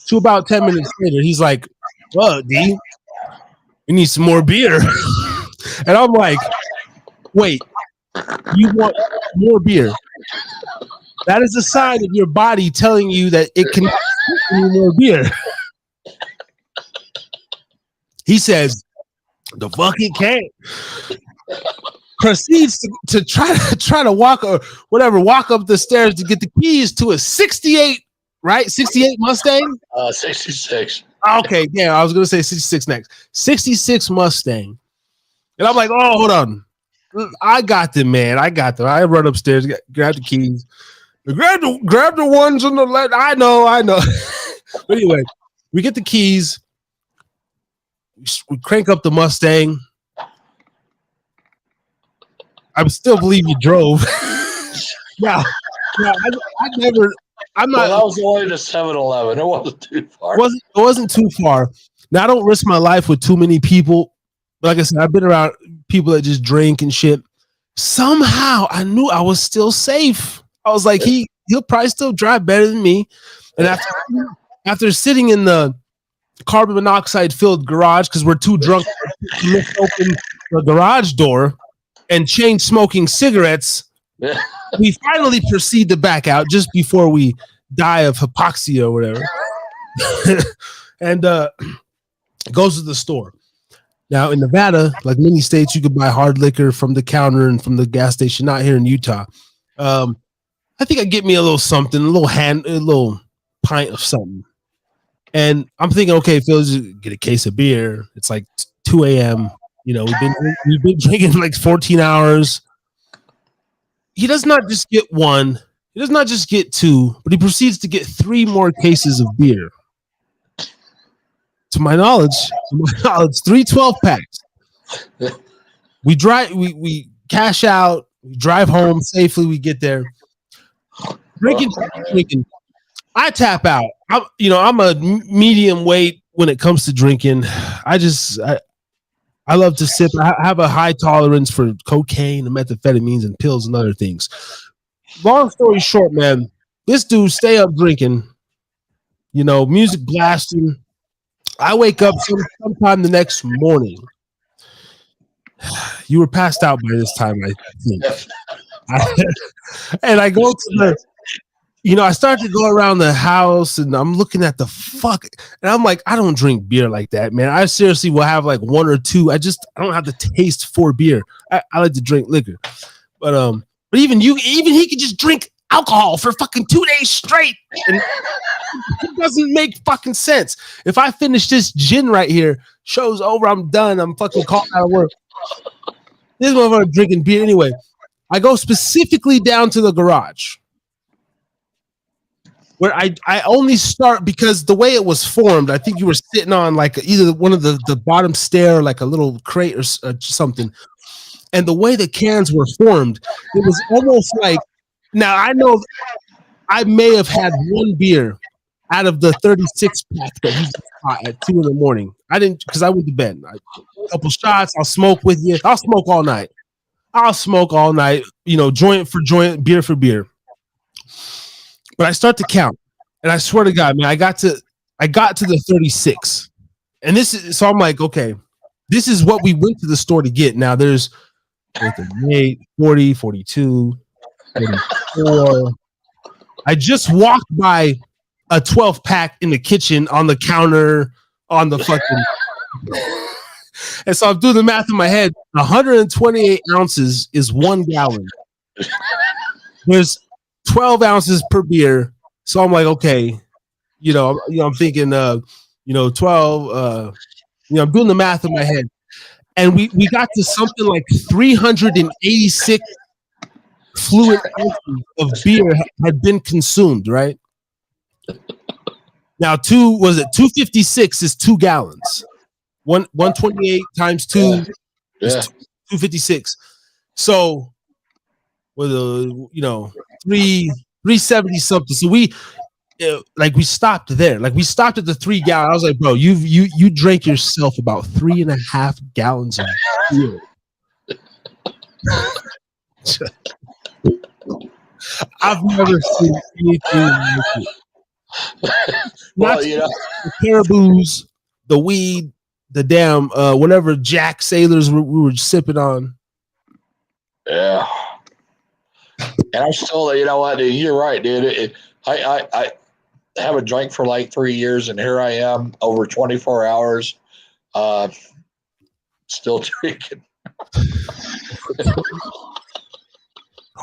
to about 10 minutes later, he's like, "Well, D, we need some more beer." And I'm like, "Wait, you want more beer?" That is a sign of your body telling you that it can need more beer. He says, "The fuck it can't." proceeds to try to walk up the stairs to get the keys to a 68, right? 68 Mustang? 66. Okay, yeah, I was gonna say 66 next. 66 Mustang. And I'm like, oh, hold on. I got them, man. I got them. I run upstairs, grab the keys. Grab the ones on the left. I know. But anyway, we get the keys. We crank up the Mustang. I still believe you drove. Yeah, I'm not. Well, that was only to 7-Eleven. It wasn't too far. It wasn't too far. Now I don't risk my life with too many people. Like I said, I've been around people that just drink and shit. Somehow I knew I was still safe. I was like, he'll probably still drive better than me. And after sitting in the carbon monoxide filled garage because we're too drunk to lift open the garage door and chain smoking cigarettes, we finally proceed to back out just before we die of hypoxia or whatever. And goes to the store. Now in Nevada, like many states, you could buy hard liquor from the counter and from the gas station. Not here in Utah. I think I get me a little something, a little pint of something. And I'm thinking, okay, Phil, just get a case of beer. It's like 2 a.m. You know, we've been drinking like 14 hours. He does not just get one. He does not just get two, but he proceeds to get 3 more cases of beer. To my knowledge, 3 12-packs. We drive. We cash out. We drive home safely. We get there. Drinking. I tap out. I'm a medium weight when it comes to drinking. I love to sip. I have a high tolerance for cocaine and methamphetamines and pills and other things. Long story short, man, this dude stay up drinking. Music blasting. I wake up sometime the next morning. You were passed out by this time, I think. And I go to I start to go around the house and I'm looking at the fuck. And I'm like, I don't drink beer like that, man. I seriously will have like 1 or 2. I don't have the taste for beer. I like to drink liquor. But even he could just drink alcohol for fucking 2 days straight. And it doesn't make fucking sense. If I finish this gin right here, show's over, I'm done. I'm fucking called out of work. This motherfucker drinking beer anyway. I go specifically down to the garage where I only start because the way it was formed, I think you were sitting on like either one of the bottom stair, like a little crate or something. And the way the cans were formed, it was almost like, now I know I may have had 1 beer out of the 36 pack that he just bought at 2 a.m. I didn't, because I went to bed. A couple shots, I'll smoke with you. I'll smoke all night. Joint for joint, beer for beer. But I start to count, and I swear to God, man, I got to the 36, and so I'm like, okay, this is what we went to the store to get. Now there's 38, 40, 42, 44. I just walked by a 12-pack in the kitchen on the counter on the fucking. And so I'm doing the math in my head. 128 ounces is 1 gallon. There's 12 ounces per beer. So I'm like, okay, I'm thinking, 12. I'm doing the math in my head, and we got to something like 386 fluid ounces of beer had been consumed. Right now, 256 is 2 gallons. 128 times 2 is 256. So with 370 something. So we stopped there. Like we stopped at the 3 gallon. I was like, bro, you drank yourself about 3.5 gallons of beer. I've never seen anything like it. Well, the caribous, the weed, the damn whatever Jack Sailors we were sipping on. Yeah. And I'm still, dude, you're right, dude. I haven't drank for like 3 years, and here I am over 24 hours, still drinking.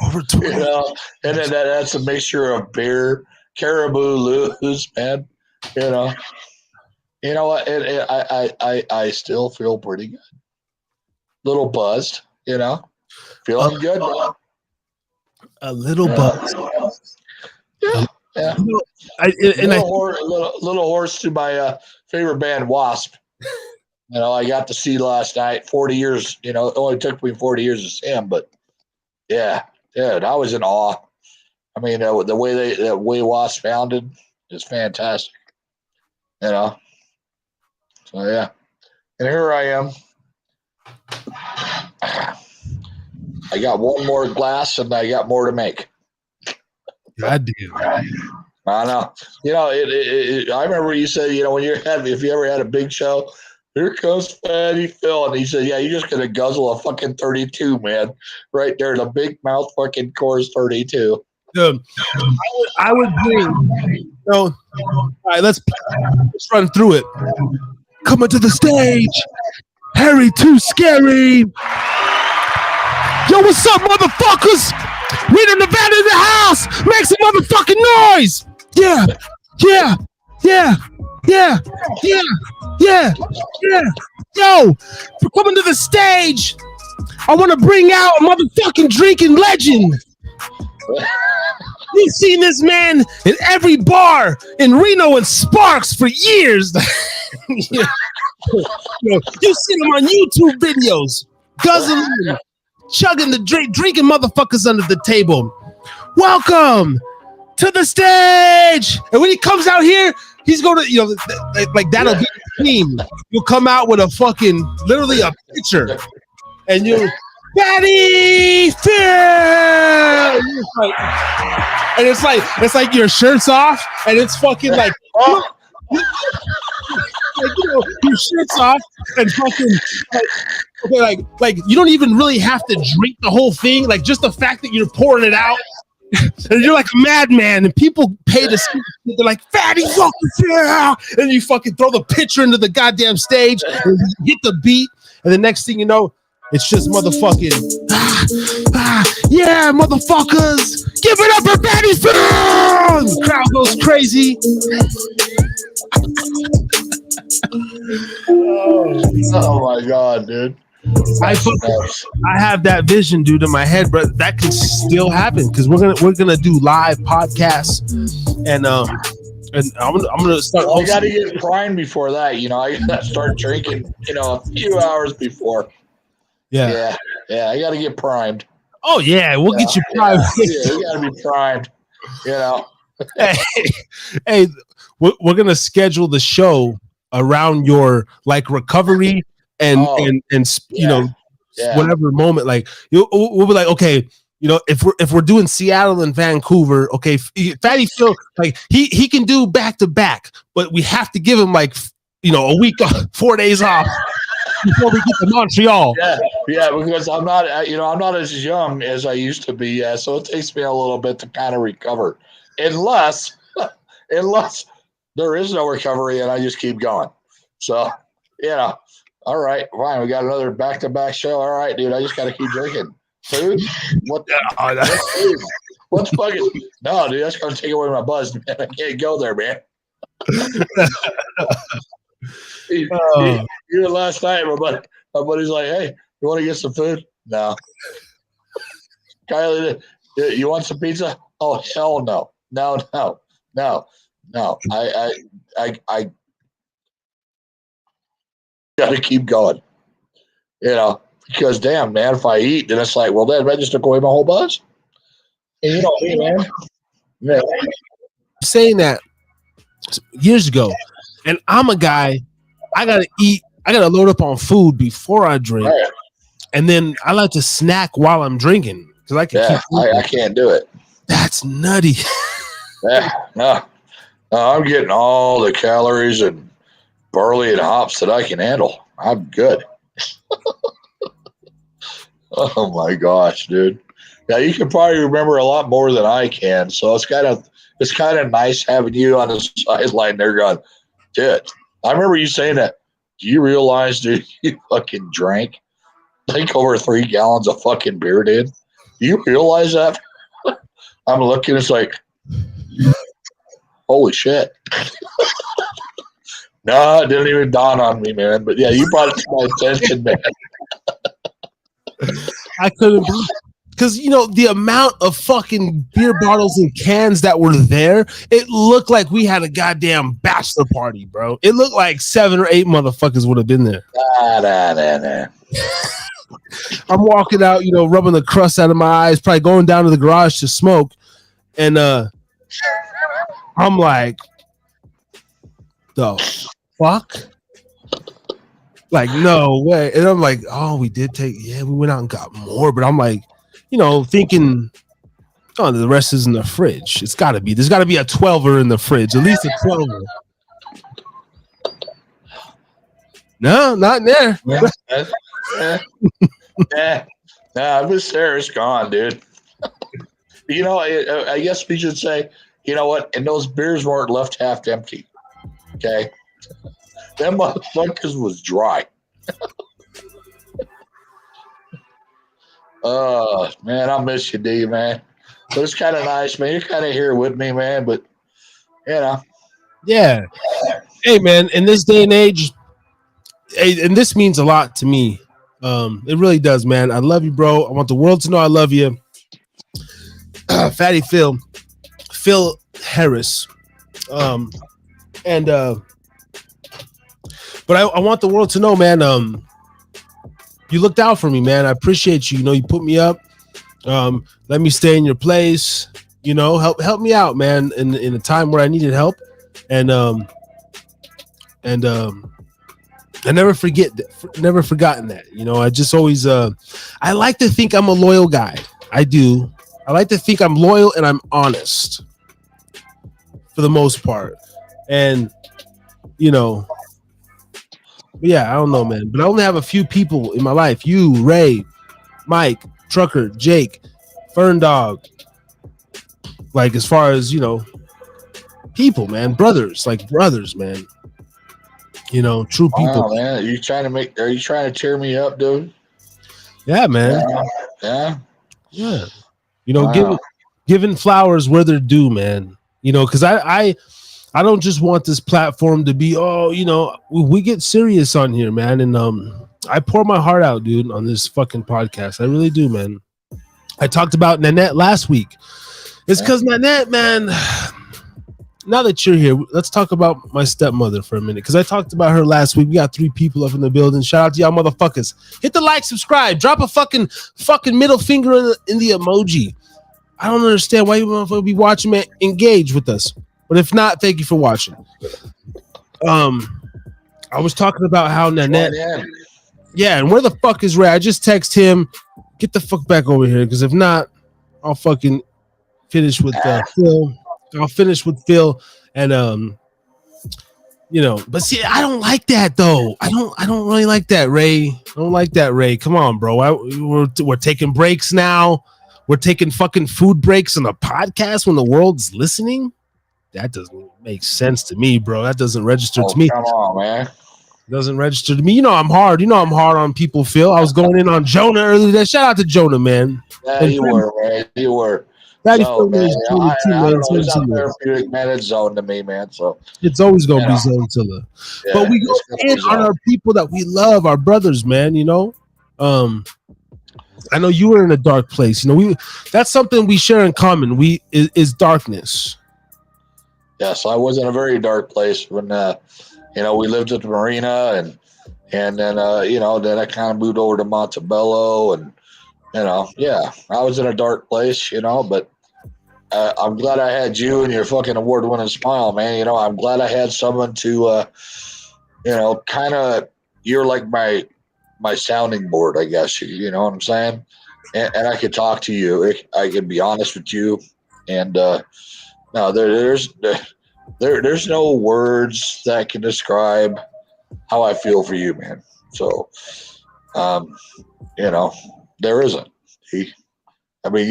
Over 20. You know, and then that's a mixture of beer, caribou loose, man. You know what? I still feel pretty good. Little buzzed, feeling good. Man. A little buzz. Yeah. And Little horse to my favorite band, Wasp. I got to see last night. 40 years. It only took me 40 years to see him, but yeah, dude, I was in awe. I mean, the way Wasp founded is fantastic. So yeah, and here I am. I got one more glass, and I got more to make. God damn. I know. I remember you said, when if you ever had a big show, here comes Fatty Phil, and he said, "Yeah, you're just gonna guzzle a fucking 32, man, right there, the big mouth fucking Coors 32." I would bring. All right, let's run through it. Coming to the stage, Harry Too Scary. Yo, what's up, motherfuckers? Rita Nevada in the house. Make some motherfucking noise. Yeah. Yo, for coming to the stage, I want to bring out a motherfucking drinking legend. You've seen this man in every bar in Reno and Sparks for years. You've seen him on YouTube videos, guzzling, chugging the drink, drinking motherfuckers under the table. Welcome to the stage. And when he comes out here, he's going to, like that'll be the theme. You'll come out with literally a picture, and you, Patty Phil. And it's like your shirt's off, and it's fucking like, your shirt's off, and fucking like you don't even really have to drink the whole thing. Like just the fact that you're pouring it out, and you're like a madman, and people pay to see. They're like, "Fatty fucking yeah!" And you fucking throw the pitcher into the goddamn stage, and you hit the beat, and the next thing you know, it's just motherfucking yeah, motherfuckers, give it up for Fatty Phil! The crowd goes crazy. Oh my god, dude. I have that vision, dude, in my head, but that can still happen because we're gonna do live podcasts, and I'm gonna start. Well, I gotta get primed before that. I gotta start drinking. A few hours before. Yeah. I gotta get primed. Oh yeah, we'll get you primed. Yeah, you gotta be primed. Hey, we're gonna schedule the show around your recovery and whatever moment. Like we'll be like, okay, if we're doing Seattle and Vancouver, okay, Fatty Phil, like he can do back to back, but we have to give him a week off, 4 days off before we get to Montreal. Yeah, because I'm not as young as I used to be. So it takes me a little bit to kind of recover, unless there is no recovery and I just keep going. So, all right, fine. We got another back-to-back show. All right, dude, I just got to keep drinking. Food? What? Food? What's fucking? No, dude, that's going to take away my buzz, man. I can't go there, man. Even last night, my buddy's like, "Hey, you want to get some food?" No. Kylie, you want some pizza? Oh, hell no. No. I gotta keep going. Because damn, man, if I eat, then it's like, well, then I just took away my whole buzz. And you know me, man. Yeah. Saying that years ago, and I'm a guy, I gotta eat, I gotta load up on food before I drink, Right. and then I like to snack while I'm drinking because I can I can't do it. That's nutty. Yeah, no, I'm getting all the calories and barley and hops that I can handle. I'm good. Oh my gosh, dude. Yeah, you can probably remember a lot more than I can. So it's kind of nice having you on the sideline there going, dude. I remember you saying that. Do you realize, dude, you fucking drank like over 3 gallons of fucking beer, dude. Do you realize that? I'm looking, it's like, holy shit. No, it didn't even dawn on me, man. But yeah, you brought it to my attention, man. I couldn't believe, because the amount of fucking beer bottles and cans that were there, it looked like we had a goddamn bachelor party, bro. It looked like 7 or 8 motherfuckers would have been there. Nah. I'm walking out, rubbing the crust out of my eyes, probably going down to the garage to smoke, and I'm like, the fuck? Like, no way. And I'm like, oh, we went out and got more, but I'm like, thinking, oh, the rest is in the fridge. There's got to be a 12er in the fridge, at least a 12er. No, not in there. Nah, this there is gone, dude. I guess we should say, you know what? And those beers weren't left half empty. Okay, them motherfuckers was dry. Oh man, I miss you, D, man. But it's kind of nice, man. You're kind of here with me, man. But yeah. Hey, man. In this day and age, and this means a lot to me. It really does, man. I love you, bro. I want the world to know I love you. Fatty Phil Harris. But I want the world to know, man, you looked out for me, man. I appreciate you. You put me up. Let me stay in your place. Help me out, man, in a time where I needed help. And I never forgotten that. I just always I like to think I'm a loyal guy. I do. I like to think I'm loyal and I'm honest for the most part. And yeah, I don't know, man. But I only have a few people in my life. You, Ray, Mike, Trucker, Jake, Fern Dog. Like, as far as, people, man. Brothers, man. True people. Wow, man. Are you trying to cheer me up, dude? Yeah, man. Yeah. Wow. Giving flowers where they're due, man. Because I don't just want this platform to be, we get serious on here, man. And I pour my heart out, dude, on this fucking podcast. I really do, man. I talked about Nanette last week. It's because Nanette, man, now that you're here, let's talk about my stepmother for a minute. Because I talked about her last week. We got 3 people up in the building. Shout out to y'all motherfuckers. Hit the like, subscribe, drop a fucking middle finger in the emoji. I don't understand why you want to be watching, man. Engage with us. But if not, thank you for watching. I was talking about how Nanette. Yeah, and where the fuck is Ray? I just text him, get the fuck back over here, because if not, I'll fucking finish with Phil. I'll finish with Phil, and But see, I don't like that though. I don't really like that, Ray. I don't like that, Ray. Come on, bro. We're taking breaks now. We're taking fucking food breaks on the podcast when the world's listening. That doesn't make sense to me, bro. That doesn't register to me. Come on, man. It doesn't register to me. I'm hard. I'm hard on people, Phil. I was going in on Jonah earlier today. Shout out to Jonah, man. Yeah, you were, man. You were. I don't know, it's a therapeutic minute zone to me, man. So it's always going to be Zone Tiller. Yeah, but we go in on our people that we love, our brothers, man. I know you were in a dark place. That's something we share in common. Is darkness. Yes, I was in a very dark place when we lived at the marina, and then then I kind of moved over to Montebello, and I was in a dark place, but I'm glad I had you and your fucking award-winning smile, man. I'm glad I had someone to kind of, you're like my sounding board, I guess. You know what I'm saying? And I could talk to you. I could be honest with you. And no, there's no words that can describe how I feel for you, man. So, there isn't. I mean,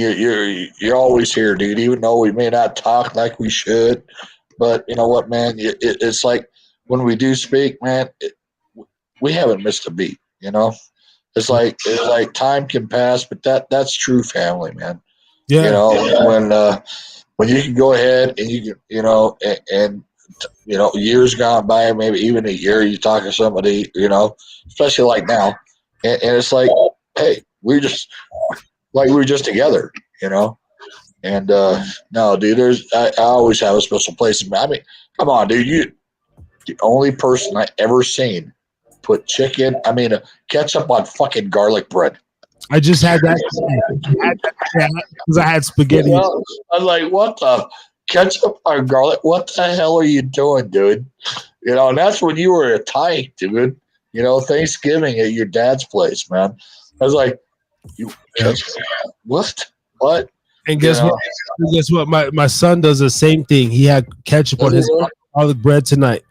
you're always here, dude. Even though we may not talk like we should, but you know what, man? It's like when we do speak, man, we haven't missed a beat. It's like time can pass, but that's true family, man. Yeah. You know, when you can go ahead and you can, and years gone by, maybe even a year, you talk to somebody, especially like now, and it's like, hey, we were just together, And no, dude, I always have a special place in me. I mean, come on, dude, you the only person I ever seen put ketchup on fucking garlic bread. I just had that because I had spaghetti. I'm like, what the ketchup on garlic? What the hell are you doing, dude? And that's when you were a tyke, dude. Thanksgiving at your dad's place, man. I was like, you ketchup? What? What? And guess what? Guess what? My son does the same thing. He had ketchup on his garlic bread tonight.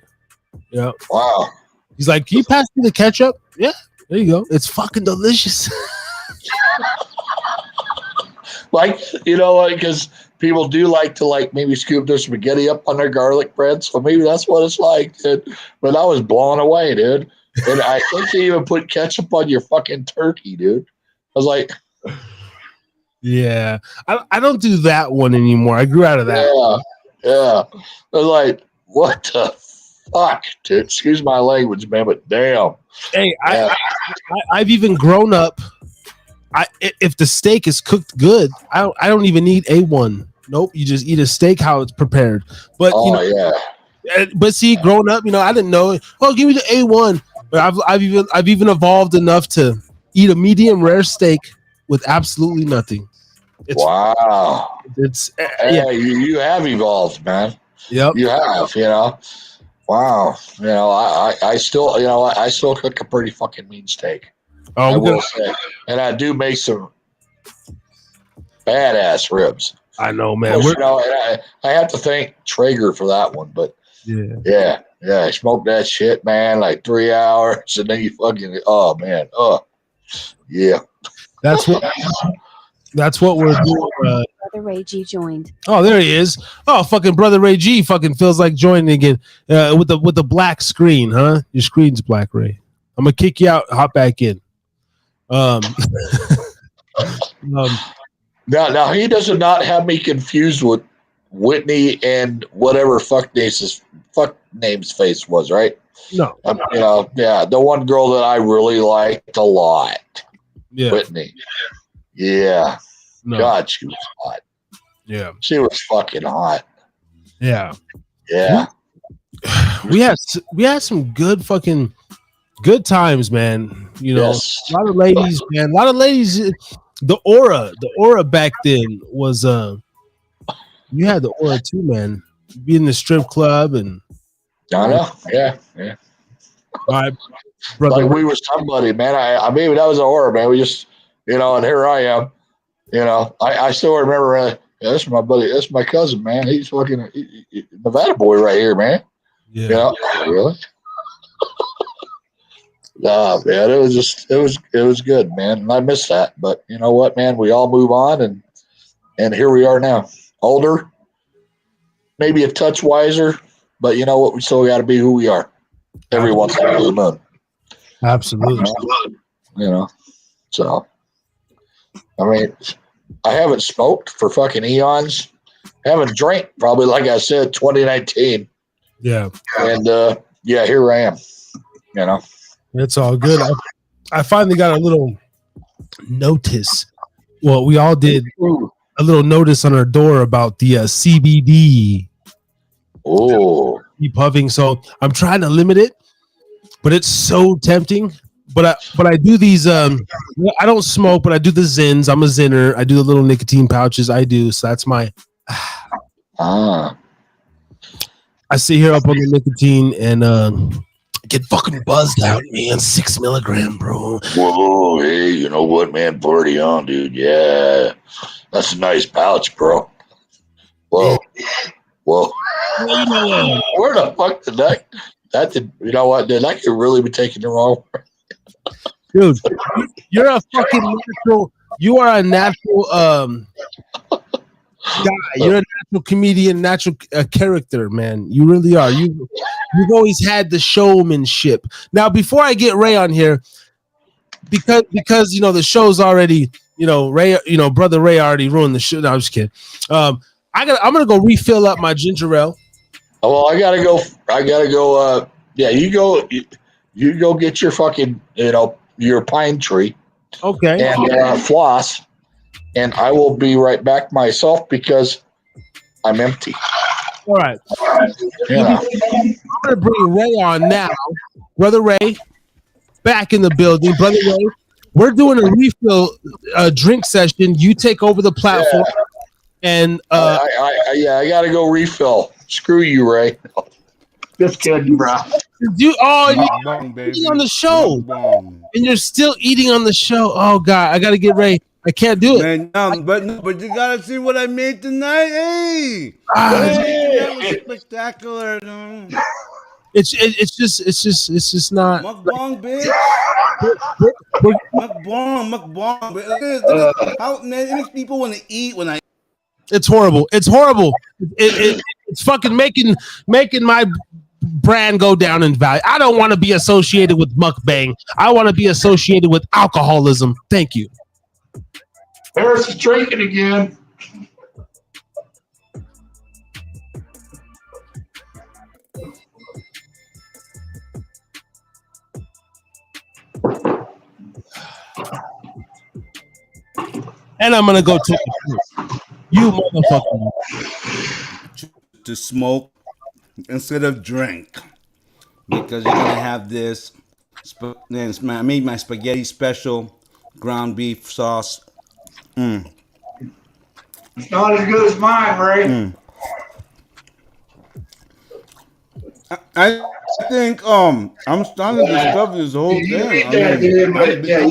Yeah. Wow. He's like, can you pass me the ketchup? Yeah. There you go. It's fucking delicious. Because people do like to maybe scoop their spaghetti up on their garlic bread. So maybe that's what it's like, dude. But I was blown away, dude. And I think they even put ketchup on your fucking turkey, dude. I was like, yeah. I don't do that one anymore. I grew out of that. Yeah. I was like, what the fuck, dude? Excuse my language, man, but damn. Hey, I've even grown up. If the steak is cooked good, I don't even need A1. Nope, you just eat a steak how it's prepared. But but see, growing up, I didn't know. Oh, give me the A1. But I've even evolved enough to eat a medium rare steak with absolutely nothing. Wow. You have evolved, man. Yep. You have, Wow. I still cook a pretty fucking mean steak. I will say. And I do make some badass ribs. I know, man. Which, I have to thank Traeger for that one, but yeah, I smoked that shit, man, like 3 hours, and then you fucking, oh man, yeah. That's what we're doing. Brother Ray G joined. Oh, there he is. Oh, fucking brother Ray G fucking feels like joining again with the black screen, huh? Your screen's black, Ray. I'm gonna kick you out. Hop back in. Now he does not have me confused with Whitney and whatever fuck name's face was, right? No. The one girl that I really liked a lot. Yeah. Whitney. Yeah. No. God, she was hot. Yeah. She was fucking hot. Yeah. Yeah. We had some good times, man. Yes. A lot of ladies, man. A lot of ladies. The aura back then was you had the aura too, man. Be in the strip club and I know. Yeah. All right, brother. Like we were somebody, man. I mean, that was an aura, man. We just, and here I am. I still remember. This is my buddy. This is my cousin, man. He's fucking Nevada boy right here, man. Yeah. Really. Nah, man. It was good, man. And I miss that, but you know what, man? We all move on, and here we are now. Older, maybe a touch wiser, but you know what? We still got to be who we are. Every once in a blue moon. Absolutely. So, I mean, I haven't smoked for fucking eons. I haven't drank probably, like I said, 2019. Yeah. And here I am. It's all good. I finally got a little notice. Well, we all did a little notice on our door about the CBD. Oh. Keep huffing. So I'm trying to limit it, but it's so tempting. But I do these. I don't smoke, but I do the Zins. I'm a Zinner. I do the little nicotine pouches. I do. So that's my. I sit here up on the nicotine and get fucking buzzed out, man. 6 milligram, bro. Whoa, hey, you know what, man? Party on, dude. Yeah, that's a nice pouch, bro. Whoa. Where the fuck did that did, you know what, did that could really be taken the wrong way? Dude, you're a fucking natural, you are a natural guy. You're a natural comedian, natural character, man. You really are. You've always had the showmanship. Now, before I get Ray on here, because you know the show's already, you know, Ray, you know, brother Ray already ruined the show. No, I'm just kidding. I'm gonna go refill up my ginger ale. Oh, well, I gotta go. Yeah, you go. You go get your fucking, your pine tree Okay. and floss, and I will be right back myself because I'm empty. All right. Yeah. I'm gonna bring Ray on now, brother Ray, back in the building, brother Ray. We're doing a refill drink session. You take over the platform, and I gotta go refill. Screw you, Ray. Just kidding, bro. you Bong, baby. eating on the show, Bong. and you're still eating on the show. Oh God, I gotta get Ray. I can't do it. Man, but you gotta see what I made tonight. Hey, that was spectacular. It's just not. Mukbang, bitch. Mukbang. Look at this. How, man, it makes people want to eat when I. It's horrible. It's horrible. It's fucking making my brand go down in value. I don't want to be associated with mukbang. I want to be associated with alcoholism. Thank you. Harris is drinking again. And I'm gonna go take a drink. You motherfucker. To smoke instead of drink because you're gonna have this. I made my spaghetti special, ground beef sauce. It's not as good as mine, Ray. I think I'm starting to discover this whole thing.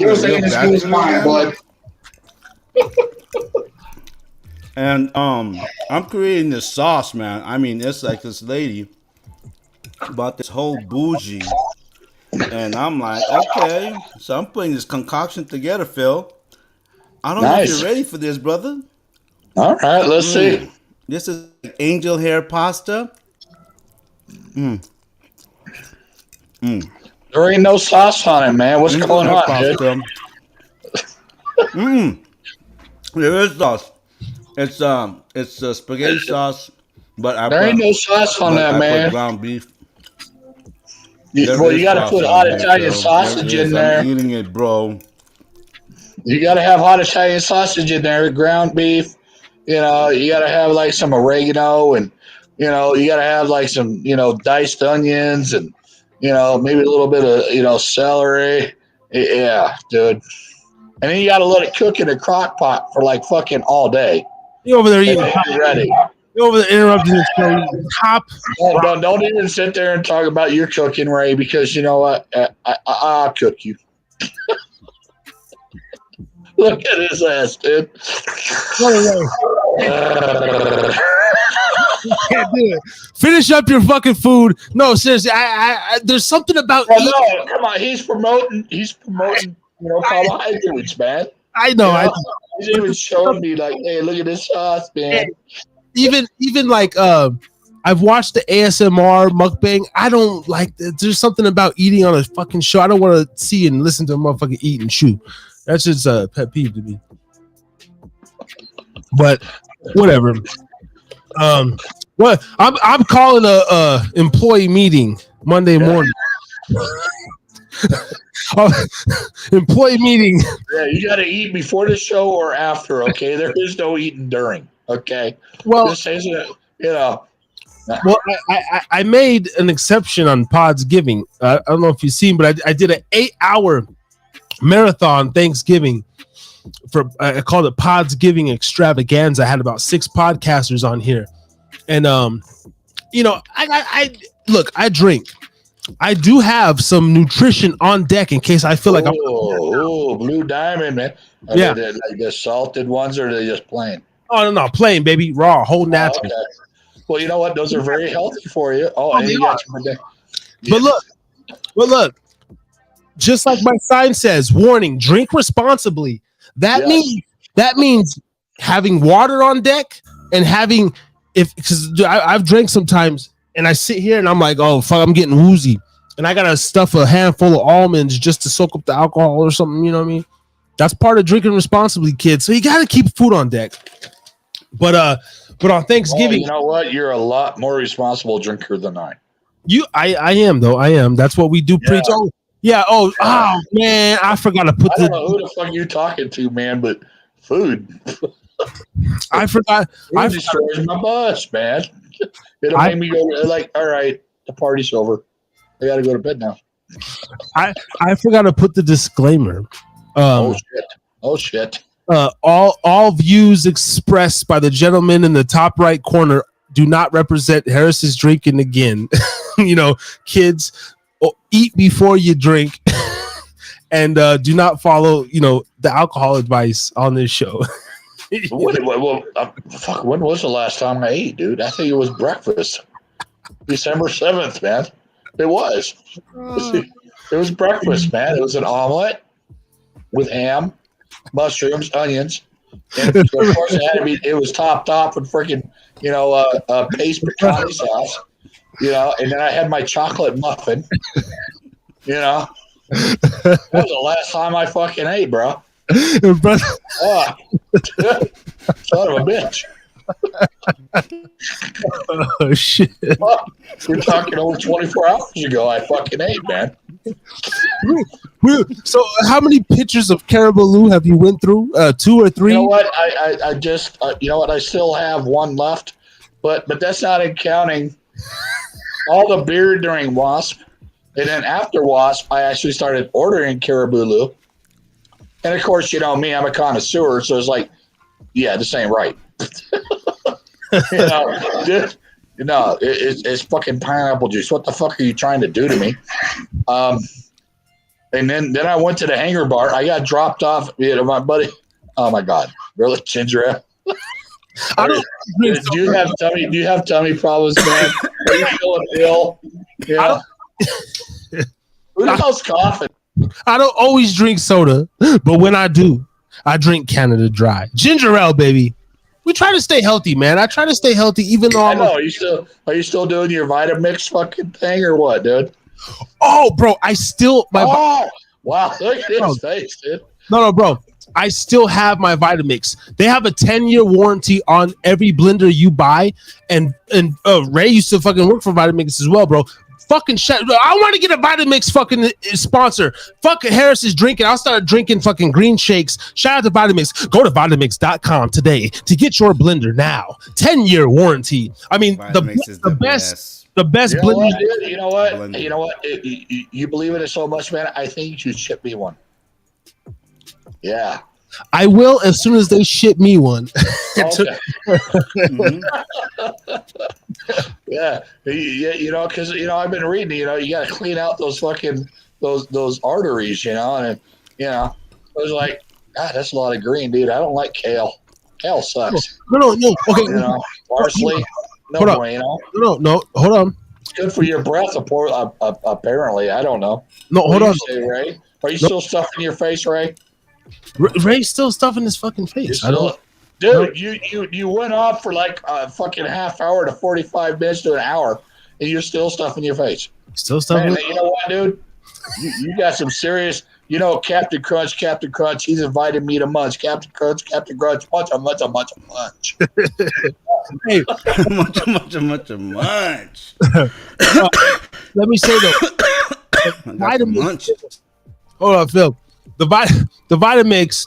You're saying as good as mine, bud. And I'm creating this sauce, man. I mean, it's like this lady bought this whole bougie, and I'm like, okay, so I'm putting this concoction together, Phil. I don't know if you're ready for this, brother. All right, let's see. This is angel hair pasta. There ain't no sauce on it, man. What's going on, dude? There is sauce. It's spaghetti sauce, but there ain't no sauce on that, man. Put ground beef. You got to put hot Italian sausage in there. I'm eating it, bro. You got to have hot Italian sausage in there, ground beef. You got to have like some oregano, and you got to have like some diced onions, and maybe a little bit of celery. Yeah, dude. And then you got to let it cook in a crock pot for like fucking all day. You over there eating? Ready? You over there interrupting this show? Top. Don't even sit there and talk about your cooking, Ray, because you know what? I'll cook you. Look at his ass, dude. Can't do it. Finish up your fucking food. No, seriously, I there's something about. No, come on. He's promoting. Carbohydrates, man. I know. He's even showing me like, hey, look at this sauce, man. Even like I've watched the ASMR mukbang. I don't like. There's something about eating on a fucking show. I don't want to see and listen to a motherfucker eat and chew. That's just a pet peeve to me. But whatever. What I'm calling a employee meeting Monday morning. Employee meeting. Yeah, you got to eat before the show or after. Okay, there is no eating during. Okay. Well, this isn't. Well, I made an exception on Pod's Giving. I don't know if you've seen, but I did an 8-hour marathon Thanksgiving for I called it Pod's Giving Extravaganza. I had about 6 podcasters on here, and I look, I drink. I do have some nutrition on deck in case I feel like I'm. Oh, Blue Diamond, man. Are they like the salted ones, or are they just plain? Oh no, plain, baby, raw, whole natural. Okay. Well, you know what? Those are very healthy for you. And you got your day. But look, just like my sign says, warning: drink responsibly. That means having water on deck and because I've drank sometimes and I sit here and I'm like, oh fuck, I'm getting woozy. and I gotta stuff a handful of almonds just to soak up the alcohol or something. You know what I mean? That's part of drinking responsibly, kids. So you gotta keep food on deck. But on Thanksgiving, you know what? You're a lot more responsible drinker than I. I am though. I am. That's what we do. Yeah. Preach. Oh yeah. Oh man, I forgot to put I don't know who the fuck you talking to, man, but food. I forgot. It destroys my bus, man. It'll make me go like, all right, the party's over. I gotta go to bed now. I forgot to put the disclaimer. Oh shit. All views expressed by the gentleman in the top right corner do not represent Harris's Drinking again. Kids, eat before you drink, and do not follow the alcohol advice on this show. When was the last time I ate, dude? I think it was breakfast. December 7th, man. It was. It was breakfast, man. It was an omelet with ham, mushrooms, onions, and of course it was topped off with freaking paste pecan sauce, and then I had my chocolate muffin. That was the last time I fucking ate, bro. Son of a bitch. Oh shit. We're talking over 24 hours ago. I fucking ate, man. So how many pitchers of Caribou have you went through? 2 or 3? You know what? I just I still have one left, but that's not counting all the beer during WASP, and then after WASP, I actually started ordering Caribou. And of course, me, I'm a connoisseur, so it's like, yeah, this ain't right. It's fucking pineapple juice. What the fuck are you trying to do to me? And then I went to the Hangar Bar. I got dropped off. My buddy. Oh my god, really, ginger ale. Do you have tummy problems, man? Are you feeling ill? Yeah. Who the hell's coughing? I don't always drink soda, but when I do, I drink Canada Dry. Ginger ale, baby. We try to stay healthy, man. I try to stay healthy, even though I know. Are you still doing your Vitamix fucking thing or what, dude? Oh, bro, I still wow! Look at his face, dude. No, bro. I still have my Vitamix. They have a 10-year warranty on every blender you buy, and Ray used to fucking work for Vitamix as well, bro. Fucking shit. I want to get a Vitamix fucking sponsor. Fuck Harris is drinking. I'll start drinking fucking green shakes. Shout out to Vitamix. Go to Vitamix.com today to get your blender now. 10-year warranty. I mean, the best blender. You know what? You believe in it so much, man. I think you should ship me one. Yeah. I will as soon as they ship me one. Okay. Yeah, because I've been reading. You got to clean out those fucking those arteries. And I was like, God, that's a lot of green, dude. I don't like kale. Kale sucks. No. Okay. Parsley, no bueno. No. Hold on. It's good for your breath, apparently. I don't know. No, hold on. Say, Ray? Are you still stuffing your face, Ray? Ray's still stuffing his fucking face. Dude, you went off for like a fucking half hour to 45 minutes to an hour, and you're still stuffing your face. Still stuffing? Man, you know what, dude? You got some serious. Captain Crunch. He's invited me to munch. Captain Crunch. Munch. Hey, munch. Let me say though, Vitamix. Hold on, Phil. The Vitamix.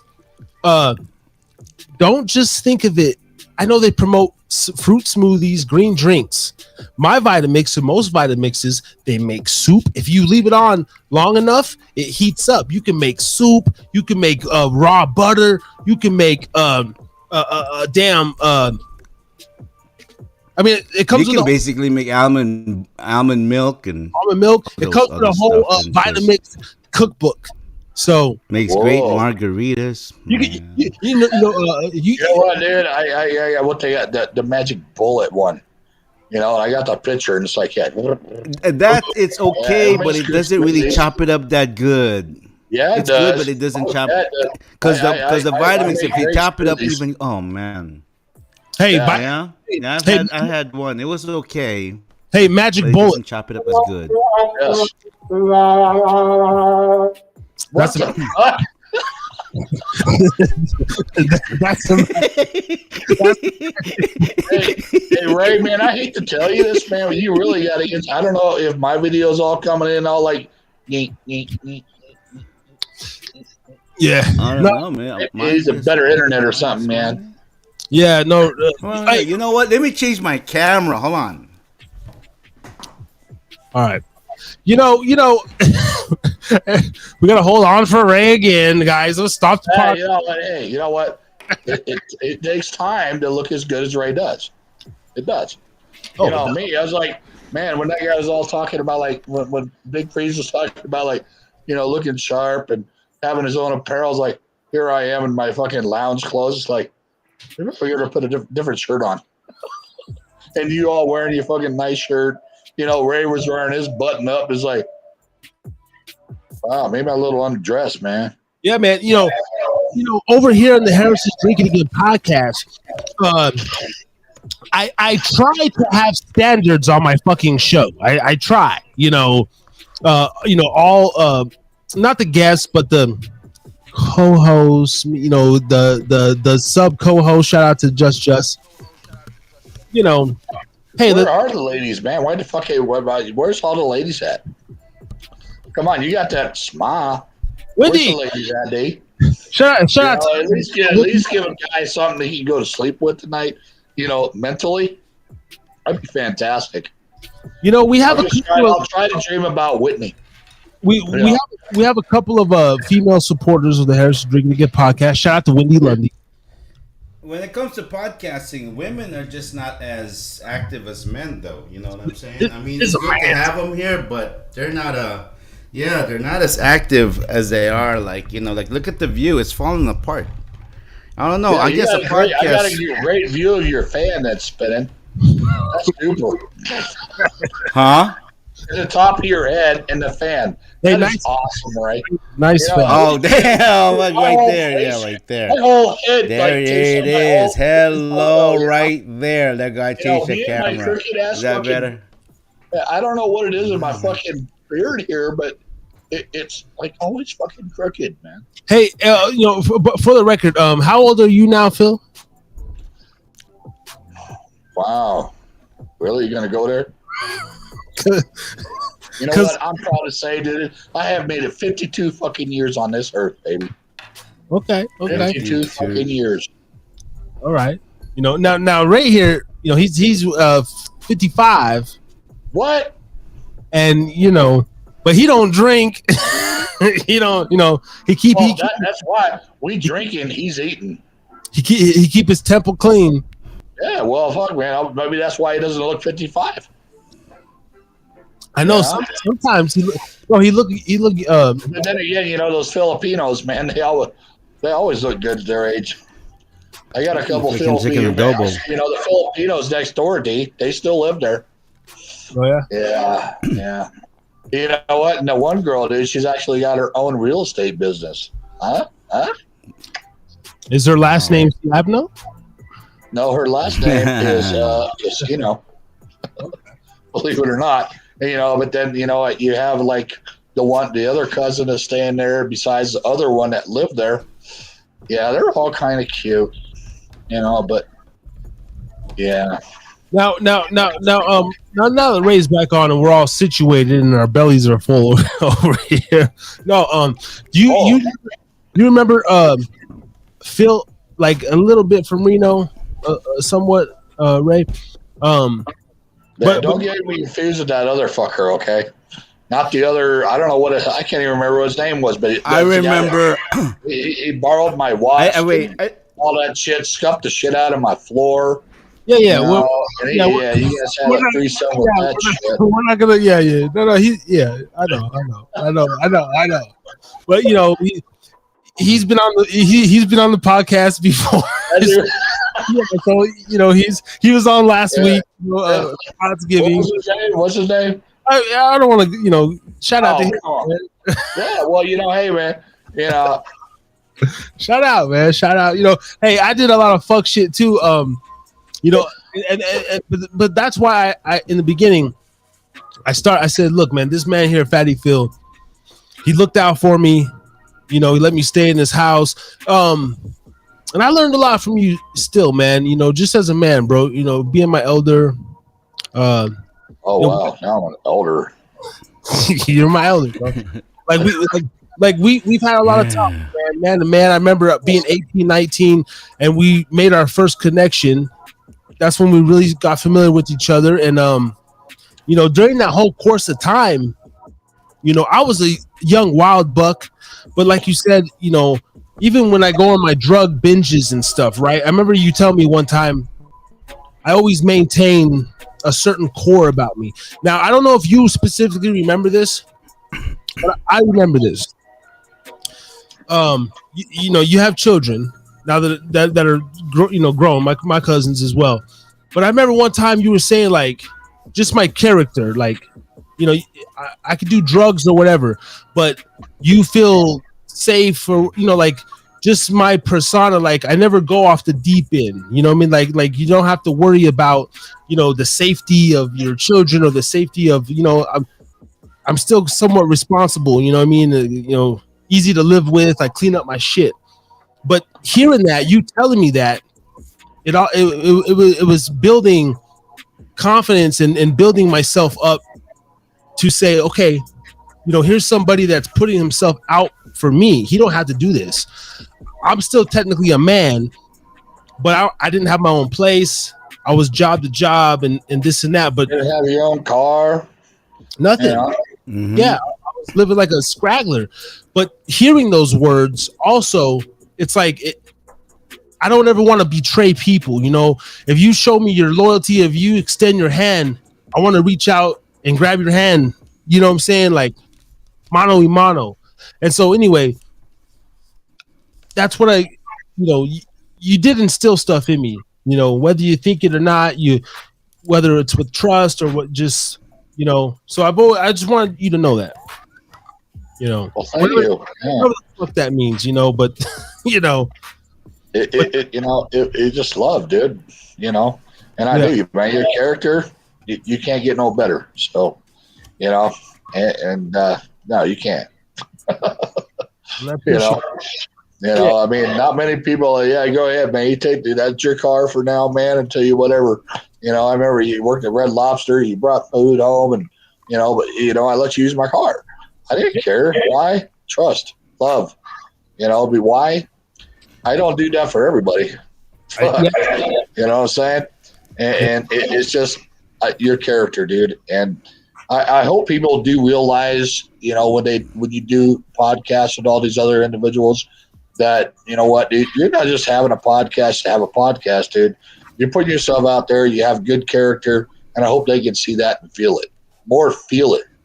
Don't just think of it. I know they promote fruit smoothies, green drinks. My Vitamix and most Vitamixes, they make soup. If you leave it on long enough, it heats up. You can make soup. You can make raw butter. You can make I mean, it comes. You can basically make almond milk and almond milk. It comes with a whole Vitamix cookbook. So makes great margaritas. You know what, dude? I what they got the magic bullet one. I got the picture and it's like, yeah, that it's okay, but it doesn't really chop it up that good. Yeah, it's good, but it doesn't chop because the Vitamix. If you chop it up, even oh man. Hey, I had one. It was okay. Hey, Magic But it Bullet. doesn't chop it up as good. Yes. What That's the fuck? that's a, Hey, Ray, man, I hate to tell you this, man, but you really got to get. I don't know if my video's all coming in all like. Yeet, yeet, yeet. yeah. I don't know, man. It needs a better internet or something, man. Yeah, no. Well, you know what? Let me change my camera. Hold on. All right. You know, we gotta hold on for Ray again, guys. Let's stop the Hey, podcast. you know what? It takes time to look as good as Ray does. It does. You know, me, I was like, man, when that guy was all talking about like when Big Freeze was talking about like, looking sharp and having his own apparel, I was like, here I am in my fucking lounge clothes. It's like, you're gonna put a different shirt on, and you all wearing your fucking nice shirt. Ray was wearing his button up. It's like, wow, maybe a little undressed, man. Yeah, man. Over here on the Harris's Drinking Again podcast, I try to have standards on my fucking show. I try. All not the guests, but the co-hosts. The sub co-host. Shout out to Just. Hey, where are the ladies, man? Why the fuck? Where's all the ladies at? Come on, you got that smile. Wendy, where's the ladies at, D? Shout out. At least give a guy something that he can go to sleep with tonight. Mentally, that'd be fantastic. We have I'll try to dream about Whitney. We have a couple of female supporters of the Harris Drinking Again podcast. Shout out to Wendy Lundy. When it comes to podcasting, women are just not as active as men, though. You know what I'm saying? I mean, it's good to have them here, but they're not they're not as active as they are. Like, look at the view; it's falling apart. I don't know. Yeah, I guess a podcast. I got a great view of your fan that's spinning. That's super. Huh? The top of your head and the fan. Hey, That nice. is awesome, right? Nice fan. Oh, damn! Look right there. Yeah, right there. My whole head, There it is. Hello, right there. That guy changed the camera. Is that better? I don't know what it is in my fucking beard here, but it's like always fucking crooked, man. Hey, for the record, how old are you now, Phil? Wow. Really? You gonna go there? You know what? I'm proud to say, dude, I have made it 52 fucking years on this earth, baby. Okay. 52 fucking years. All right. Now Ray here, he's 55. What? And but he don't drink. He keep that's why we drinking, he's eating. he keep his temple clean. Yeah, well, fuck, man. Maybe that's why he doesn't look 55. I know. Yeah. Sometimes he look. But then again, those Filipinos, man, they always look good at their age. I got a couple Filipinos. The Filipinos next door, D. They still live there. Oh yeah. Yeah. You know what? And the one girl, dude, she's actually got her own real estate business. Huh? Is her last name Slabno? No, her last name is Casino. Believe it or not. But then you have like the other cousin that's staying there besides the other one that lived there. Yeah, they're all kind of cute, but yeah. Now that Ray's back on and we're all situated and our bellies are full over here. No, do you remember Phil, like a little bit from Reno, somewhat, Ray? But don't get me confused with that other fucker, okay? Not the other. I don't know I can't even remember what his name was, but I remember he borrowed my watch. All that shit, scuffed the shit out of my floor. Yeah. You guys had a threesome with that shit. We're not gonna. Yeah. No. I know. But he's been on the podcast before. So he was on last week. Thanksgiving. What's his name? I don't want to shout out to him. Yeah, well, hey man, shout out, man. Shout out. Hey, I did a lot of fuck shit too. But that's why I in the beginning I said, look, man, this man here, Fatty Phil, he looked out for me. You know, he let me stay in his house. And I learned a lot from you still, man. You know, just as a man, bro, you know, being my elder. Oh, wow. Now I'm an elder. You're my elder, bro. We've had a lot of talk, man to man. I remember being 18, 19, and we made our first connection. That's when we really got familiar with each other. And, you know, during that whole course of time, you know, I was a young wild buck, but like you said, you know, even when I go on my drug binges and stuff, right? I remember you telling me one time, I always maintain a certain core about me. Now, I don't know if you specifically remember this, but I remember this. You know, you have children now that are grown, my cousins as well. But I remember one time you were saying, like, just my character, like, you know, I could do drugs or whatever, but you feel safe, or, you know, like, just my persona, like, I never go off the deep end, you know what I mean? Like you don't have to worry about, you know, the safety of your children or the safety of, you know, I'm still somewhat responsible, you know what I mean? You know, easy to live with. I clean up my shit. But hearing that, you telling me that, it was building confidence and building myself up to say, okay, you know, here's somebody that's putting himself out for me. He don't have to do this. I'm still technically a man, but I didn't have my own place. I was job to job and this and that. But you didn't have your own car. Nothing. Yeah. Mm-hmm. Yeah, I was living like a scraggler. But hearing those words also, it's like I don't ever want to betray people. You know, if you show me your loyalty, if you extend your hand, I want to reach out and grab your hand. You know what I'm saying? Like mano y mano. And so anyway, that's what you did instill stuff in me. You know, whether you think it or not, whether it's with trust or what, just, you know. So I just wanted you to know that. You know, well, thank you. Whatever the fuck that means, you know, but you know, it just love, dude. You know, and I do, man. Your character, you can't get no better. So, you know, and no, you can't. You know, I mean, not many people. Yeah, go ahead, man. That's your car for now, man. Until you whatever. You know, I remember you worked at Red Lobster. You brought food home, and you know, but you know, I let you use my car. I didn't care. Why? Trust, love. You know, why? I don't do that for everybody. You know what I'm saying? And it's just your character, dude. And I hope people do realize, you know, when you do podcasts with all these other individuals, that, you know what, dude, you're not just having a podcast to have a podcast, dude. You're putting yourself out there. You have good character, and I hope they can see that and feel it.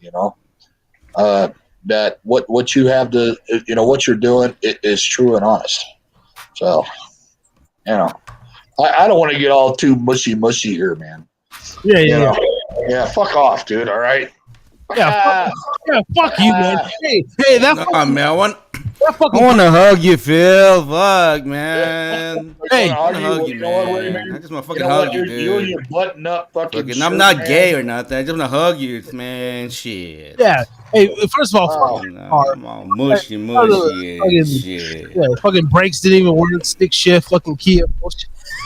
You know. That what you have to, you know, what you're doing is true and honest. So, you know, I don't want to get all too mushy here, man. Yeah. Yeah, fuck off, dude. All right. Fuck you, man. Hey, that fucking, man, I want fucking, to hug you, Phil. Fuck, man. Hey, I want to hug you, man. I just want to fucking hug you, dude. You and your button up fucking. I'm not gay or nothing. I just want to hug you, man. Shit. Yeah. Hey, first of all, I'm all mushy and shit. Yeah, fucking brakes didn't even work. Stick shift, fucking Kia.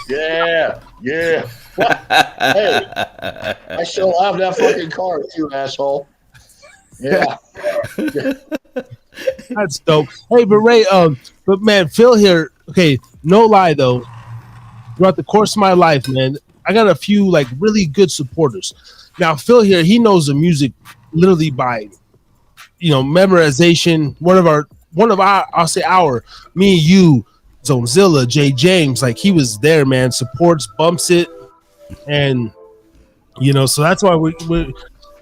Yeah. Hey, I still have that fucking car, you asshole. Yeah. That's dope. Hey, but Ray, but man, Phil here. Okay, no lie though. Throughout the course of my life, man, I got a few like really good supporters. Now, Phil here, he knows the music literally by, you know, memorization. One of our, I'll say me, you, Zonezilla, Jay James, like he was there, man. Supports, bumps it, and you know, so that's why we're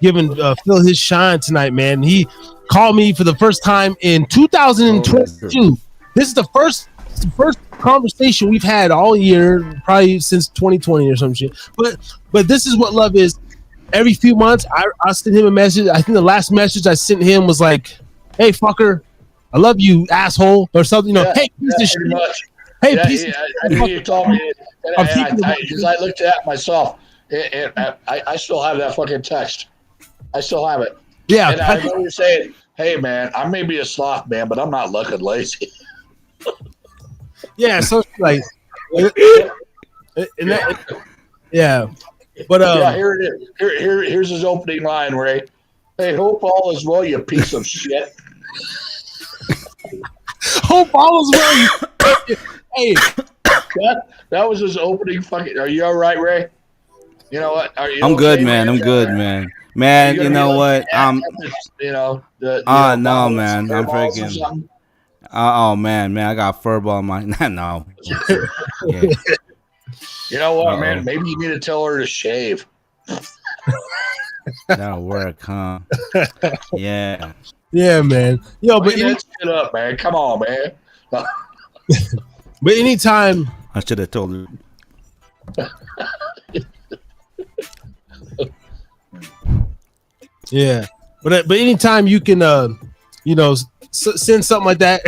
giving Phil his shine tonight, man. He called me for the first time in 2022. This is the first conversation we've had all year, probably since 2020 or some shit. But this is what love is. Every few months, I send him a message. I think the last message I sent him was like, "Hey, fucker, I love you, asshole," or something. You know, hey, piece of shit. Hey, piece of shit. I knew you told me, because I looked at it myself, and I still have that fucking text. I still have it. Yeah. And I know you're saying, hey, man, I may be a sloth, man, but I'm not looking lazy. Yeah. So like, and that, yeah. But Yeah, here it is. Here's his opening line, Ray. Hey, hope all is well, you piece of shit. hope all is well. Hey, That was his opening fucking. Are you all right, Ray? You know what? Are you I'm good, okay, man. I'm good, man. Man, you know what? You know, no, man. I'm freaking. Oh man, I got furball on my. No. Yeah. You know what, man? Maybe you need to tell her to shave. That'll work, huh? Yeah. yeah, man. Yo, but Clean that shit up, man. Come on, man. but anytime. I should have told her. Yeah, but anytime you can, send something like that.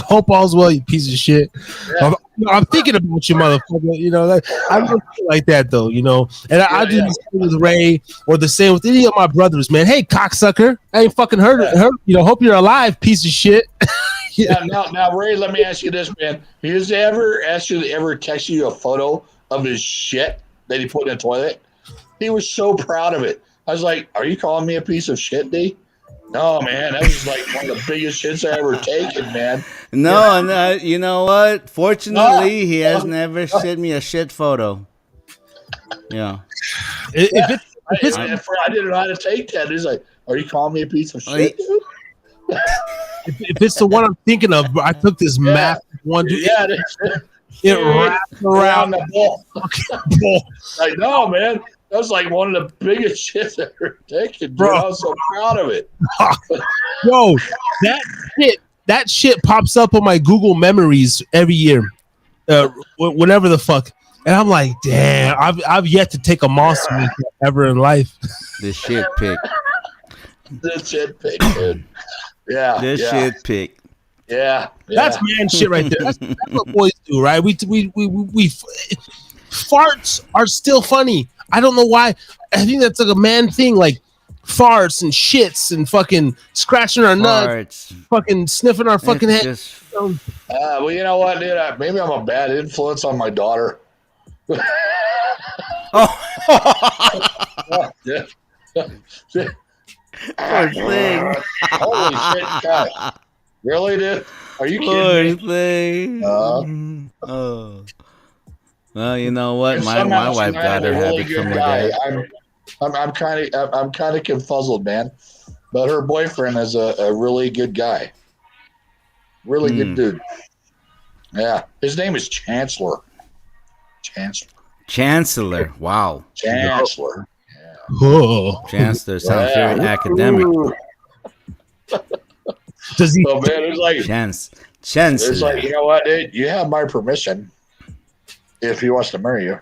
Hope all's well, you piece of shit. Yeah. I'm thinking about you, motherfucker. You know, I don't feel like that though. You know, and I do the same with Ray or the same with any of my brothers. Man, hey, cocksucker, I ain't fucking heard. You know, hope you're alive, piece of shit. Yeah. Now, Ray, let me ask you this, man. Has he ever text you a photo of his shit that he put in the toilet? He was so proud of it. I was like, "Are you calling me a piece of shit, D?" No, man, that was like one of the biggest shits I ever taken, man. No, you know what? Fortunately, he has never sent me a shit photo. Yeah. If I didn't know how to take that. He's like, "Are you calling me a piece of shit, dude?" if it's the one I'm thinking of, I took this massive one, dude. Yeah, it wrapped around the ball. Like, no, man. That was like one of the biggest shits I ever taken, bro. I was so proud of it. Yo, that shit pops up on my Google Memories every year, whenever the fuck, and I'm like, damn, I've yet to take a monster ever in life. This shit pic. This shit pic, dude. Yeah. This shit pic. Yeah. That's man shit right there. That's what boys do, right? We farts are still funny. I don't know why. I think that's like a man thing, like farts and shits and fucking scratching our nuts, fucking sniffing our fucking head. Well, you know what, dude? Maybe I'm a bad influence on my daughter. Yeah. Poor thing. Holy shit, God. Really, dude? Are you kidding me? Oh. Well, you know what? My wife got her really habit from her guy. dad. I'm kind of confuzzled, man. But her boyfriend is a really good guy. Really good dude. Yeah. His name is Chancellor. Chancellor. Wow. Chancellor. Yeah. Oh. Chancellor sounds very academic. Does he? So, man, it's like Chancellor. It's like, you know what, dude? You have my permission if he wants to marry you.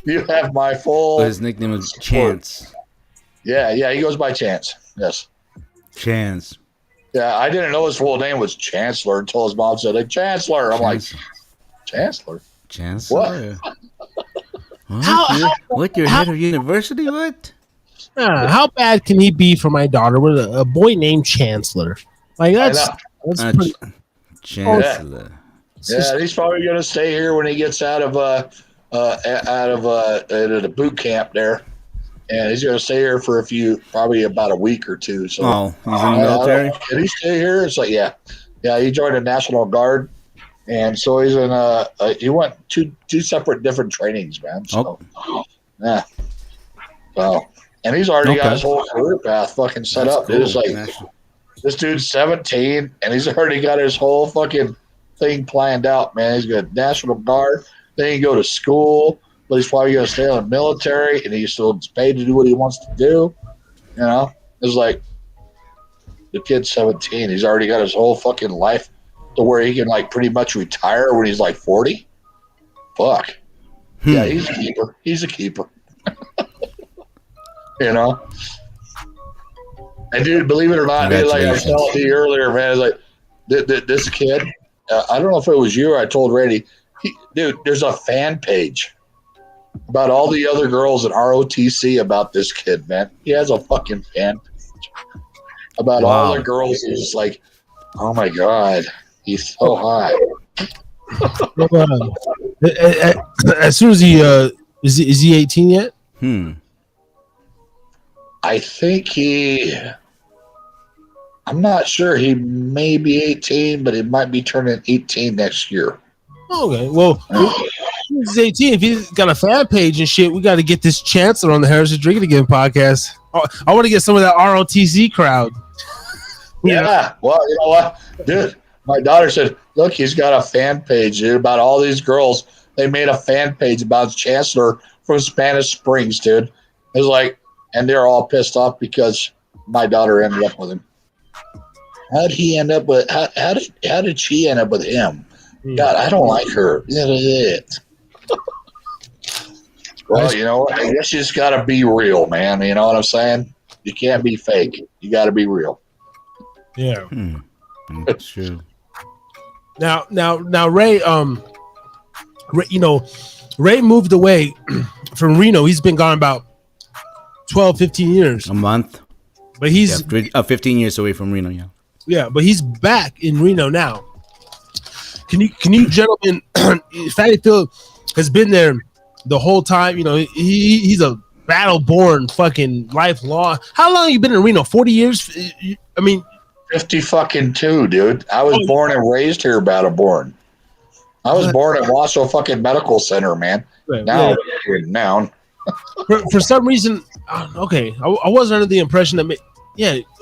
You have my full. But his nickname was Chance. Yeah, he goes by Chance. Yes. Chance. Yeah, I didn't know his full name was Chancellor until his mom said, "Hey, Chancellor." I'm like, Chancellor? Chancellor? What? Your head of university? What? How bad can he be for my daughter with a boy named Chancellor? Like that's pretty. Chancellor. Yeah, he's probably gonna stay here when he gets out of the boot camp there, and he's gonna stay here for probably about a week or two. So, he's in the military. Did he stay here? It's like, yeah. He joined the National Guard, and so he's in he went two separate different trainings, man. So, yeah. So, and he's already got his whole career path fucking set up. Cool. It's like this dude's 17, and he's already got his whole fucking thing planned out, man. He's got National Guard. Then he go to school, but he's probably going to stay in the military, and he's still paid to do what he wants to do. You know, it's like the kid's 17. He's already got his whole fucking life to where he can like pretty much retire when he's like 40. Fuck. Yeah, he's a keeper. He's a keeper. You know. And dude, believe it or not, dude, like I was telling you earlier, man, it's like this kid. I don't know if it was you or I told Randy. Dude, there's a fan page about all the other girls at ROTC about this kid, man. He has a fucking fan page about all the girls. He's like, oh my god, he's so hot. As soon as he is he 18 yet? I think I'm not sure. He may be 18, but he might be turning 18 next year. Okay, well, he's 18. If he's got a fan page and shit, we got to get this Chancellor on the Harris is Drinking Again podcast. I want to get some of that ROTC crowd. Yeah. Well, you know what, dude? My daughter said, "Look, he's got a fan page, dude, about all these girls. They made a fan page about Chancellor from Spanish Springs, dude." It was like, and they're all pissed off because my daughter ended up with him. How did he end up with? How did she end up with him? God, I don't like her. Well, you know what? I guess you just got to be real, man. You know what I'm saying? You can't be fake. You got to be real. Yeah, that's true. Now, Ray, Ray moved away from Reno. He's been gone about 12, 15 years. A month. But he's 15 years away from Reno, yeah. Yeah, but he's back in Reno now. Can you gentlemen, Fatty Phil has been there the whole time. You know, he's a battle-born fucking lifelong. How long have you been in Reno? 40 years? I mean, 50 fucking 2, dude. I was born and raised here, battle-born. I was born at Washoe fucking Medical Center, man. Right, now, for some reason, okay, I wasn't under the impression that.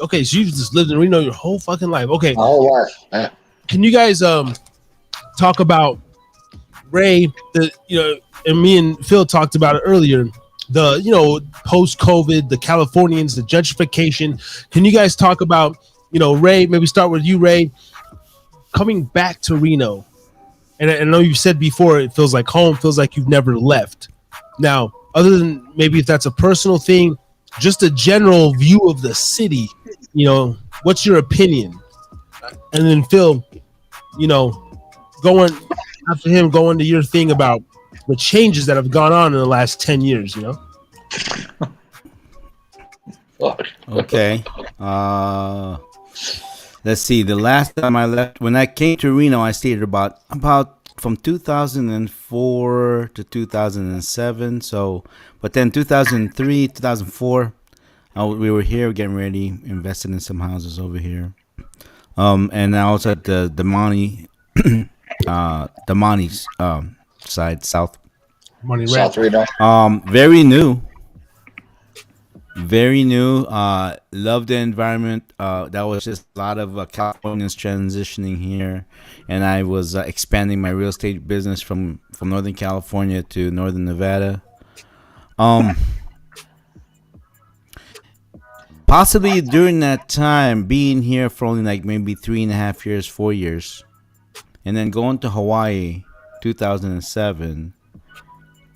Okay, so you just lived in Reno your whole fucking life. Okay, my whole life. Yeah. Can you guys talk about Ray? And me and Phil talked about it earlier. The post-COVID, the Californians, the gentrification. Can you guys talk about Ray? Maybe start with you, Ray. Coming back to Reno, and I know you said before it feels like home, feels like you've never left. Now, other than maybe if that's a personal thing, just a general view of the city, what's your opinion? And then Phil, going after him, going to your thing about the changes that have gone on in the last 10 years, Okay. Let's see. The last time I left, when I came to Reno, I stayed about from 2004 to 2007. So, but then 2003, 2004, we were here getting ready, invested in some houses over here. And I also at the Monty's side, South Reno. Very new. Very new. Love the environment. That was just a lot of Californians transitioning here, and I was expanding my real estate business from Northern California to Northern Nevada. Possibly during that time, being here for only like maybe 3.5 years, 4 years, and then going to Hawaii, 2007.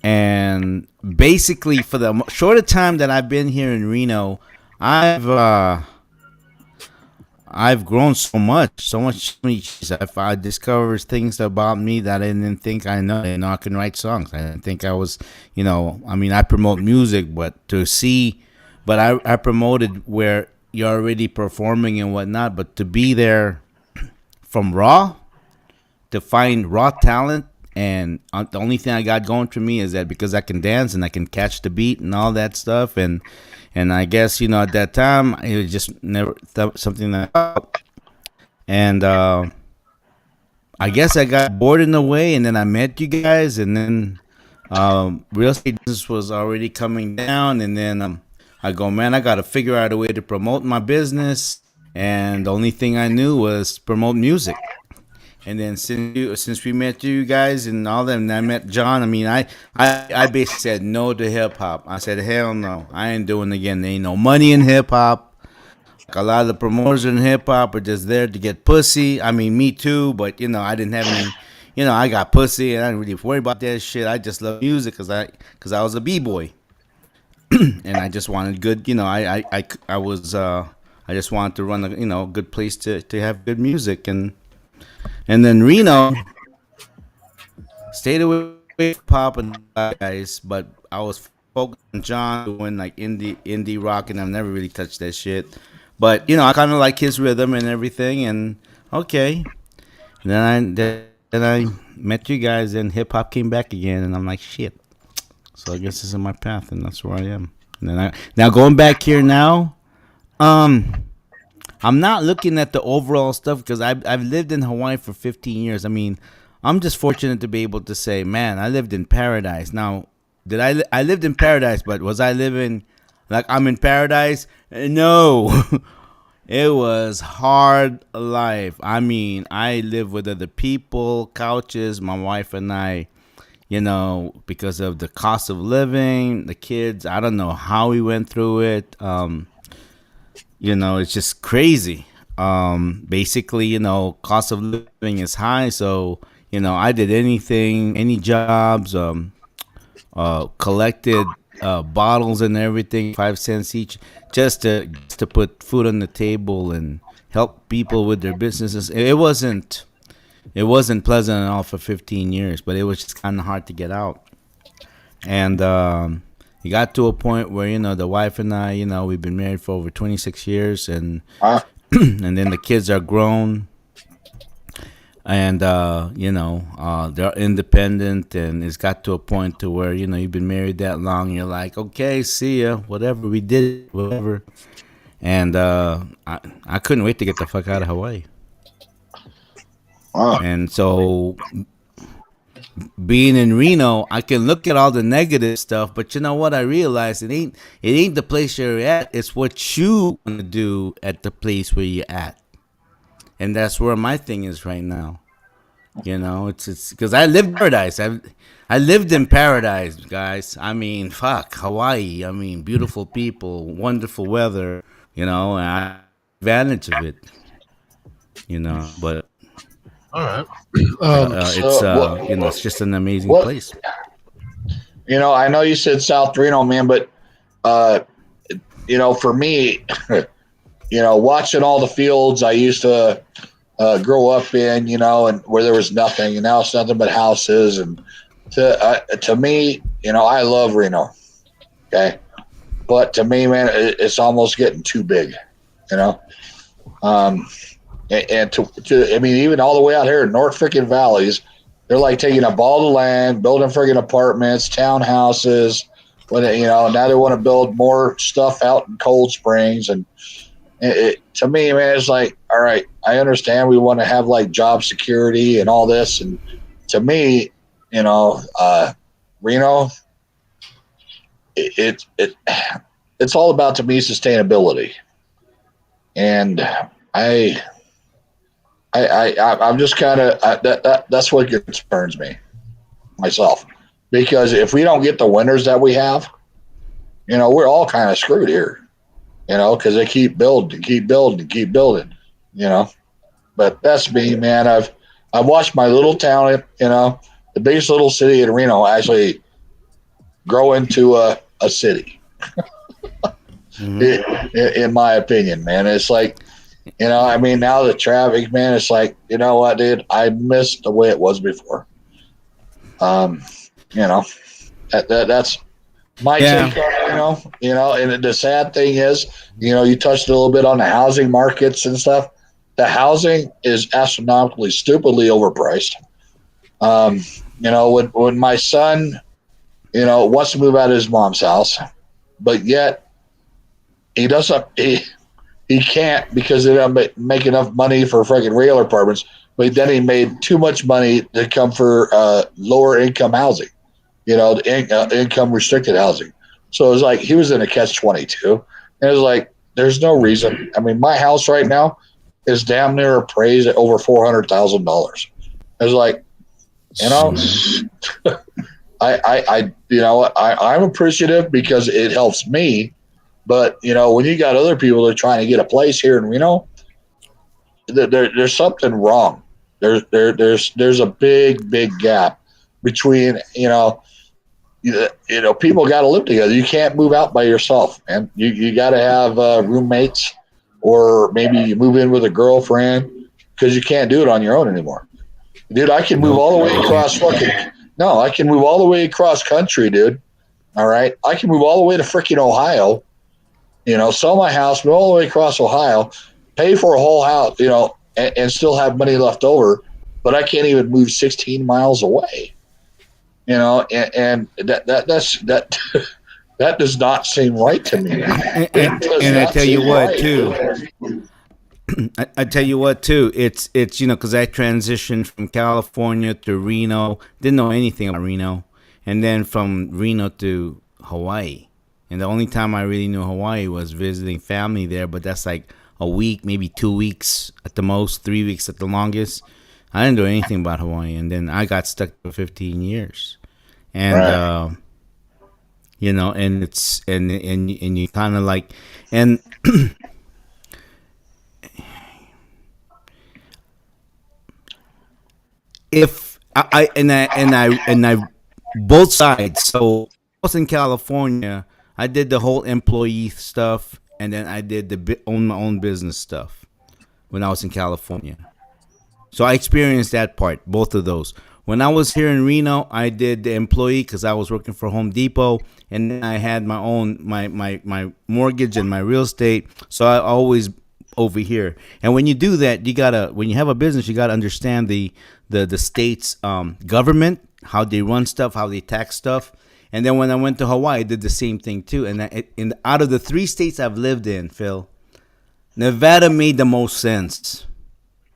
And basically, for the shorter time that I've been here in Reno, I've grown so much. I discovered things about me that I didn't think I know. I can write songs. I didn't think I was, I promote music, but I promoted where you're already performing and whatnot. But to be there from raw, to find raw talent. And the only thing I got going for me is that because I can dance and I can catch the beat and all that stuff, and I guess at that time it was just never something that, and I guess I got bored in a way, and then I met you guys, and then real estate business was already coming down, and then I go, man, I got to figure out a way to promote my business, and the only thing I knew was promote music. And then since we met you guys and all them, and I met John, I basically said no to hip hop. I said, hell no, I ain't doing it again. There ain't no money in hip hop. Like a lot of the promoters in hip hop are just there to get pussy. Me too, but I didn't have any. I got pussy and I didn't really worry about that shit. I just love music because I was a b-boy, and I just wanted good. I just wanted to run a good place to have good music. And then Reno, stayed away pop and guys, but I was focused on John doing like indie rock, and I've never really touched that shit. But I kind of like his rhythm and everything, and okay. Then I met you guys, and hip hop came back again, and I'm like, shit. So I guess this is my path, and that's where I am. And then now going back here now, um, I'm not looking at the overall stuff because I've lived in Hawaii for 15 years. I mean, I'm just fortunate to be able to say, man, I lived in paradise. Now, I lived in paradise, but was I living like I'm in paradise? No. It was hard life. I mean, I live with other people, couches, my wife and I, because of the cost of living, the kids. I don't know how we went through it. It's just crazy. Basically, cost of living is high. So, I did anything, any jobs, collected bottles and everything, 5 cents each, just to put food on the table and help people with their businesses. It wasn't pleasant at all for 15 years, but it was just kind of hard to get out. And it got to a point where the wife and I, we've been married for over 26 years, and and then the kids are grown. And they're independent, and it's got to a point to where you've been married that long, you're like, okay, see ya, whatever, we did it, whatever. And I couldn't wait to get the fuck out of Hawaii. And so being in Reno, I can look at all the negative stuff, but you know what? I realized it ain't the place you're at, it's what you want to do at the place where you're at. And that's where my thing is right now. It's because I lived in paradise. I lived in paradise, guys. I mean, fuck, Hawaii. I mean, beautiful people, wonderful weather, and I took advantage of it, but All right. it's just an amazing place. I know you said South Reno, man, but for me, watching all the fields I used to grow up in, and where there was nothing, and now it's nothing but houses. And to me, I love Reno, okay, but to me, man, it's almost getting too big, and to I mean, even all the way out here in North freaking Valleys, they're like taking up all the land, building freaking apartments, townhouses. When now they want to build more stuff out in Cold Springs, and to me, man, it's like, all right, I understand we want to have like job security and all this, and to me, Reno, it's all about, to me, sustainability, and I'm just kind of that's what concerns me myself, because if we don't get the winners that we have, we're all kind of screwed here. Because they keep building, But that's me, man. I've watched my little town, the biggest little city in Reno, actually grow into a city. In my opinion, man, it's like, I mean, now the traffic, man, it's like, you know what, dude, I miss the way it was before. That's my take on it, and the sad thing is, you touched a little bit on the housing markets and stuff. The housing is astronomically, stupidly overpriced. When my son, wants to move out of his mom's house, but yet he doesn't, he can't, because they don't make enough money for freaking regular apartments, but then he made too much money to come for lower income housing. The income restricted housing. So it was like he was in a catch-22. And it was like, there's no reason. I mean, my house right now is damn near appraised at over $400,000. It was like, I'm appreciative because it helps me. But, when you got other people that are trying to get a place here in Reno, there's something wrong. There's a big gap between, people got to live together. You can't move out by yourself, man. You got to have roommates, or maybe you move in with a girlfriend, because you can't do it on your own anymore. Dude, I can move all the way across fucking No, I can move all the way across country, dude. All right. I can move all the way to freaking Ohio, sell my house, move all the way across Ohio, pay for a whole house, and still have money left over. But I can't even move 16 miles away, and that that does not seem right to me. It does And I not tell you seem what, right. too. I tell you what, too. It's because I transitioned from California to Reno. Didn't know anything about Reno, and then from Reno to Hawaii. And the only time I really knew Hawaii was visiting family there. But that's like a week, maybe 2 weeks at the most, 3 weeks at the longest. I didn't know anything about Hawaii, and then I got stuck for 15 years, and Right. and it's and you kind of like and. If I both sides. So I was in California. I did the whole employee stuff, and then I did the own my own business stuff when I was in California. So I experienced that part, both of those. When I was here in Reno, I did the employee because I was working for Home Depot, and then I had my own my mortgage and my real estate. So I always over here. And when you do that, when you have a business, you gotta understand the state's government, how they run stuff, how they tax stuff. And then when I went to Hawaii, I did the same thing too. And out of the 3 states I've lived in, Phil, Nevada made the most sense.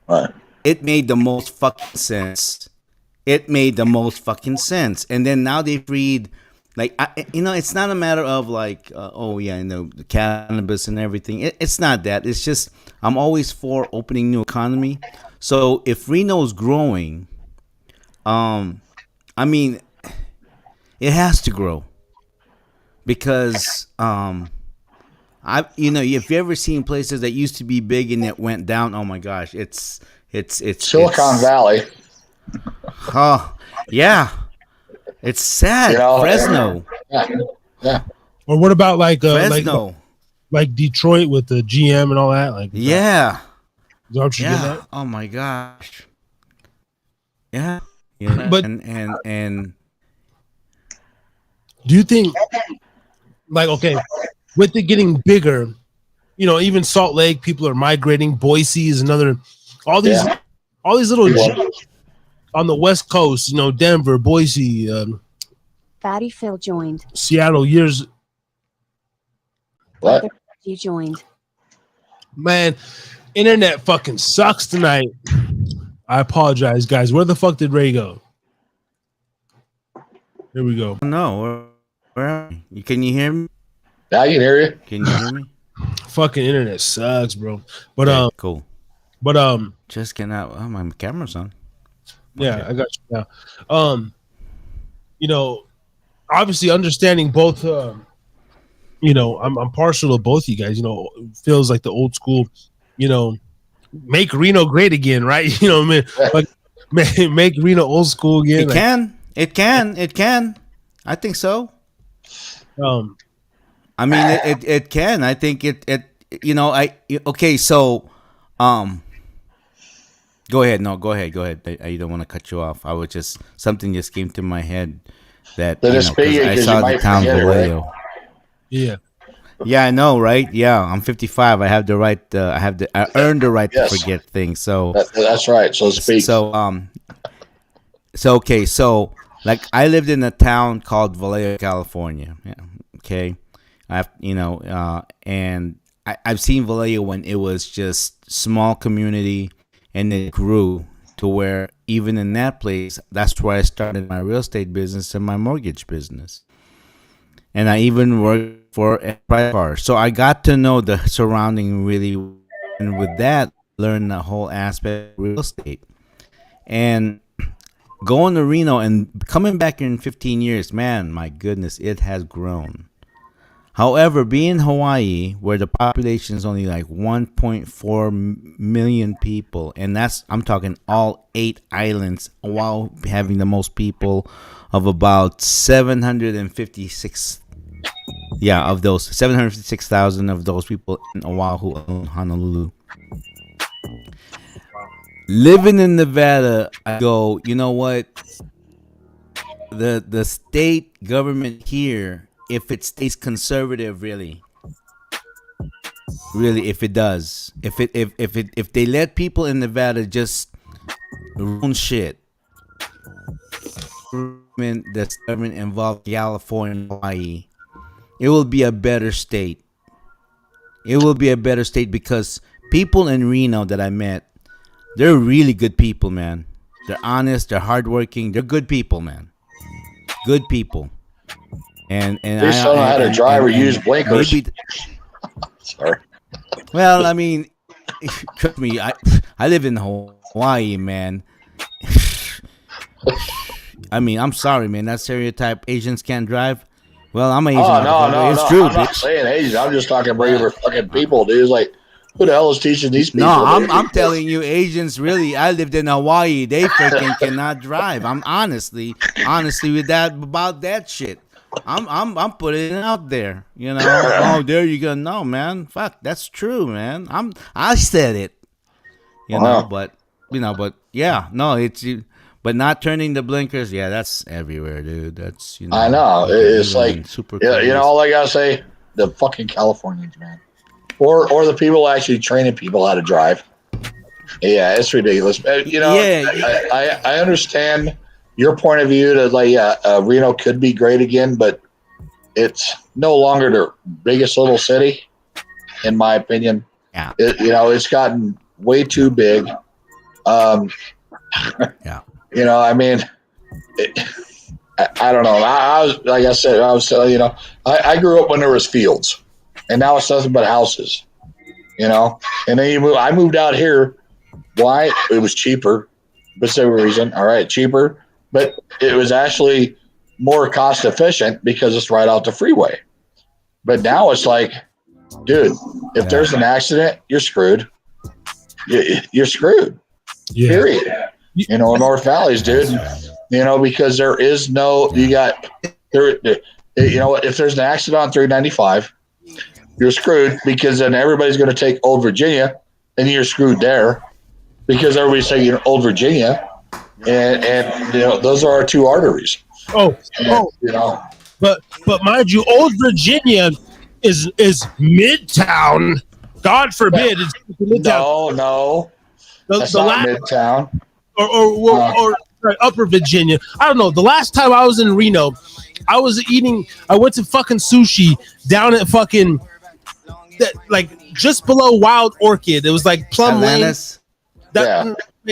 Right. It made the most fucking sense. It made the most fucking sense. And then now they freed, like, it's not a matter of like, the cannabis and everything. It's not that. It's just I'm always for opening new economy. So if Reno's growing, I mean, it has to grow because if you ever seen places that used to be big and it went down, oh my gosh, it's Silicon Valley. Oh, yeah. It's sad. Fresno. Yeah. Or what about Fresno. like Detroit with the GM and all that? Like Yeah. Is that what you get Yeah. at? Oh my gosh. Yeah. Yeah. But and do you think, like, okay, with it getting bigger, even Salt Lake, people are migrating. Boise is another. All these little on the West Coast, Denver, Boise, Fatty Phil joined. Seattle. Years, What? You joined. man, internet fucking sucks tonight. I apologize, guys. Where the fuck did Ray go? Here we go. no. Where can you hear me? Now I can hear you. Can you hear me? Fucking internet sucks, bro. But Okay, cool. but Just getting out. Oh, my camera's on. yeah, Okay. I got you now. Obviously understanding both. I'm partial to both you guys. Feels like the old school. Make Reno great again, right? Man, like make Reno old school again. It can. I think so. Um, I mean, it can. I think okay. So, go ahead. No, go ahead. I don't want to cut you off. Something just came to my head that Then it's 'cause big I because saw you the might town forget it, right? Vallejo. yeah. Yeah, I know, right? Yeah, I'm 55. I have the right. I earned the right Yes. to forget things. So, That's right. So speak. so okay. So, like, I lived in a town called Vallejo, California. Yeah, okay, and I've seen Vallejo when it was just small community, and it grew to where even in that place, that's where I started my real estate business and my mortgage business. And I even worked for a private car. So I got to know the surrounding really well. And with that, learn the whole aspect of real estate. And going to Reno and coming back in 15 years, man, my goodness, it has grown. However, being in Hawaii, where the population is only like 1.4 million people, and I'm talking all 8 islands, while having the most people of about 756. Yeah, of those 756,000 of those people in Oahu and Honolulu. Living in Nevada, I go, you know what? the state government here, if it stays conservative, really, if it does, if they let people in Nevada just ruin shit, that's government involved California and Hawaii, it will be a better state. It will be a better state because people in Reno that I met, they're really good people, man. They're honest, they're hardworking, they're good people, man. Good people. And They still know how to drive or use blinkers. Sorry. Well, I mean, trust me, I live in Hawaii, man. I mean, I'm sorry, man. That stereotype Asians can't drive. Well, I'm an Asian. No, it's true, I'm not saying Asian. I'm just talking regular fucking people, dude. It's like, who the hell is teaching these people? No, I'm telling you, Asians really. I lived in Hawaii. They freaking cannot drive. I'm honestly with that about that shit. I'm putting it out there. You know, oh, there you go. No, man, fuck, that's true, man. I said it. You know, but yeah, no, it's. But not turning the blinkers, yeah, that's everywhere, dude. That's I know. It's like super. Yeah, you know, all I gotta say, the fucking Californians, man, or the people actually training people how to drive. Yeah, it's ridiculous. You know, I understand your point of view that like, Reno could be great again, but it's no longer the biggest little city, in my opinion. Yeah. It's gotten way too big. Yeah. You know, I mean, I don't know. I was, like I said, I grew up when there was fields, and now it's nothing but houses. You know, and then I moved out here. Why? It was cheaper. But same reason. All right, cheaper, but it was actually more cost efficient because it's right out the freeway. But now it's like, dude, if there's an accident, you're screwed. You're screwed. Yeah. Period. You know, North Valleys, dude. You know, because there is no, you know, if there's an accident on 395, you're screwed because then everybody's going to take Old Virginia, and you're screwed there because everybody's taking Old Virginia, and you know, those are our two arteries. You know, but mind you, Old Virginia is Midtown. God forbid it's Midtown. No, that's the not Midtown. Or Upper Virginia. I don't know. The last time I was in Reno, I went to fucking sushi down at fucking like just below Wild Orchid. It was like Plum Lane. Like,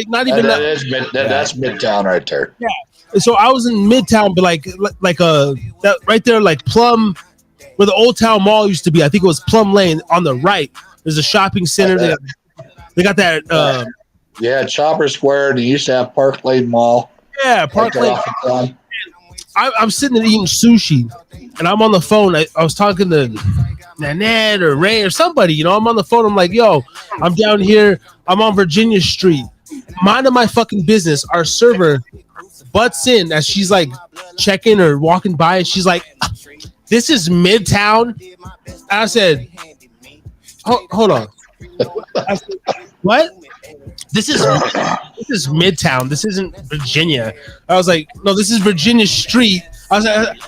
not even that's Midtown right there. Yeah. So I was in Midtown, but like that right there, like Plum, where the Old Town Mall used to be. I think it was Plum Lane on the right. There's a shopping center. They got that. Chopper Square. They used to have Park Lane Mall. Yeah, Park Lane. I'm sitting there eating sushi, and I'm on the phone. I was talking to Nanette or Ray or somebody. You know, I'm on the phone. I'm like, yo, I'm down here. I'm on Virginia Street. Minding my fucking business. Our server butts in as she's like checking or walking by, and she's like, this is Midtown. I said, hold on. I said, what? This is Midtown. This isn't Virginia. I was like, no, this is Virginia Street. I was like,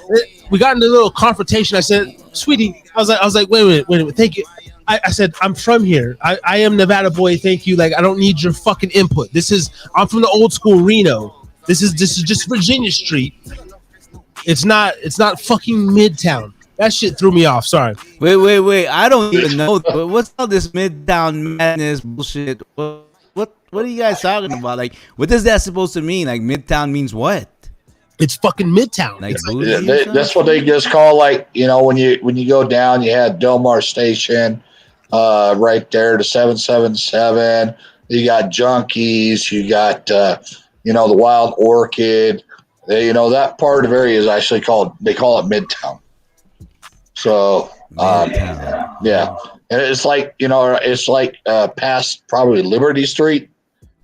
we got into a little confrontation. I said, sweetie, I was like, wait, thank you. I said, I'm from here. I am Nevada boy. Thank you. Like, I don't need your fucking input. I'm from the old school Reno. This is just Virginia Street. It's not fucking Midtown. That shit threw me off. Sorry. Wait. I don't even know. What's all this Midtown madness bullshit? What are you guys talking about? Like, what is that supposed to mean? Like, Midtown means what? It's fucking Midtown. Like, that's what they just call, like, you know, when you go down, you had Del Mar Station, right there, the 777. You got Junkies. You got, you know, the Wild Orchid. You know, that part of the area is actually they call it Midtown. So, yeah. And it's like, you know, it's like past probably Liberty Street.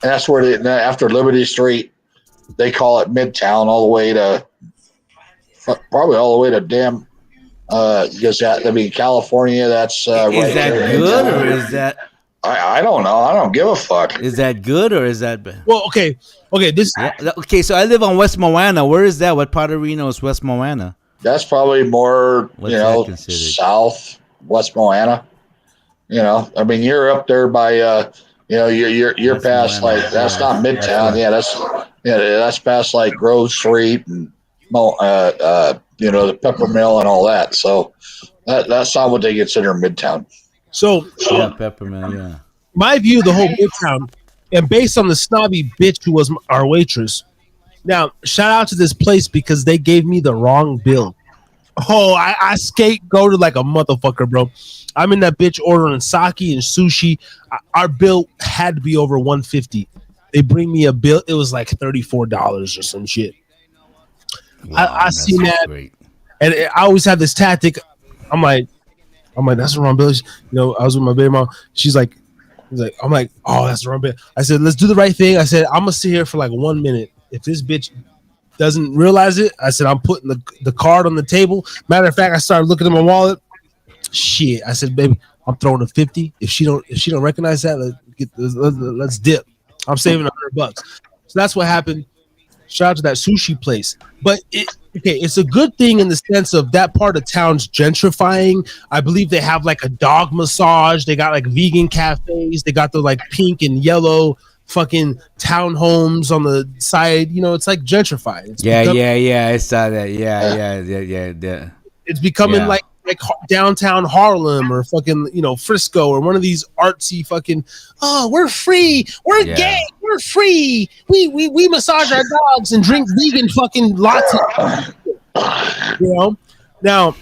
And that's where after Liberty Street, they call it Midtown all the way to damn, because California, that's right is that there. good or is that? I don't know. I don't give a fuck. Is that good or is that bad? Well, okay. This Yeah. Okay, so I live on West Moana. Where is that? What part of Reno is West Moana? That's probably more, What's that considered? south West Moana. I mean, you're up there by, you're West past Moana, like that's yeah. not Midtown. That's past like Grove Street and the Pepper Mill and all that. So that's not what they consider Midtown. so Yeah, Peppermint. Yeah. my view of the whole Midtown, and based on the snobby bitch who was our waitress. Now, shout out to this place because they gave me the wrong bill. Oh, I scapegoated like a motherfucker, bro. I'm in that bitch ordering sake and sushi. Our bill had to be over $150. They bring me a bill. It was like $34 or some shit. Wow, I that's seen that, great. and I always have this tactic. I'm like, that's the wrong bill. I was with my baby mom. I'm like, oh, that's the wrong bill. I said, let's do the right thing. I said, I'm gonna sit here for like 1 minute. If this bitch doesn't realize it, I said, I'm putting the card on the table. Matter of fact, I started looking at my wallet. Shit, I said, baby, I'm throwing a 50. If she don't recognize that, let's dip. I'm saving $100. So that's what happened. Shout out to that sushi place. But it's a good thing in the sense of that part of town's gentrifying. I believe they have like a dog massage. They got like vegan cafes. They got the like pink and yellow fucking townhomes on the side. It's like gentrified. Yeah. I saw that. Yeah. It's becoming like downtown Harlem or fucking Frisco or one of these artsy fucking we're free, we're gay, we're free, we massage our dogs and drink vegan fucking latte. Now,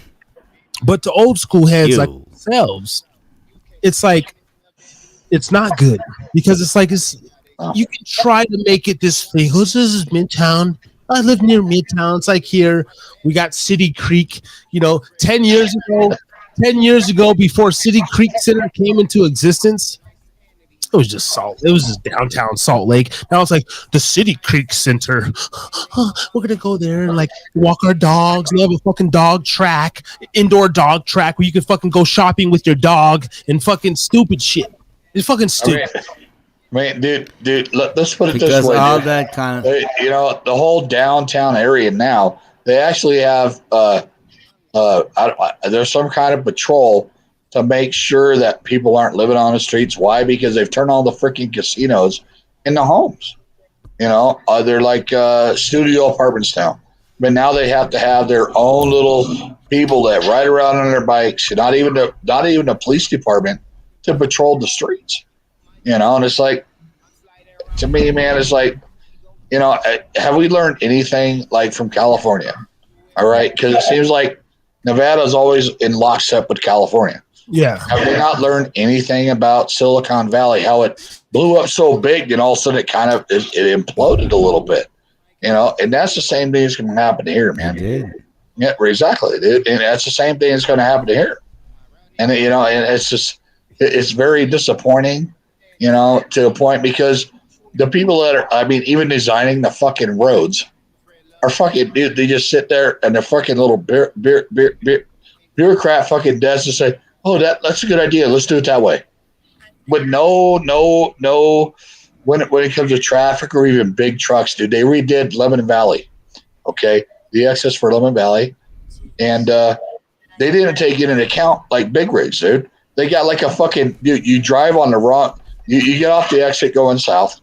but to old school heads like themselves, it's like it's not good because it's like you can try to make it this thing. This is Midtown. I live near Midtown. It's like here we got City Creek. 10 years ago, before City Creek Center came into existence, it was just It was just downtown Salt Lake. Now it's like the City Creek Center. We're gonna go there and like walk our dogs. We have a fucking dog track, indoor dog track where you can fucking go shopping with your dog and fucking stupid shit. It's fucking stupid. Man, dude, let's put it because this way. All dude. that kind of, the whole downtown area now, they actually have there's some kind of patrol to make sure that people aren't living on the streets. Why? Because they've turned all the freaking casinos into homes. They're like studio apartments now. But now they have to have their own little people that ride around on their bikes. Not even the police department to patrol the streets. And it's like, to me, man, it's like, have we learned anything like from California? All right. Because it seems like Nevada's always in lockstep with California. Yeah. Have we not learned anything about Silicon Valley, how it blew up so big and all of a sudden it kind of it imploded a little bit, and that's the same thing that's going to happen here, man. It did. Yeah, exactly, dude. And that's the same thing that's going to happen here. And, and it's just, it's very disappointing, to a point, because the people that are, even designing the fucking roads are fucking, dude, they just sit there and they're fucking little bureaucrat fucking desks and say, oh, that's a good idea. Let's do it that way. But no, when it comes to traffic or even big trucks, dude, they redid Lemon Valley, okay? The access for Lemon Valley. And they didn't take it into account like big rigs, dude. They got like a fucking, dude, you drive on the wrong, you get off the exit going south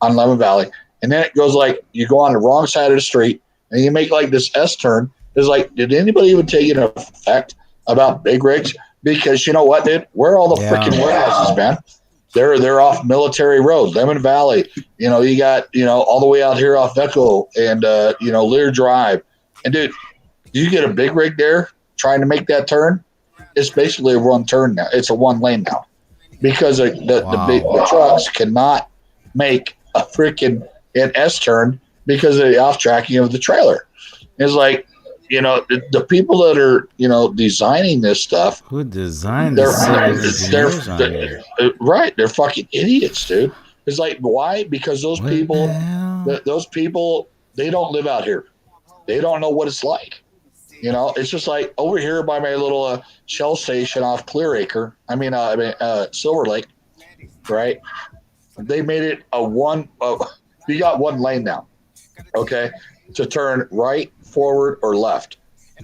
on Lemon Valley, and then it goes like, you go on the wrong side of the street, and you make like this S turn. It's like, did anybody even take into effect about big rigs? Because you know what, dude? Where are all the freaking warehouses, man? They're off Military Road, Lemon Valley. You got, all the way out here off Echo and, Lear Drive. And, dude, you get a big rig there trying to make that turn, it's basically a one turn now. It's a one lane now. Because the trucks cannot make a freaking an S turn because of the off tracking of the trailer. It's like, the people that are, designing this stuff. Who designed this? Right. They're fucking idiots, dude. It's like, why? Because those people, they don't live out here. They don't know what it's like. It's just like over here by my little Shell station off Silver Lake. right? They made it a one. You got one lane now, okay, to turn right, forward, or left.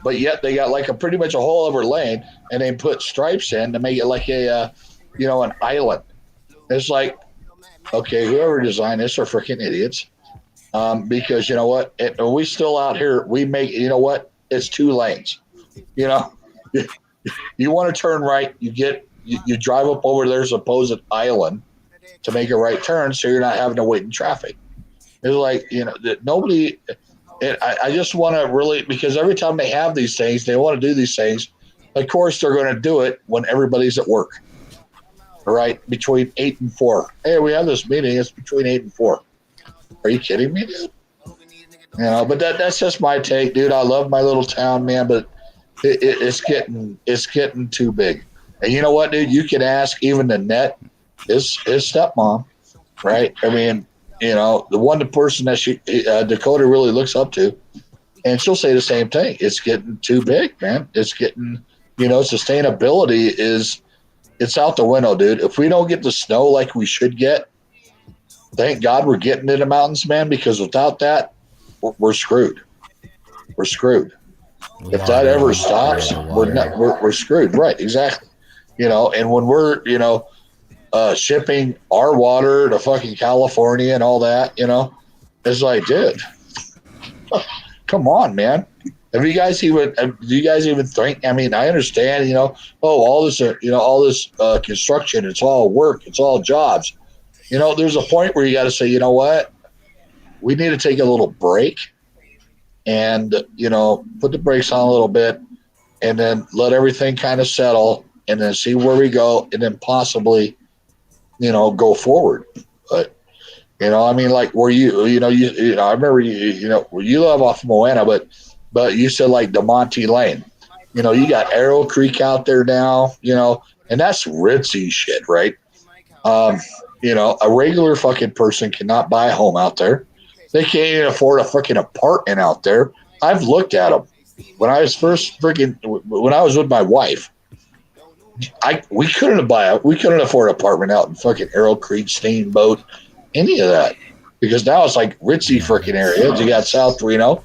But yet they got like a pretty much a whole other lane, and they put stripes in to make it like a, an island. It's like, okay, whoever designed this are freaking idiots. Because you know what, we still out here. We make it's 2 lanes. You know, you want to turn right, you drive up over their supposed island to make a right turn, so you're not having to wait in traffic. It's like that nobody. And I just want to really, because every time they have these things, they want to do these things. Of course, they're going to do it when everybody's at work, right? Between 8 and 4. Hey, we have this meeting. It's between 8 and 4. Are you kidding me, dude? But that's just my take, dude. I love my little town, man, but it's getting too big. And you know what, dude? You can ask even the net, his stepmom, right? I mean, the person that Dakota really looks up to, and she'll say the same thing. It's getting too big, man. It's getting, sustainability it's out the window, dude. If we don't get the snow like we should get, thank God we're getting in the mountains, man, because without that, we're screwed. We're screwed. If that ever stops, we're screwed. Right, exactly. And when we're, shipping our water to fucking California and all that, it's like, dude, come on, man. Do you guys even think? I mean, I understand, all this construction, it's all work, it's all jobs. There's a point where you got to say, you know what, we need to take a little break and, put the brakes on a little bit and then let everything kind of settle and then see where we go and then possibly, go forward. But, I mean, like where I remember where you live off of Moana, but you said like the Monty Lane, you got Arrow Creek out there now, and that's ritzy shit, right? A regular fucking person cannot buy a home out there. They can't even afford a fucking apartment out there. I've looked at them. When I was when I was with my wife, we couldn't afford an apartment out in fucking Arrow Creek, Steamboat, any of that, because now it's like ritzy freaking areas. You got South Reno,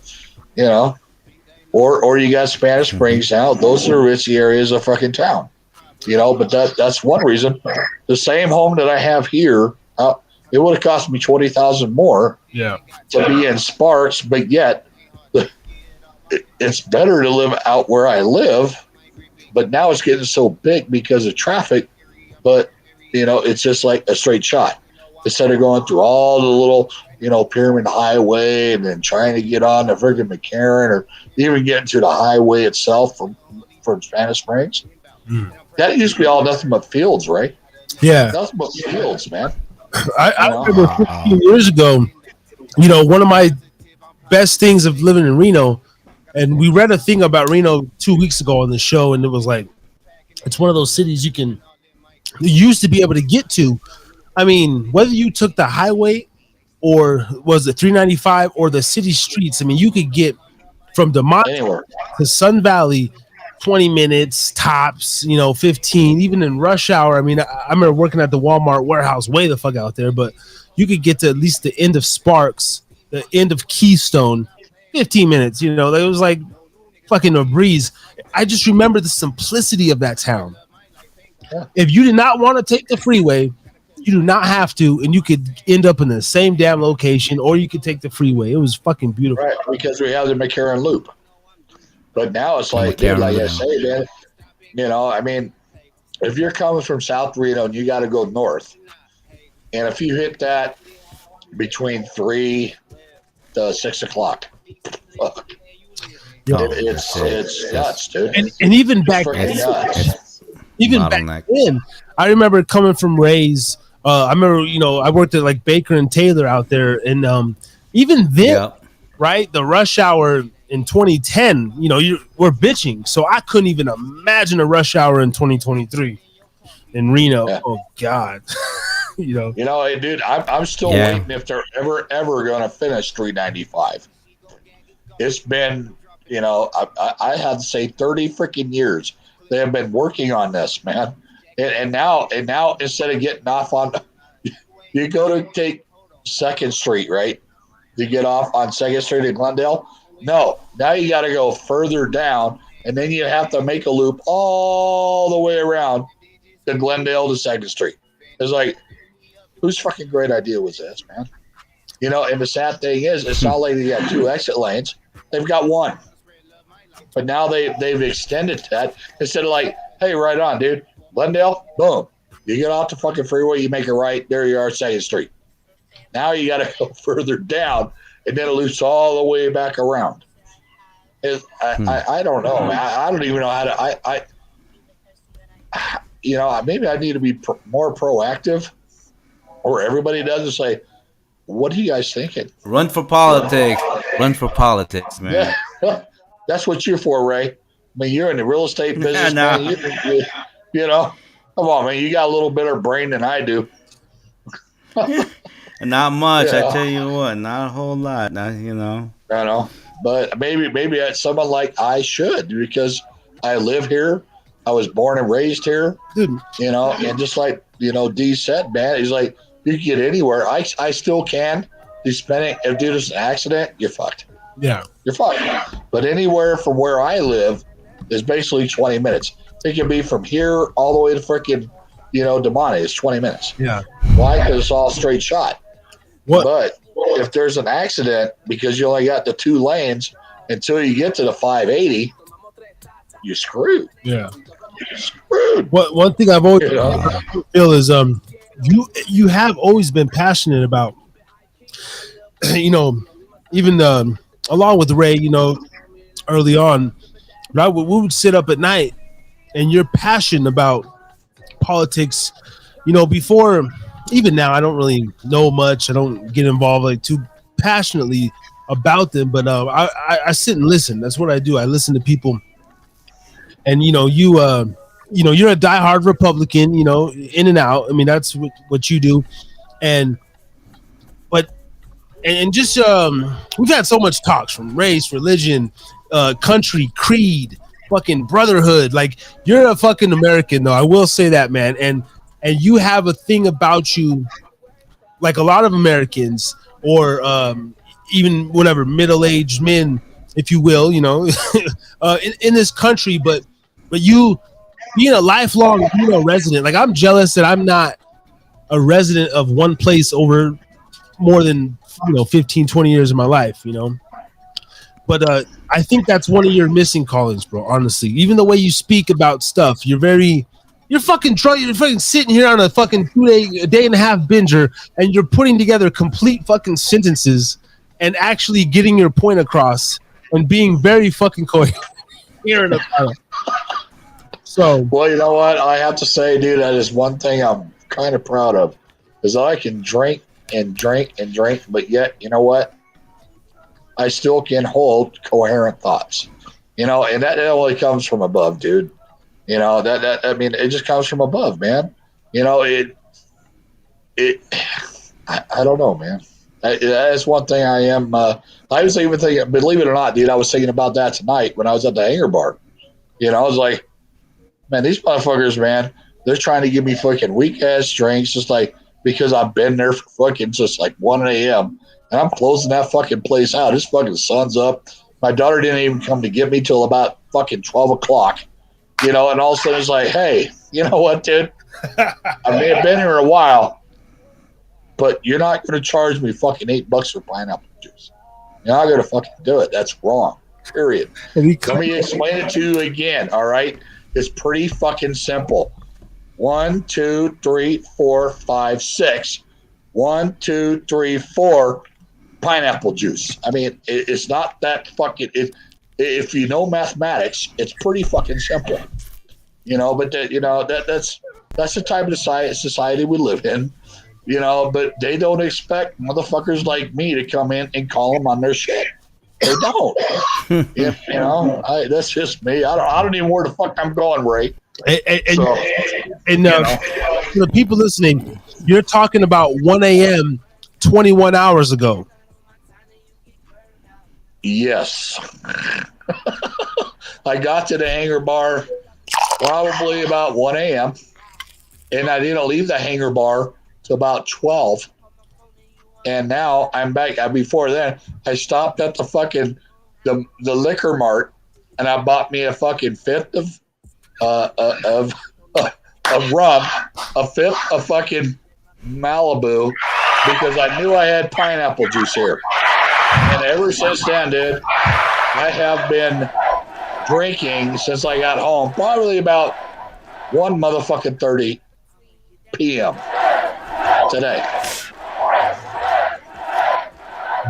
or you got Spanish Springs now. Those are ritzy areas of fucking town, But that's one reason. The same home that I have here, it would have cost me $20,000 more, to be in Sparks, but yet it's better to live out where I live. But now it's getting so big because of traffic. But, it's just like a straight shot. Instead of going through all the little, Pyramid Highway and then trying to get on the freaking McCarran or even getting to the highway itself from Spanish Springs. That used to be all nothing but fields, right? Yeah. Nothing but fields, man. I remember 15 years ago, one of my best things of living in Reno, and we read a thing about Reno 2 weeks ago on the show, and it was like, it's one of those cities you used to be able to get to. I mean, whether you took the highway or was it 395 or the city streets, I mean, you could get from DeMont to Sun Valley 20 minutes tops, 15, even in rush hour. I mean, I remember working at the Walmart warehouse way the fuck out there, but you could get to at least the end of Sparks, the end of Keystone, 15 minutes, it was like fucking a breeze. I just remember the simplicity of that town. Yeah. If you did not want to take the freeway, you do not have to, and you could end up in the same damn location, or you could take the freeway. It was fucking beautiful. Right, because we have the McCarran Loop. But now it's like, dude, like I say, man, I mean, if you're coming from South Reno and you got to go north, and if you hit that between 3 to 6 o'clock, fuck. It's nuts, dude. And even back then, I remember coming from Ray's. I remember, I worked at like Baker and Taylor out there, and even then, right, the rush hour in 2010, we're bitching. So I couldn't even imagine a rush hour in 2023 in Reno. Yeah. Oh God, dude, I'm still waiting if they're ever going to finish 395. It's been, I had to say 30 freaking years they have been working on this, man. And now instead of getting off on, you go to take Second Street, right? You get off on Second Street in Glendale. No, now you got to go further down, and then you have to make a loop all the way around to Glendale to Second Street. It's like, whose fucking great idea was this, man? You know, and the sad thing is, it's not like they got 2 exit lanes; they've got 1. But now they've extended that instead of like, hey, right on, dude, Glendale, boom, you get off the fucking freeway, you make a right, there you are, Second Street. Now you got to go further down, and then it loops all the way back around. I don't know, man. I don't even know how to. Maybe I need to be more proactive, or everybody does, and say, "What are you guys thinking?" Run for politics. Run for politics, man. Yeah, that's what you're for, Ray. I mean, you're in the real estate business, Nah. man. You know, come on, man. You got a little better brain than I do. Not much, Yeah. I tell you what. Not a whole lot. Not, you know. I know, but maybe someone like I should, because I live here. I was born and raised here, Dude. you know, and just like, D said, man, he's like, you can get anywhere. I still can. If there's an accident, you're fucked. Yeah. You're fucked. But anywhere from where I live is basically 20 minutes. It can be from here all the way to freaking, Damani. It's 20 minutes. Yeah. Why? Because it's all straight shot. What? But if there's an accident, because you only got the 2 lanes until you get to the 580, you're screwed. Yeah. You're screwed. One thing I've always feel is you have always been passionate about, even along with Ray, early on, right? We would sit up at night, and your passion about politics, before, even now, I don't really know much. I don't get involved like too passionately about them, but I sit and listen. That's what I do. I listen to people, and you're a diehard Republican, in and out. I mean, that's what you do, and just we've had so much talks from race, religion, country, creed, fucking brotherhood. Like, you're a fucking American, though. I will say that, man. And you have a thing about you, like a lot of Americans, or even whatever middle-aged men, if you will, in this country. But you being a lifelong resident, like, I'm jealous that I'm not a resident of one place over more than 15, 20 years of my life, but I think that's one of your missing callings, bro. Honestly, even the way you speak about stuff, you're fucking drunk. You're fucking sitting here on a fucking a day and a half binger, and you're putting together complete fucking sentences and actually getting your point across and being very fucking coherent about it. So, well, you know what? I have to say, dude, that is one thing I'm kind of proud of, is that I can drink and drink and drink, but yet, you know what? I still can hold coherent thoughts, and that only comes from above, dude. It just comes from above, man. I don't know, man. That's one thing I am. I was even thinking, believe it or not, dude, I was thinking about that tonight when I was at the Hangar Bar. I was like, man, these motherfuckers, man, they're trying to give me fucking weak ass drinks, just like, because I've been there for fucking just like 1 a.m. and I'm closing that fucking place out. This fucking sun's up. My daughter didn't even come to get me till about fucking 12 o'clock, and all of a sudden it's like, hey, you know what, dude? I may have been here a while, but you're not going to charge me fucking $8 for pineapple juice. You're not going to fucking do it. That's wrong, period. Let me explain it to you again, all right? It's pretty fucking simple. 1, 2, 3, 4, 5, 6. 1, 2, 3, 4 pineapple juice. I mean, it's not that fucking. If you know mathematics, it's pretty fucking simple. But that's the type of society we live in. But they don't expect motherfuckers like me to come in and call them on their shit. They don't. That's just me. I don't even know where the fuck I'm going, Ray. And for the people listening, you're talking about 1 a.m. 21 hours ago. Yes. I got to the Hangar Bar probably about 1 a.m. and I didn't leave the hangar bar till about 12. And now I'm back. Before then, I stopped at the fucking the liquor mart, and I bought me a fucking fifth of rum, a fifth of fucking Malibu, because I knew I had pineapple juice here. And ever since then, dude, I have been drinking since I got home, probably about 1 motherfucking 30 p.m. today.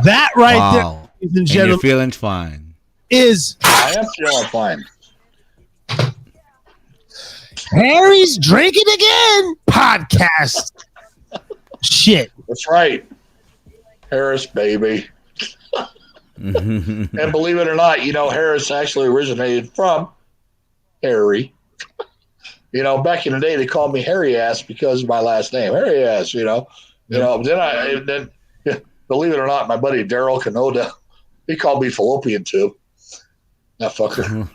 That right Wow. there, ladies and And you're gentlemen, feeling fine. is I am feeling fine. Harry's Drinking Again podcast. Shit. That's right. Harris, baby. And believe it or not, Harris actually originated from Harry. Back in the day, they called me Harry Ass because of my last name, Harry Ass. Then believe it or not, my buddy Daryl Canoda, he called me Fallopian Tube. That fucker.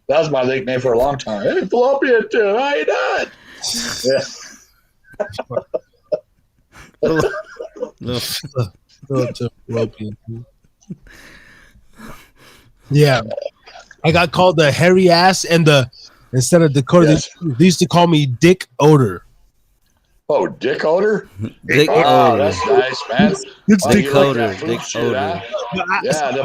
That was my nickname for a long time. Hey, Fallopian Tube, how you doing? Yeah. I got called the hairy ass, and instead of Dakota, Yes. they used to call me Dick Odor. Oh, Dick Odor? Dick Oh, odor. that's nice, man. It's Oh, Dick you like Odor, that poop Dick shoot, Odor. huh? Yeah, the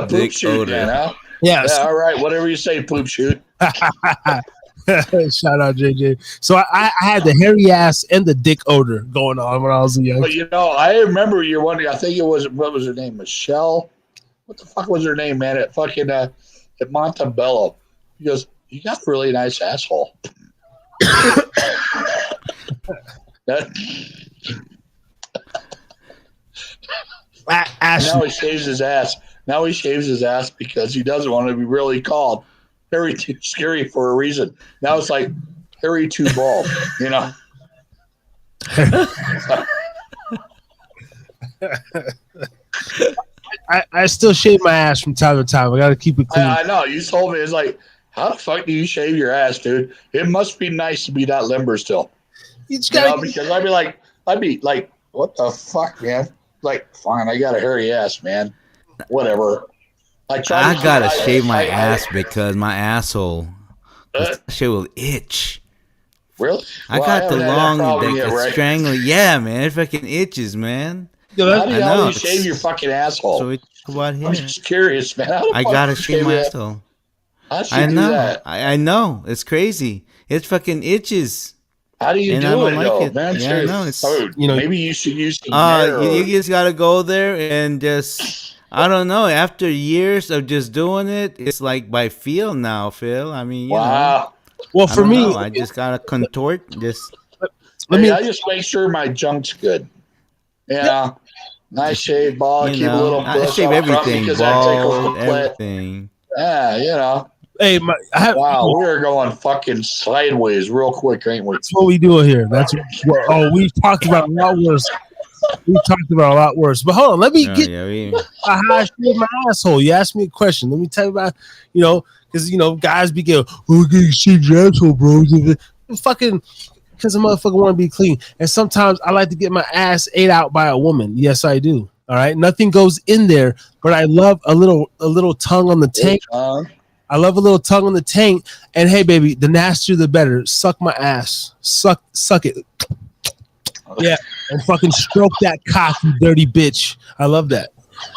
poop Dick shoot, Odor. man, huh? Yeah. Yeah, all right, whatever you say, poop shoot. Shout out JJ. So I had the hairy ass and the Dick Odor going on when I was young. But I remember you're wondering. I think it was, what was her name, Michelle? What the fuck was her name, man? At fucking at Montebello. He goes, "You got a really nice asshole." Now he shaves his ass. Now he shaves his ass because he doesn't want to be really called Harry Too Scary for a reason. Now it's like Harry Too Bald, I still shave my ass from time to time. I got to keep it clean. I know. You told me, it's like, how the fuck do you shave your ass, dude? It must be nice to be that limber still. You just gotta, Because I'd be like, what the fuck, man? Like, fine, I got a hairy ass, man. Whatever. I gotta shave my ass because my asshole shit will itch. Really? I Well, got the haven't had that long, problem like yet, the right? strangling. Yeah, man, it fucking itches, man. How do I you know. shave your fucking asshole? So we talk about I'm here. just curious, man. How the I fuck gotta do you shave my your ass? asshole. How should I you do know. that? I know. It's crazy. It fucking itches. How do you And I do don't it, like though, it. man? Yeah, I know, it's- Maybe you should use some hair. You just gotta go there and just, I don't know. After years of just doing it, it's like by feel now, Phil. I mean, you know. Wow. well, I for don't me, know. I just gotta contort. Just I just make sure my junk's good. Yeah. Nice shaved ball. you Keep a little know, I bush shave up front everything, because that tickles the bald, clit. everything. Yeah, hey, Wow, we are going fucking sideways real quick, ain't we? that's what we do here. We've talked about a lot worse. We've talked about a lot worse. But hold on, let me get how I shave my asshole. You asked me a question. Let me tell you about, because guys be going, "Oh, you shave your asshole, bro." Fucking, because a motherfucker want to be clean, and sometimes I like to get my ass ate out by a woman. Yes, I do. All right, nothing goes in there, but I love a little tongue on the tank. I love a little tongue on the tank. And hey, baby, the nastier the better. Suck my ass. Suck it. Yeah, and fucking stroke that cock, you dirty bitch. I love that.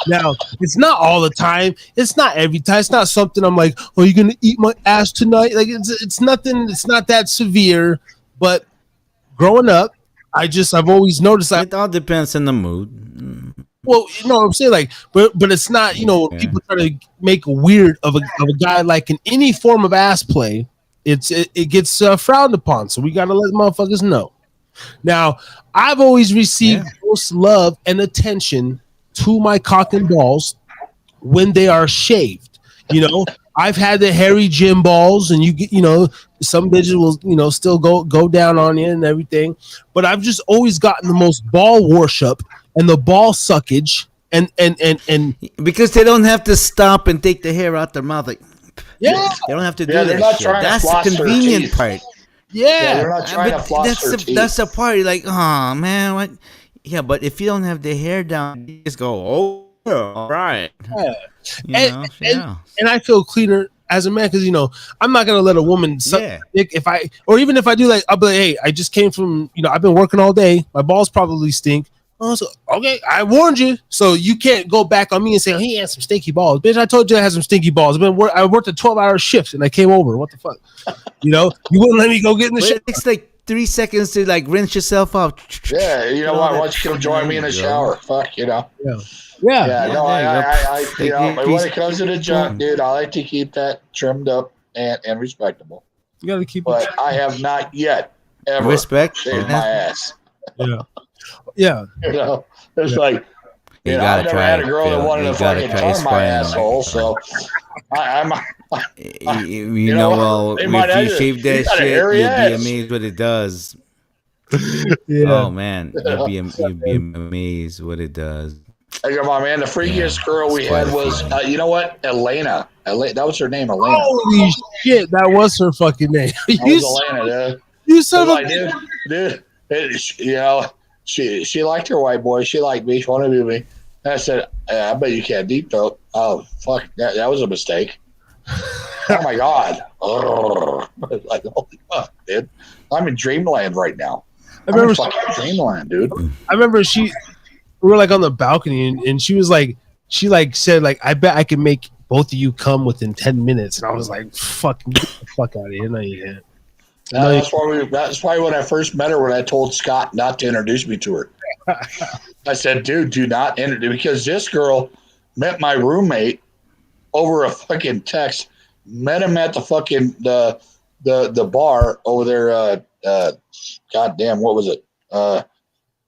Now, it's not all the time. It's not every time. It's not something I'm like, "Oh, you gonna eat my ass tonight?" Like it's nothing. It's not that severe. But growing up, I've always noticed that. It all depends on the mood. Well, you know what I'm saying, like, but it's not. People try to make weird of a guy like in any form of ass play. It gets frowned upon. So we gotta let motherfuckers know. Now, I've always received most love and attention to my cock and balls when they are shaved. I've had the hairy gym balls, and you get, some bitches will, still go down on you and everything. But I've just always gotten the most ball worship and the ball suckage, and because they don't have to stop and take the hair out their mouth. Like, yeah, they don't have to do Yeah, they're that not shit. trying to That's floss the their convenient teeth. part. Yeah, they're Yeah. not trying to floss their teeth. That's the part. You're like, oh man, what? Yeah, but if you don't have the hair down, you just go, oh, all right. Yeah. You And, know, and, yeah. and I feel cleaner as a man because I'm not gonna let a woman suck Yeah. dick if I, or even if I do, like I'll be like, hey, I just came from, I've been working all day, my balls probably stink. Oh, so okay, I warned you, so you can't go back on me and say, oh, he has some stinky balls, bitch. I told you I had some stinky balls. I worked a 12-hour shift and I came over. What the fuck? You wouldn't let me go get in the But shit. it takes like 3 seconds to like rinse yourself off. Yeah, you know what? Why don't you come join me in the shower? Fuck, Yeah. Yeah, no, there you go. I Take your when piece- it comes to the junk, dude, I like to keep that trimmed up and respectable. You gotta keep But I have not yet ever Respect. shaved my ass. Yeah. It's like, You I've gotta never try had it, a girl that Phil. wanted You to gotta fucking try. It's tongue my fine. asshole. So I'm You know, well, they might if you have- shave you that got a shit, hairy you'll be ass. amazed what it does. Yeah. Oh man, you'll be amazed what it does. I go, my man, the freakiest Yeah, girl we it's quite had a was, feeling. you know what? Elena. That was her name, Elena. Holy shit, that was her fucking name. That was Elena, dude. You son of Like, a dude, she liked her white boy. She liked me. She wanted to be me. And I said, I bet you can't deep throat. Oh, fuck. That was a mistake. Oh, my God. Like, holy fuck, dude. I'm in dreamland right now. I remember, I'm in fucking dreamland, dude. I remember we were like on the balcony and she was like, she like said like, I bet I can make both of you come within 10 minutes. And I was like, fucking get the fuck out of here. No, you can't. That's why when I first met her, when I told Scott not to introduce me to her, I said, dude, do not introduce, because this girl met my roommate over a fucking text, met him at the fucking, the bar over there. Goddamn, what was it?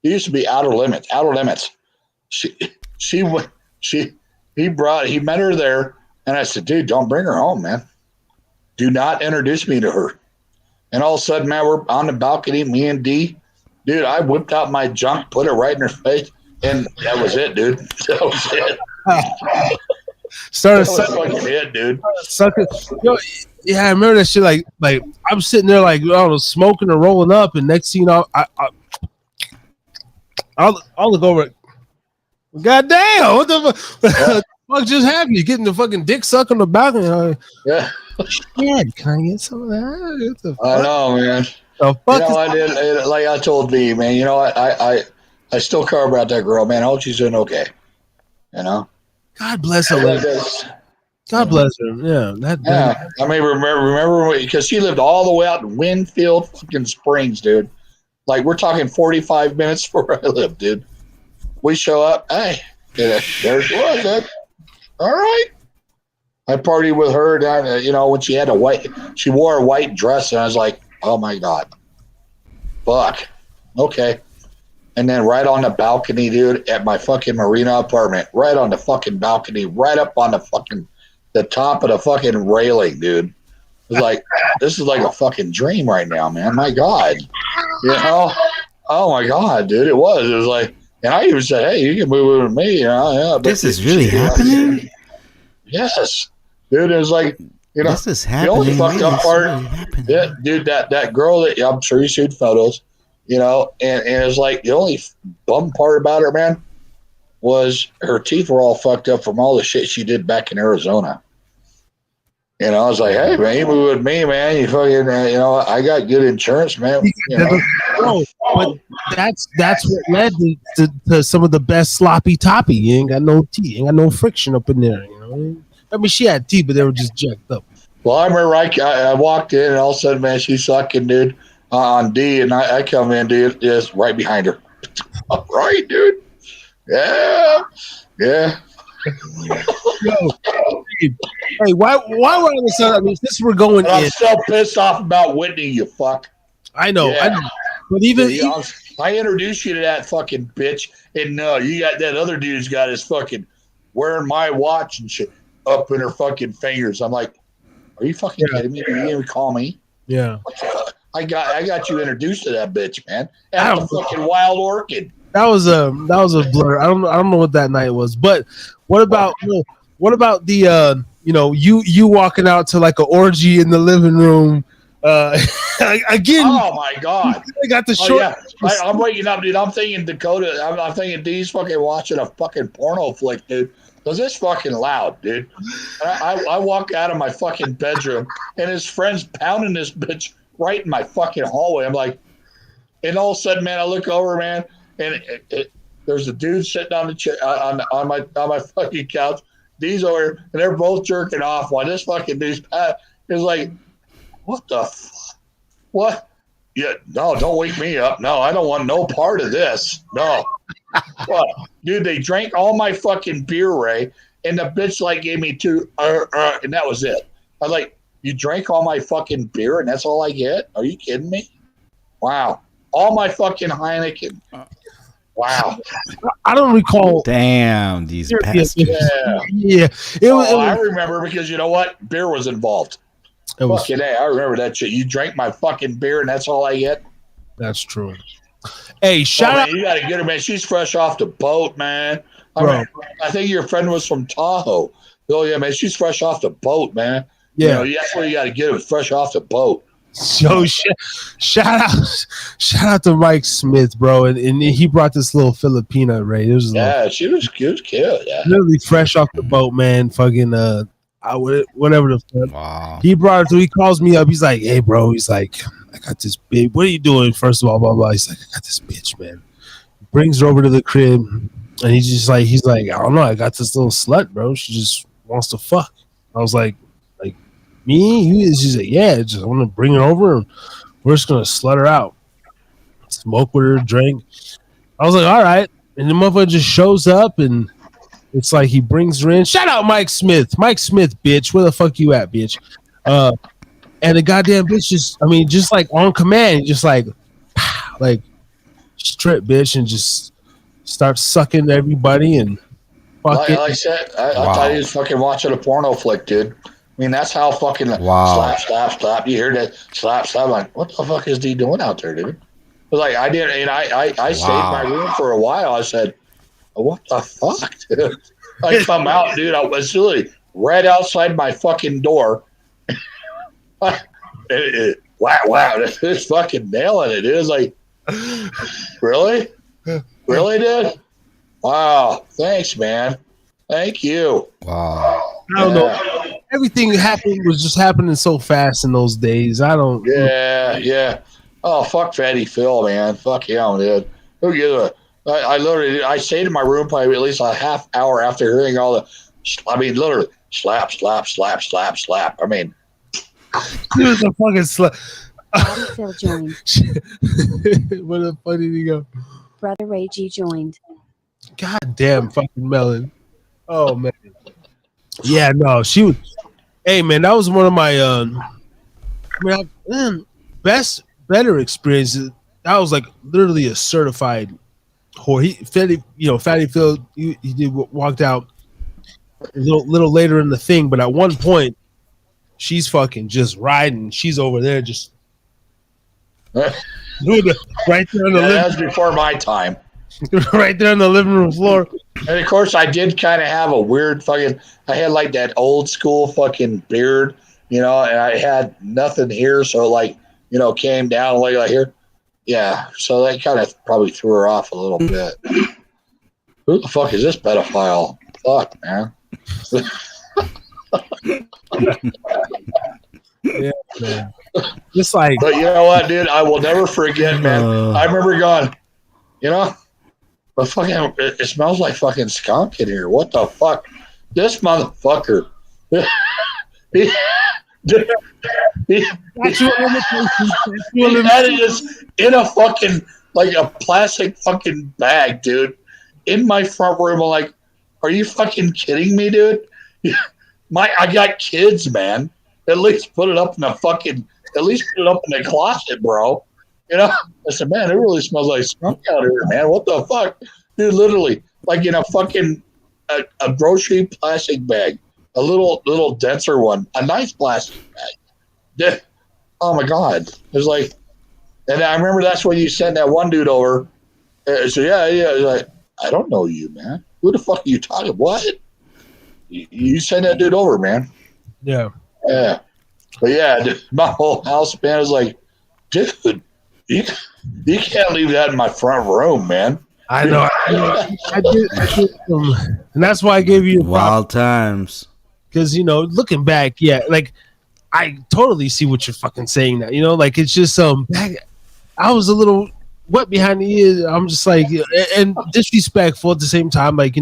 It used to be Outer Limits. He met her there, and I said, dude, don't bring her home, man. Do not introduce me to her. And all of a sudden, man, we're on the balcony, me and D. Dude, I whipped out my junk, put it right in her face, and that was it, dude. That was it. Started That was fucking it, dude. sucking. Yeah, I remember that shit. Like I'm sitting there, like I don't know, smoking or rolling up, and next thing you know, I'll look over. God damn! What the fuck just happened? You getting the fucking dick sucked on the balcony? Yeah, Yeah, can I get some of that? What the fuck? I know, man. The fuck You know, I did, like I told B, man. You know what? I still care about that girl, man. I hope she's doing okay. You know. God bless her. God bless her. Yeah, Yeah, I mean, remember because she lived all the way out in Winfield, fucking Springs, dude. Like we're talking 45 minutes from where I live, dude. We show up, hey, there she was, dude. All right. I partied with her down, when she had she wore a white dress, and I was like, oh my God, fuck, okay. And then right on the balcony, dude, at my fucking marina apartment, right on the fucking balcony, right up on the top of the fucking railing, dude. It was like, this is like a fucking dream right now, man. My God. Oh my God, dude. It was like, and I even said, hey, you can move with me. Yeah, This is really happening? Yes. Dude, it was like, This is the happening. only fucked Really, up it's part, really happening. yeah, dude, that girl that I'm sure you showed photos, and it's like the only bum part about her, man, was her teeth were all fucked up from all the shit she did back in Arizona. I was like, hey, man, you move with me, man. You fucking, I got good insurance, man. No, but that's what led to some of the best sloppy toppy. You ain't got no tea, ain't got no friction up in there. I mean, she had teeth, but they were just jacked up. Well, I remember I walked in, and all of a sudden, man, she's sucking, dude, on D, and I come in, dude, just right behind her. All right, dude. Yeah. Hey, why we're on this? I mean, since we're going I'm in, still pissed off about Whitney, you fuck. I know. Yeah. But even I introduced you to that fucking bitch, and no, you got that other dude's got his fucking wearing my watch and shit up in her fucking fingers. I'm like, are you fucking kidding me? You didn't even call me. yeah, I got you introduced to that bitch, man. At the fucking Wild Orchid. that was a blur. I don't know what that night was. But what about the you walking out to like an orgy in the living room Again, Oh my god! I got the Oh short. yeah, I'm waking up, dude. I'm thinking Dakota. I'm thinking D's fucking watching a fucking porno flick, dude. Cause it's fucking loud, dude. And I walk out of my fucking bedroom, and his friend's pounding this bitch right in my fucking hallway. I'm like, and all of a sudden, man, I look over, man, and there's a dude sitting on the chair on my fucking couch. D's over, and they're both jerking off while this fucking dude's is like, what the fuck? What? Yeah, no, don't wake me up. No, I don't want no part of this. No. What? Dude, they drank all my fucking beer, Ray, and the bitch like gave me two, and that was it. I was like, you drank all my fucking beer and that's all I get? Are you kidding me? Wow. All my fucking Heineken. Wow. I don't recall. Damn, these bastards. Yeah. I remember because you know what? Beer was involved. It was, fucking A, I remember that shit. You drank my fucking beer and that's all I get? that's true. Hey, shout out. You got to get her, man. She's fresh off the boat, man. I think your friend was from Tahoe. Oh, yeah, man. She's fresh off the boat, man. Yeah. That's where you got to get her, fresh off the boat. So shout out to Mike Smith, bro, and he brought this little Filipina, Ray. It was she was cute. Yeah. literally fresh off the boat, man. Fucking whatever the fuck. Wow. He brought it to. He calls me up. He's like, "Hey, bro." He's like, "I got this big. What are you doing?" First of all, blah blah. He's like, "I got this bitch, man." Brings her over to the crib, and he's like, "I don't know. I got this little slut, bro. She just wants to fuck." I was like. Me? She's like, yeah, just I want to bring her over and we're just gonna slut her out. Smoke with her, drink. I was like, all right. And the motherfucker just shows up and it's like he brings her in. Shout out Mike Smith. Mike Smith, bitch. Where the fuck you at, bitch? And the goddamn bitch just like on command, just like strip, bitch, and just start sucking everybody and like I said, I thought he was fucking watching a porno flick, dude. I mean, that's how fucking slap. You hear that slap. I'm like, what the fuck is D doing out there, dude? It was like I did, and I stayed in my room for a while. I said, what the fuck, dude? I come out, dude. I was really right outside my fucking door. Wow, this fucking nailing it. It was like, really, dude? Wow, thanks, man. Thank you. Wow. I don't know. Everything was just happening so fast in those days. I don't. Yeah. Oh, fuck Fatty Phil, man. Fuck him, dude. Who gives a? I stayed in my room probably at least a half hour after hearing all the. I mean, literally slap. I mean, he was a fucking slut. Fatty Phil joined. Where the fuck did he go? Brother Ray G joined. God damn, fucking Melon. Oh man. Yeah, no, she was. Hey man, that was one of my better experiences. That was like literally a certified whore. Fatty Phil, he walked out a little later in the thing, but at one point, she's fucking just riding. She's over there just right there on the that was before my time. right there on the living room floor. And of course, I did kind of have a weird fucking. I had like that old school fucking beard, and I had nothing here, so like, came down like here. Yeah, so that kind of probably threw her off a little bit. Who the fuck is this pedophile? Fuck, man. Yeah, man. Just like, but you know what, dude? I will never forget, man. I remember going, but fucking, it smells like fucking skunk in here. What the fuck? This motherfucker. he had it just in a fucking, like a plastic fucking bag, dude. In my front room, I'm like, are you fucking kidding me, dude? I got kids, man. At least put it up in the closet, bro. I said, man, it really smells like skunk out here, man. What the fuck? Dude, literally, like in a fucking a grocery plastic bag, a little denser one, a nice plastic bag. Oh my God. It was like, and I remember that's when you sent that one dude over. So yeah. Like, I don't know you, man. Who the fuck are you talking? What? You sent that dude over, man. Yeah. Yeah. But yeah, dude, my whole house, man, is like, dude, you, you can't leave that in my front room, man. I know. I did and that's why I gave you a prop Wild times. because looking back, yeah, like I totally see what you're fucking saying now. Like it's just back. I was a little wet behind the ears. I'm just like and disrespectful at the same time, like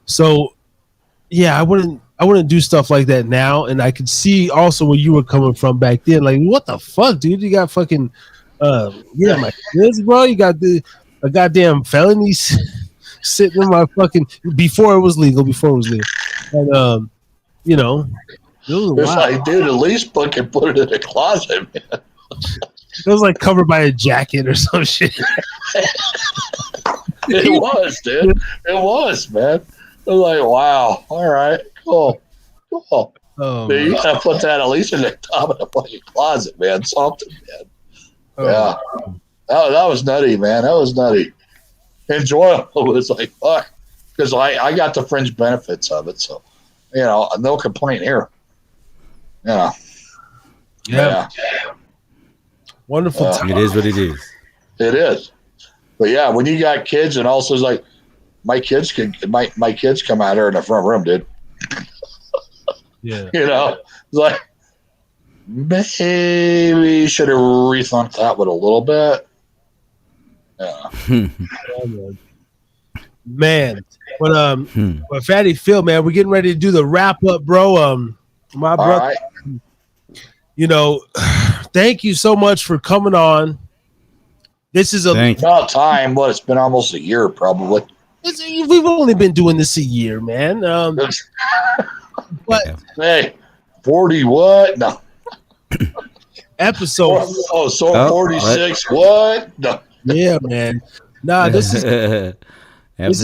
so yeah, I wouldn't do stuff like that now, and I could see also where you were coming from back then. Like, what the fuck, dude? You got fucking my kids, bro. You got a goddamn felonies sitting in my fucking before it was legal, and it was It's wild. like, dude, at least fucking put it in the closet, man. It was like covered by a jacket or some shit. It was, dude. It was, man. I was like, wow. All right, cool. Dude, you gotta put that at least in the top of the fucking closet, man. Something, man. Yeah. That was nutty, man. That was nutty. Enjoyable was like, fuck. Because I got the fringe benefits of it, so, no complaint here. Yeah. Wonderful. It is what it is. It is. But yeah, when you got kids and also it's like, my kids come out here in the front room, dude. Yeah. It's like maybe should have rethought that one a little bit. Yeah. Man. But Fatty Phil, man, we're getting ready to do the wrap up, bro. My All brother, right. thank you so much for coming on. This is about time. What, it's been almost a year, probably. We've only been doing this a year, man. But hey, 40 what? No. Episode 46 what? No. Yeah, man. Nah, this has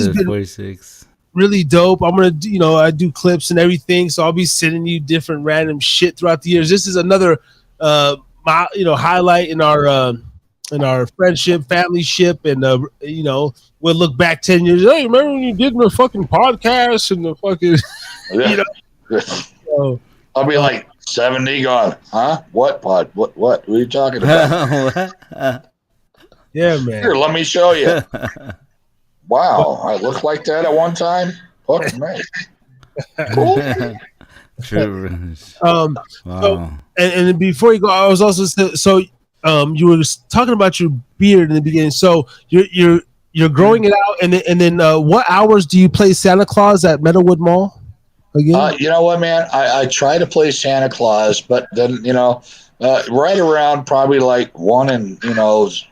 been 46. really dope. I'm gonna do, I do clips and everything, so I'll be sending you different random shit throughout the years. This is another highlight in our friendship, family ship, and we'll look back 10 years. Hey, remember when you did the fucking podcast and the fucking so, I'll be like 70 gone. Huh? What pod? What are you talking about? Yeah, man. Here, let me show you. Wow, I looked like that at one time. Fuck me. Cool. Wow. So, and before you go, I was also you were talking about your beard in the beginning. So you're growing it out, and then what hours do you play Santa Claus at Meadowwood Mall again? You know what, man? I try to play Santa Claus, but then right around probably like 1 and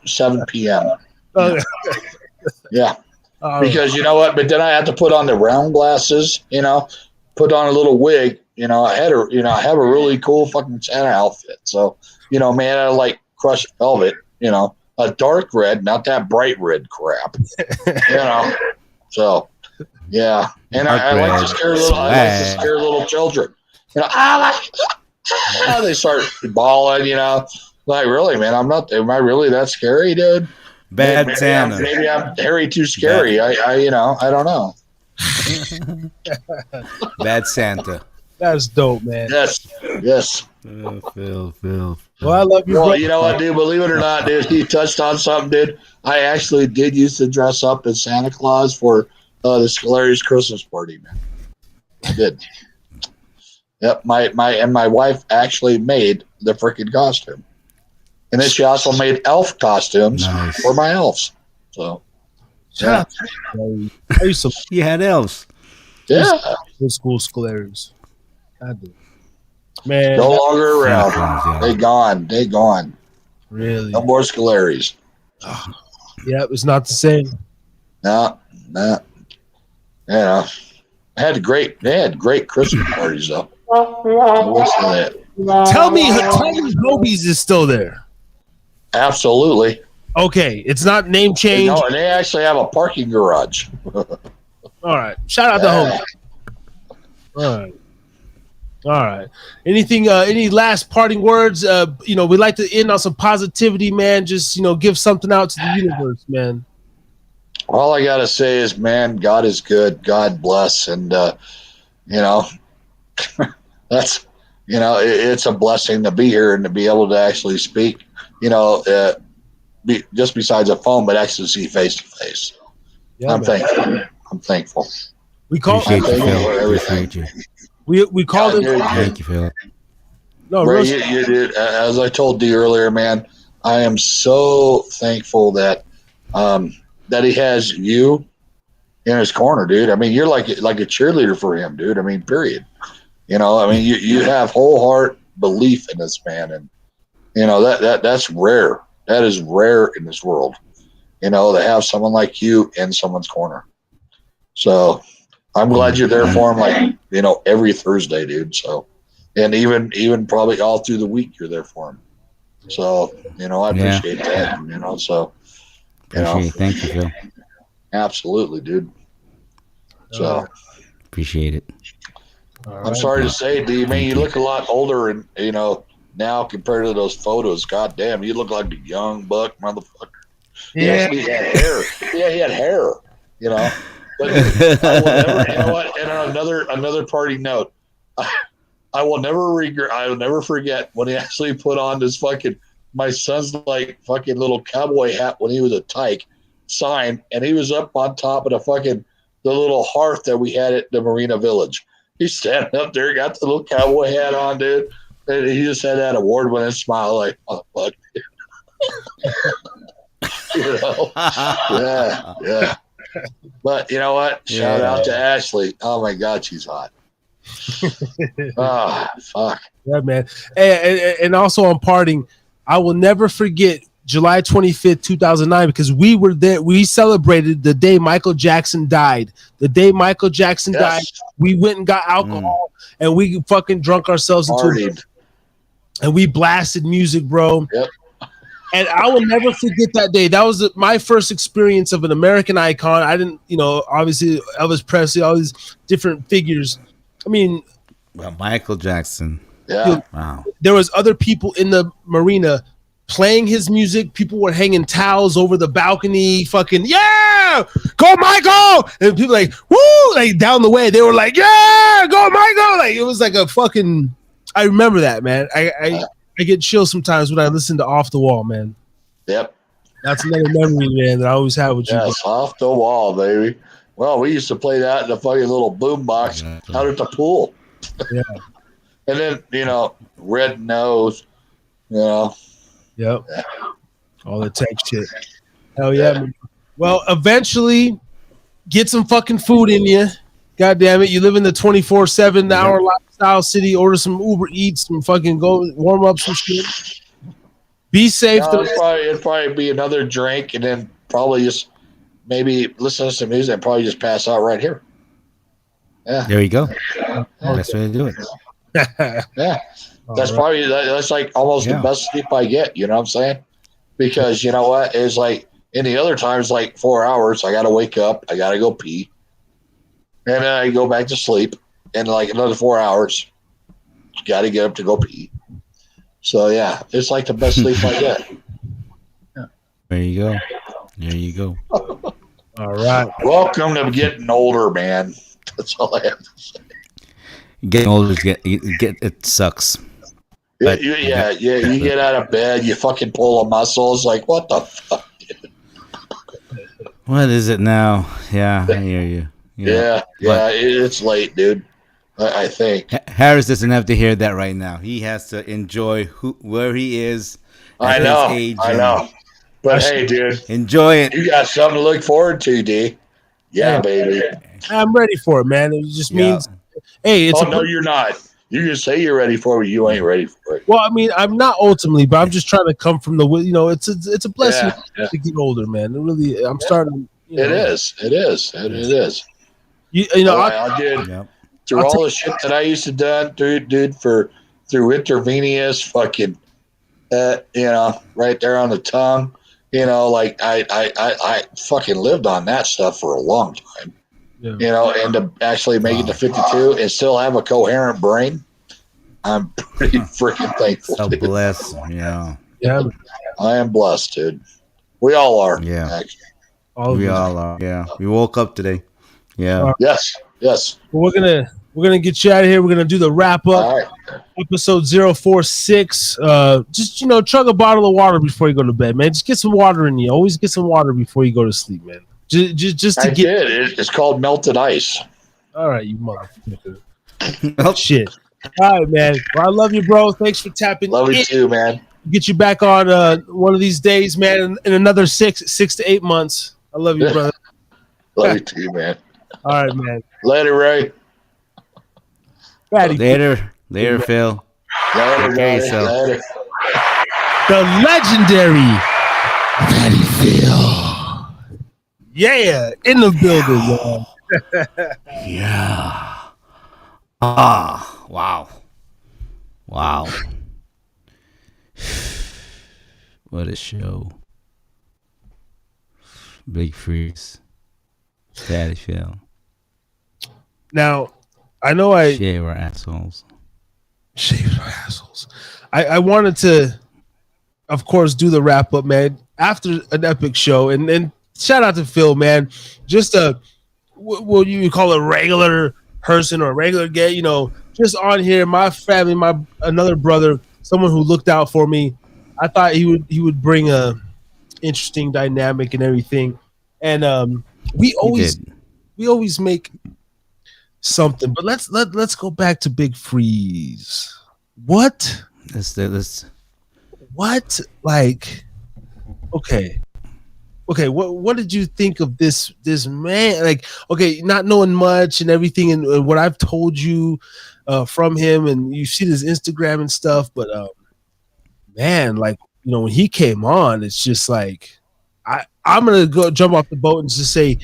7 p.m. Yeah. Because you know what? But then I had to put on the round glasses, put on a little wig. I have a really cool fucking Santa outfit. So, man, I like crushed velvet, a dark red, not that bright red crap, So, yeah. And I like to scare little children. They start bawling, like, really, man, am I really that scary, dude? Bad Santa. Maybe I'm Harry too scary. I don't know. Bad Santa. That's dope, man. Yes. Phil. Well, I love you. Well, bro. you know what, dude? Believe it or not, dude, he touched on something, dude. I actually did used to dress up as Santa Claus for the Scolari's Christmas party, man. I did. Yep, my wife actually made the freaking costume. And then she also made elf costumes for my elves. So, yeah. I used to You had elves. Yeah. Old school Scolaries. I do. Man. No longer around. Yeah. They gone. Really? No more Scolaries. Yeah, it's not the same. No. They had great Christmas parties though. Tell me Hobie's is still there. Absolutely. Okay, it's not name change. No, and they actually have a parking garage. All right. Shout out to Hobie. All right. Anything? Any last parting words? We like to end on some positivity, man. Just give something out to the universe, man. All I gotta say is, man, God is good. God bless, and that's it's a blessing to be here and to be able to actually speak. Just besides a phone, but actually see face to face. Yeah, I'm man. thankful. I'm thankful. We call Appreciate you, thank you Phil. for everything. Appreciate you. we called it. Dude, Thank you, Phil. No, Ray, real. you did. As I told D earlier, man, I am so thankful that he has you in his corner, dude. I mean, you're like a cheerleader for him, dude. I mean, period. You have whole heart belief in this man, and that's rare. That is rare in this world. To have someone like you in someone's corner. So I'm glad you're there for him, like every Thursday, dude. So, and even probably all through the week, you're there for him. So I appreciate that. So Appreciate it. Thank you, Phil. absolutely, dude. So Appreciate it. I'm sorry to say, D, man, you look a lot older, and now compared to those photos. God damn, you look like a young buck motherfucker. Yeah. He had hair. Yeah, he had hair. But I will never. You know what? And another party note. I will never regret. I will never forget when he actually put on this my son's fucking little cowboy hat when he was a tyke sign, and he was up on top of the little hearth that we had at the Marina Village. He's standing up there, got the little cowboy hat on, dude, and he just had that award-winning smile, like, oh fuck. Yeah. But you know what? Shout out to Ashley. Oh my God, she's hot. Fuck. Yeah, man. And also on parting, I will never forget July 25th, 2009, because we were there. We celebrated the day Michael Jackson died. The day Michael Jackson died, we went and got alcohol and we fucking drunk ourselves into it. And we blasted music, bro. Yep. And I will never forget that day. That was my first experience of an American icon. I didn't, obviously Elvis Presley, all these different figures. I mean, Well, Michael Jackson. Yeah. Wow. There was other people in the marina playing his music. People were hanging towels over the balcony, fucking, yeah, go Michael. And people like, woo, like down the way. They were like, yeah, go Michael. Like, it was like a fucking, I remember that, man. I get chills sometimes when I listen to Off the Wall, man. Yep. That's another memory, man, that I always have with you. Yes, Off the Wall, baby. Well, we used to play that in a fucking little boom box out at the pool. Yeah. And then, Red Nose, Yep. Yeah. All the tech shit. Hell yeah, man. Well, eventually, get some fucking food in you. God damn it. You live in the 24/7 hour lifestyle city. Order some Uber Eats, some fucking go warm up some shit. Be safe. It'd probably be another drink and then probably just maybe listen to some music and probably just pass out right here. Yeah. There you go. That's way to do it. Yeah. That's like almost the best sleep I get. You know what I'm saying? Because you know what? It's like in the other times, like 4 hours, I got to wake up. I got to go pee. And then I go back to sleep. And like another 4 hours, got to get up to go pee. So, yeah, it's like the best sleep I get. There you go. There you go. All right. Welcome to getting older, man. That's all I have to say. Getting older, it sucks. But, you get out of bed, you fucking pull a muscle. It's like, what the fuck, dude? What is it now? Yeah, I hear you. Yeah, it's late, dude. I think Harris doesn't have to hear that right now. He has to enjoy where he is. I know. But hey, dude, enjoy it. You got something to look forward to, D. Yeah, baby. I'm ready for it, man. It just means, hey, it's. No, you're not. You can say you're ready for it, but you ain't ready for it. Well, I mean, I'm not ultimately, but I'm just trying to come from the, it's a blessing to get older, man. It really, I'm starting. It is. I did through all the shit that I used to do, dude, through intravenous fucking, right there on the tongue. Like I fucking lived on that stuff for a long time. Yeah. And to actually make it to 52 and still have a coherent brain, I'm pretty freaking thankful. So blessed, yeah. I am blessed, dude. We all are. Yeah, actually. We all are. Yeah, we woke up today. Yeah. Yes. Well, we're gonna get you out of here. We're gonna do the wrap up. All right. episode 046. Just chug a bottle of water before you go to bed, man. Just get some water in you. Always get some water before you go to sleep, man. Just to I get. did. It's called melted ice. All right, you motherfucker. Shit. All right, man. Well, I love you, bro. Thanks for tapping. Love you in. too, man. Get you back on one of these days, man. In another 6 to 8 months. I love you, brother. Love you too, man. All right, man. Later, Ray. Fatty, Later, Phil. Later, Take care of guys. yourself. Later. the legendary Fatty Phil. Yeah, in the building, man. Yeah. Wow. What a show. Big Freeze. Daddy Phil. Now, I know Shit, we're assholes. shaved our assholes. I wanted to, of course, do the wrap up, man, after an epic show, and shout out to Phil, man. Just what you call a regular person or a regular guy, just on here, my family, my another brother, someone who looked out for me. I thought he would bring a interesting dynamic and everything, and we always make something. But let's go back to Big Freeze. What? Let's What? Like, okay. What did you think of this man? Like, okay, not knowing much and everything, and what I've told you from him, and you see his Instagram and stuff, but man, like, when he came on, it's just like I'm gonna go jump off the boat and just say,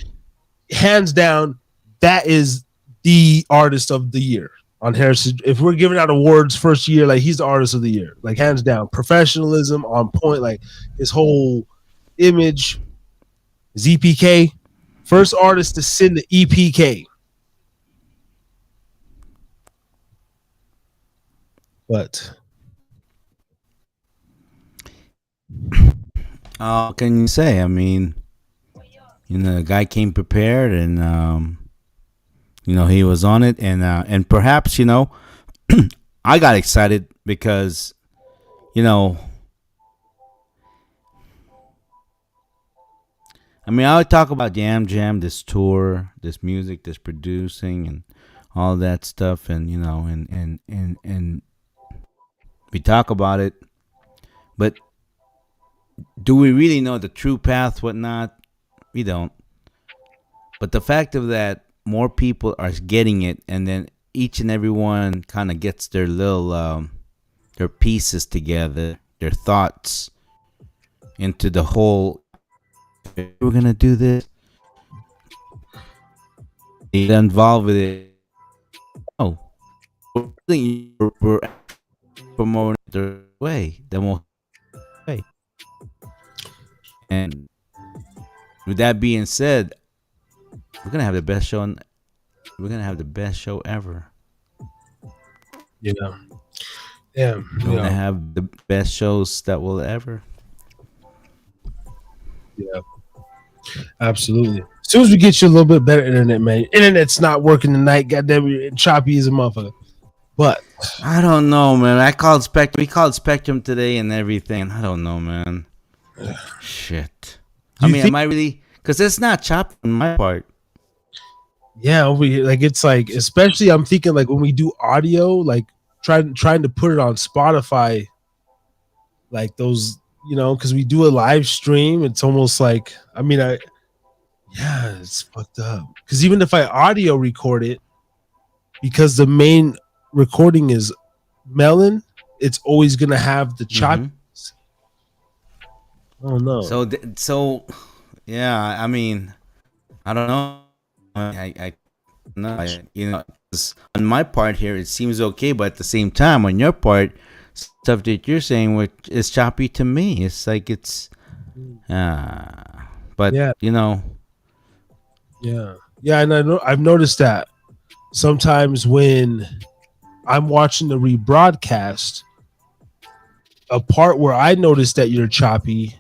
hands down, that is the artist of the year on Harris. If we're giving out awards first year, like, he's the artist of the year, like, hands down. Professionalism on point, like his whole image. His EPK, first artist to send the EPK. But what can you say? I mean, the guy came prepared, and he was on it, and perhaps I got excited because I mean, I would talk about Jam, this tour, this music, this producing, and all that stuff, and and we talk about it, but do we really know the true path? Whatnot, we don't. But the fact of that, more people are getting it, and then each and every one kind of gets their little their pieces together, their thoughts into the whole. We're gonna do this. They get involved with it. Oh, we're promoting the way, the most way. And with that being said, we're gonna have the best show. We're gonna have the best show ever. yeah, We're gonna have the best shows that will ever. yeah, absolutely. As soon as we get you a little bit better internet, man. Internet's not working tonight. Goddamn, it, choppy as a motherfucker. But I don't know, man. I called Spectrum. We called Spectrum today and everything. I don't know, man. Shit. I mean, am I really? Because it's not choppy on my part. yeah, over here, like, it's like, especially I'm thinking, like, when we do audio, like trying to put it on Spotify, like those, because we do a live stream. It's almost like, I mean, it's fucked up. Because even if I audio record it, because the main recording is Melon, it's always gonna have the chop. Oh no. So, yeah. I mean, I don't know. I no. 'Cause on my part here, it seems okay, but at the same time, on your part, stuff that you're saying, which is choppy to me. It's like but Yeah. Yeah. Yeah, and I've noticed that sometimes when I'm watching the rebroadcast, a part where I notice that you're choppy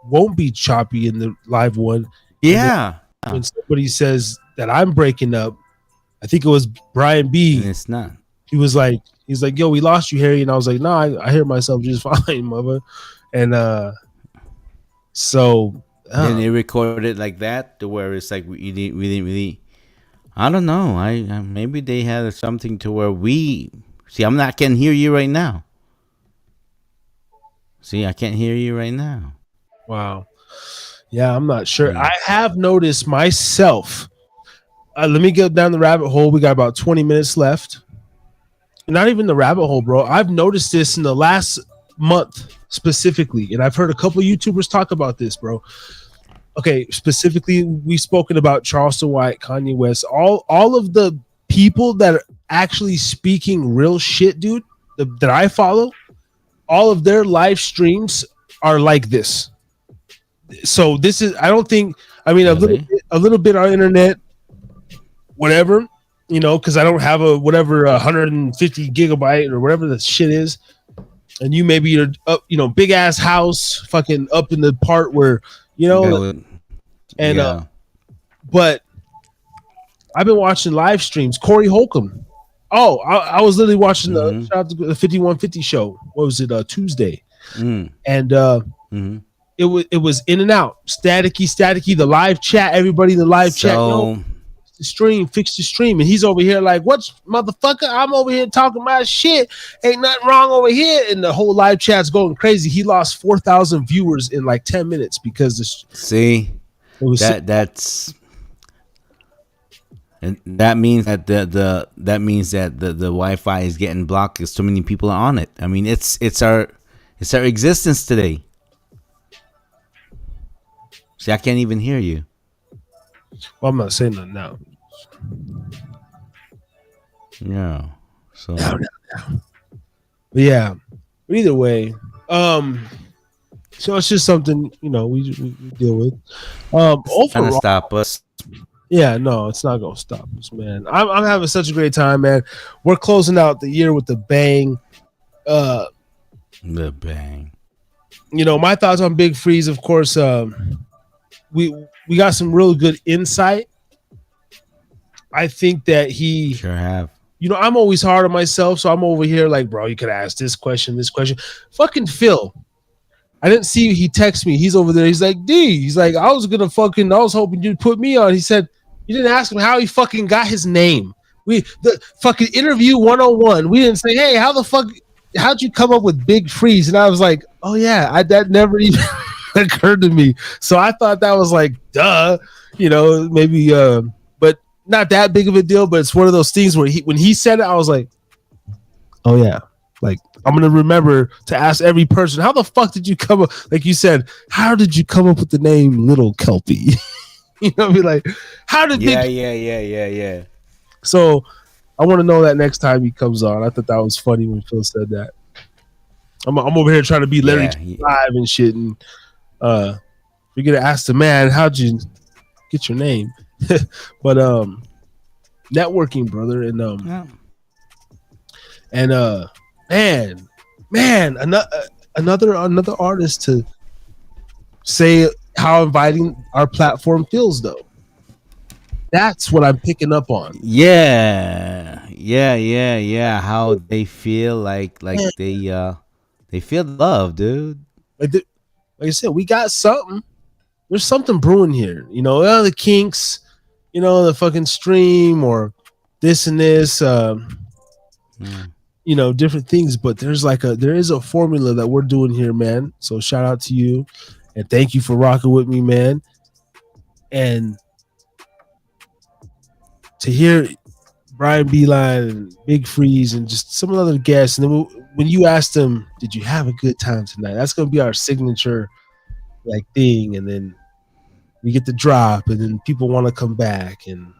won't be choppy in the live one. Yeah. When somebody says that I'm breaking up, I think it was Brian B. And it's not. He was like, He's like, yo, we lost you, Harry. And I was like, no, I hear myself just fine, mother. And so Then they record it like that to where it's like we didn't really. I don't know. I maybe they had something to where we see. I can hear you right now. See, I can't hear you right now. wow. Yeah, I'm not sure. Yeah. I have noticed myself. Let me get down the rabbit hole. We got about 20 minutes left. Not even the rabbit hole, bro. I've noticed this in the last month specifically, and I've heard a couple of YouTubers talk about this, bro. Okay, specifically, we've spoken about Charleston White, Kanye West, all of the people that are actually speaking real shit, dude, that I follow. All of their live streams are like this. So this is, I don't think, I mean, Really? a little bit on internet, whatever, you know, because I don't have a whatever 150 gigabyte or whatever the shit is, and you maybe you're up, you know, big ass house, fucking up in the part where, you know, and yeah. but I've been watching live streams. Corey Holcomb. Oh, I was literally watching the shout out to the 5150 show. What was it? Tuesday, and it was in and out, staticky. The live chat, everybody in the live chat. Yo, the stream, fix the stream, and he's over here like, "What, motherfucker? I'm over here talking my shit. Ain't nothing wrong over here." And the whole live chat's going crazy. He lost 4,000 viewers in like 10 minutes because this. See, that's. And that means that the Wi-Fi is getting blocked because too many people are on it. I mean, it's our existence today. See, I can't even hear you. Well, I'm not saying that now. Yeah. So. No. But yeah. But either way, so it's just something, you know, we deal with. Overall, trying to stop us. Yeah, no, it's not gonna stop us, man. I'm having such a great time, man. We're closing out the year with a bang. The bang. You know, my thoughts on Big Freeze, of course. We got some real good insight. I think that he sure have. You know, I'm always hard on myself, so I'm over here like, bro, you could ask this question. Fucking Phil. I didn't see he text me. He's over there. He's like, D. He's like, I was hoping you'd put me on. He said, you didn't ask him how he fucking got his name. The fucking interview 101. We didn't say, hey, how'd you come up with Big Freeze? And I was like, oh yeah, that never even occurred to me. So I thought that was like, duh, you know, maybe, but not that big of a deal. But it's one of those things where when he said it, I was like, oh yeah. Like, I'm going to remember to ask every person, how the fuck did you come up? Like you said, how did you come up with the name Little Kelpie? You know, be like, how did Yeah. So I want to know that next time he comes on. I thought that was funny when Phil said that. I'm over here trying to be Larry live and shit, and we're gonna ask the man, how'd you get your name? But networking, brother, and man, another artist to say how inviting our platform feels, though. That's what I'm picking up on. Yeah. How they feel like they feel love, dude. Like I said, we got something. There's something brewing here. You know, the kinks, you know, the fucking stream or this and this, you know, different things. But there is a formula that we're doing here, man. So shout out to you and thank you for rocking with me, man. And to hear Brian Beeline and Big Freeze and just some of the other guests, and then when you ask them, did you have a good time tonight? That's going to be our signature like thing. And then we get the drop, and then people want to come back, and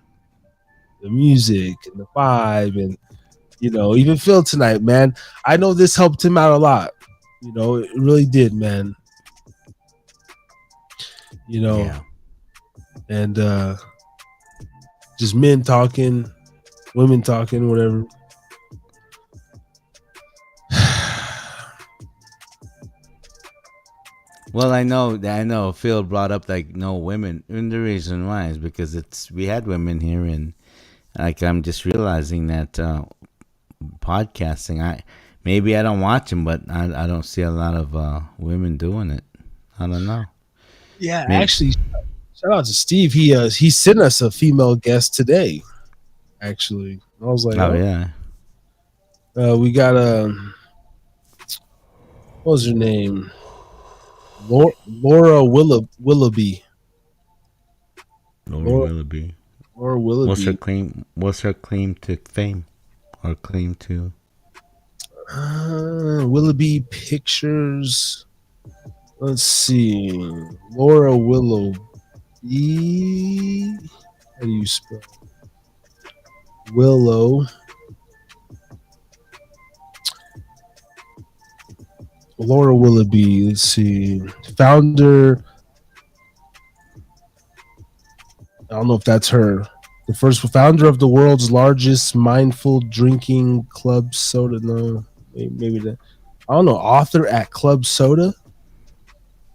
the music and the vibe, and you know, even Phil tonight, man. I know this helped him out a lot. You know, it really did, man. You know, and just men talking, women talking, whatever. Well, I know Phil brought up like no women, and the reason why is because we had women here, and like I'm just realizing that podcasting. Maybe I don't watch them, but I don't see a lot of women doing it. I don't know. Yeah, Maybe. actually, shout out to Steve. He sent us a female guest today. Actually, I was like, Oh oh, yeah. we got what was her name? Laura Willoughby. Laura Laura Willoughby. Laura What's her Willoughby. claim? What's her claim to fame, or claim to? Willoughby Pictures. Let's see. Laura Willoughby. How do you spell Willow? Laura Willoughby. Let's see. Founder. I don't know if that's her. The first founder of the world's largest mindful drinking club soda. No, maybe that. I don't know. Author at Club Soda.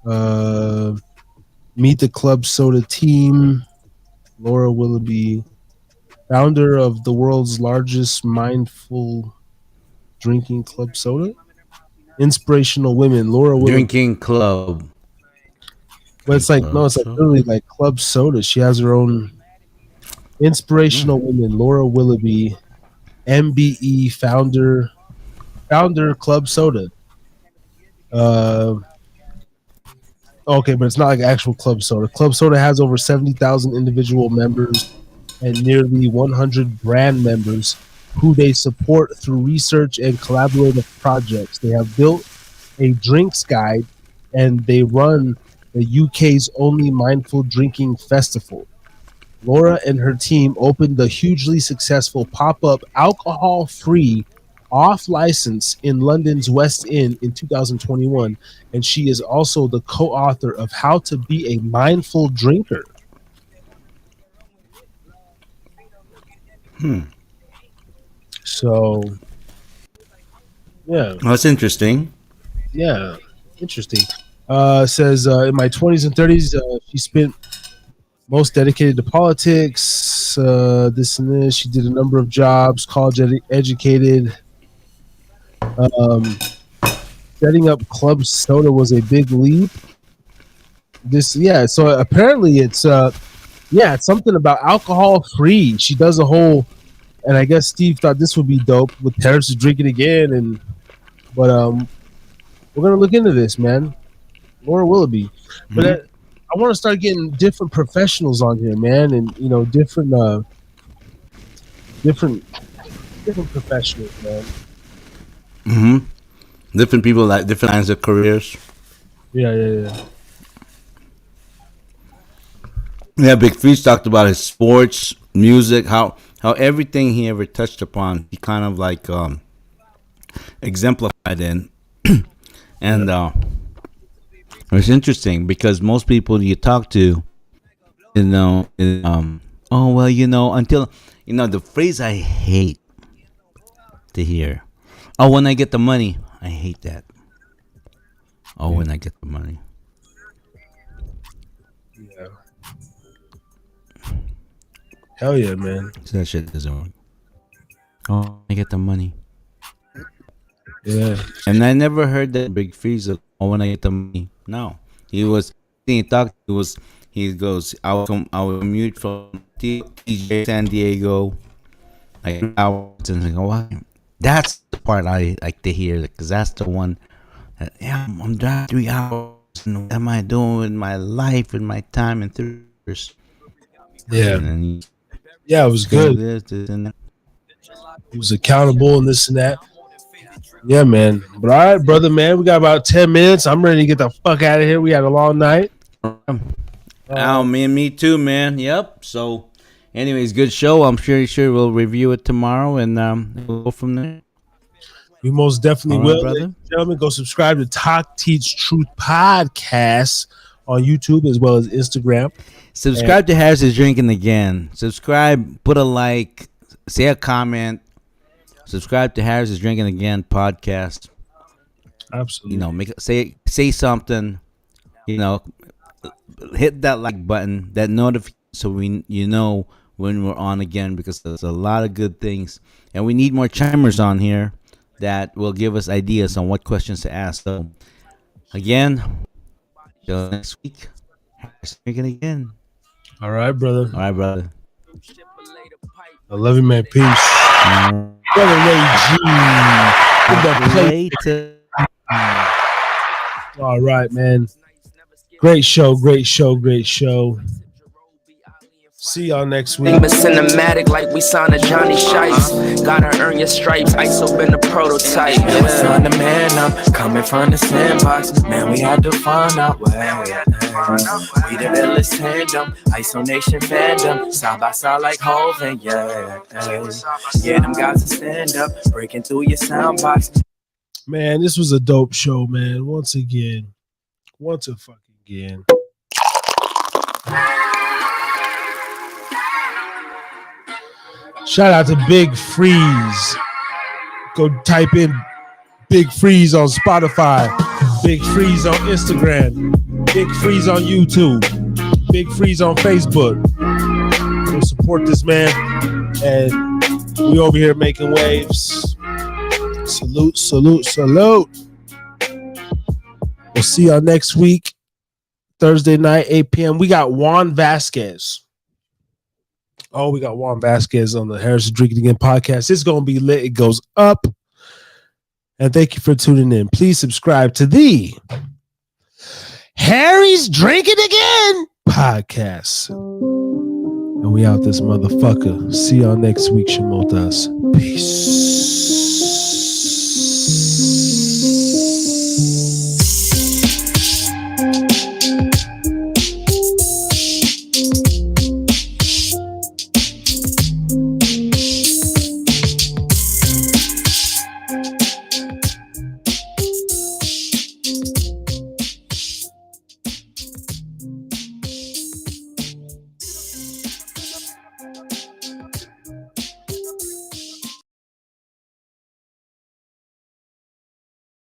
Uh, Meet the Club Soda team. Laura Willoughby, founder of the world's largest mindful drinking club soda. Inspirational women. Laura Willoughby. Drinking club. But it's like no, Club it's like soda. literally like Club Soda. She has her own inspirational women. Laura Willoughby, MBE founder Club Soda. Uh, okay, but it's not like actual Club Soda. Club Soda has over 70,000 individual members and nearly 100 brand members who they support through research and collaborative projects. They have built a drinks guide and they run the UK's only mindful drinking festival. Laura and her team opened the hugely successful pop-up alcohol-free off license in London's West End in 2021, and she is also the co-author of How to Be a Mindful Drinker. So, yeah, That's interesting. yeah, interesting. Says in my 20s and 30s, she spent most dedicated to politics. This and this. She did a number of jobs. Educated. Um, Setting up Club Soda was a big leap. Yeah. So apparently it's it's something about alcohol free. She does a whole, and I guess Steve thought this would be dope with Harris to drink it again, but we're gonna look into this, man. Laura Willoughby, but I want to start getting different professionals on here, man, and different professionals, man. Mm-hmm. Different people like different kinds of careers. Yeah. Yeah, Big Freeze talked about his sports, music, how everything he ever touched upon, he kind of like exemplified in. And it's interesting because most people you talk to, oh well, until the phrase I hate to hear. Oh, when I get the money, I hate that. Oh, when I get the money. Yeah. Hell yeah, man. So that shit doesn't work. Oh, I get the money. Yeah. And I never heard that Big Freeze. Oh, when I get the money. No, he goes. I will commute from TJ San Diego, like hours, and I go, "Why?" That's the part I like to hear because that's the one. I'm driving 3 hours. And what am I doing with my life and my time and 3 years? Yeah. And Yeah, it was good. this, and that. He was accountable and this and that. Yeah, man. But all right, brother, man, we got about 10 minutes. I'm ready to get the fuck out of here. We had a long night. Oh, me too, man. Yep. So, anyways, good show. I'm sure we'll review it tomorrow and we'll go from there. We most definitely All right, will. brother. Ladies and gentlemen, go subscribe to Talk Teach Truth Podcast on YouTube as well as Instagram. Subscribe to Harris is Drinking Again. Subscribe, put a like, say a comment. Subscribe to Harris is Drinking Again podcast. Absolutely. Say something. Hit that like button, that notification, so we when we're on again, because there's a lot of good things, and we need more chimers on here that will give us ideas on what questions to ask. So again, till next week. Drinking again. All right, brother. All right, brother. I love you, man. Peace. Brother Ray G. With the play. Later. All right, man. Great show, great show, great show. See y'all next week. But cinematic like we signed a Johnny Shice. Gotta earn your stripes. ISO been a prototype. Yeah, it's on the man up, coming from the sandbox. Man, we had to find out where. We the illest tandem, ISO Nation fandom, side by side like Hov and yeah. Yeah, them guys will stand up, breaking through your sound box. Man, this was a dope show, man. Once again. Shout out to Big Freeze. Go type in Big Freeze on Spotify, Big Freeze on Instagram, Big Freeze on YouTube, Big Freeze on Facebook. Go support this man. And we over here making waves. Salute, salute, salute. We'll see y'all next week, Thursday night, 8 p.m. We got Juan Vasquez. Oh, we got Juan Vasquez on the Harris Drinking Again podcast. It's going to be lit. It goes up. And thank you for tuning in. Please subscribe to the Harry's Drinking Again podcast. And we out this motherfucker. See y'all next week, Shamotas. Peace.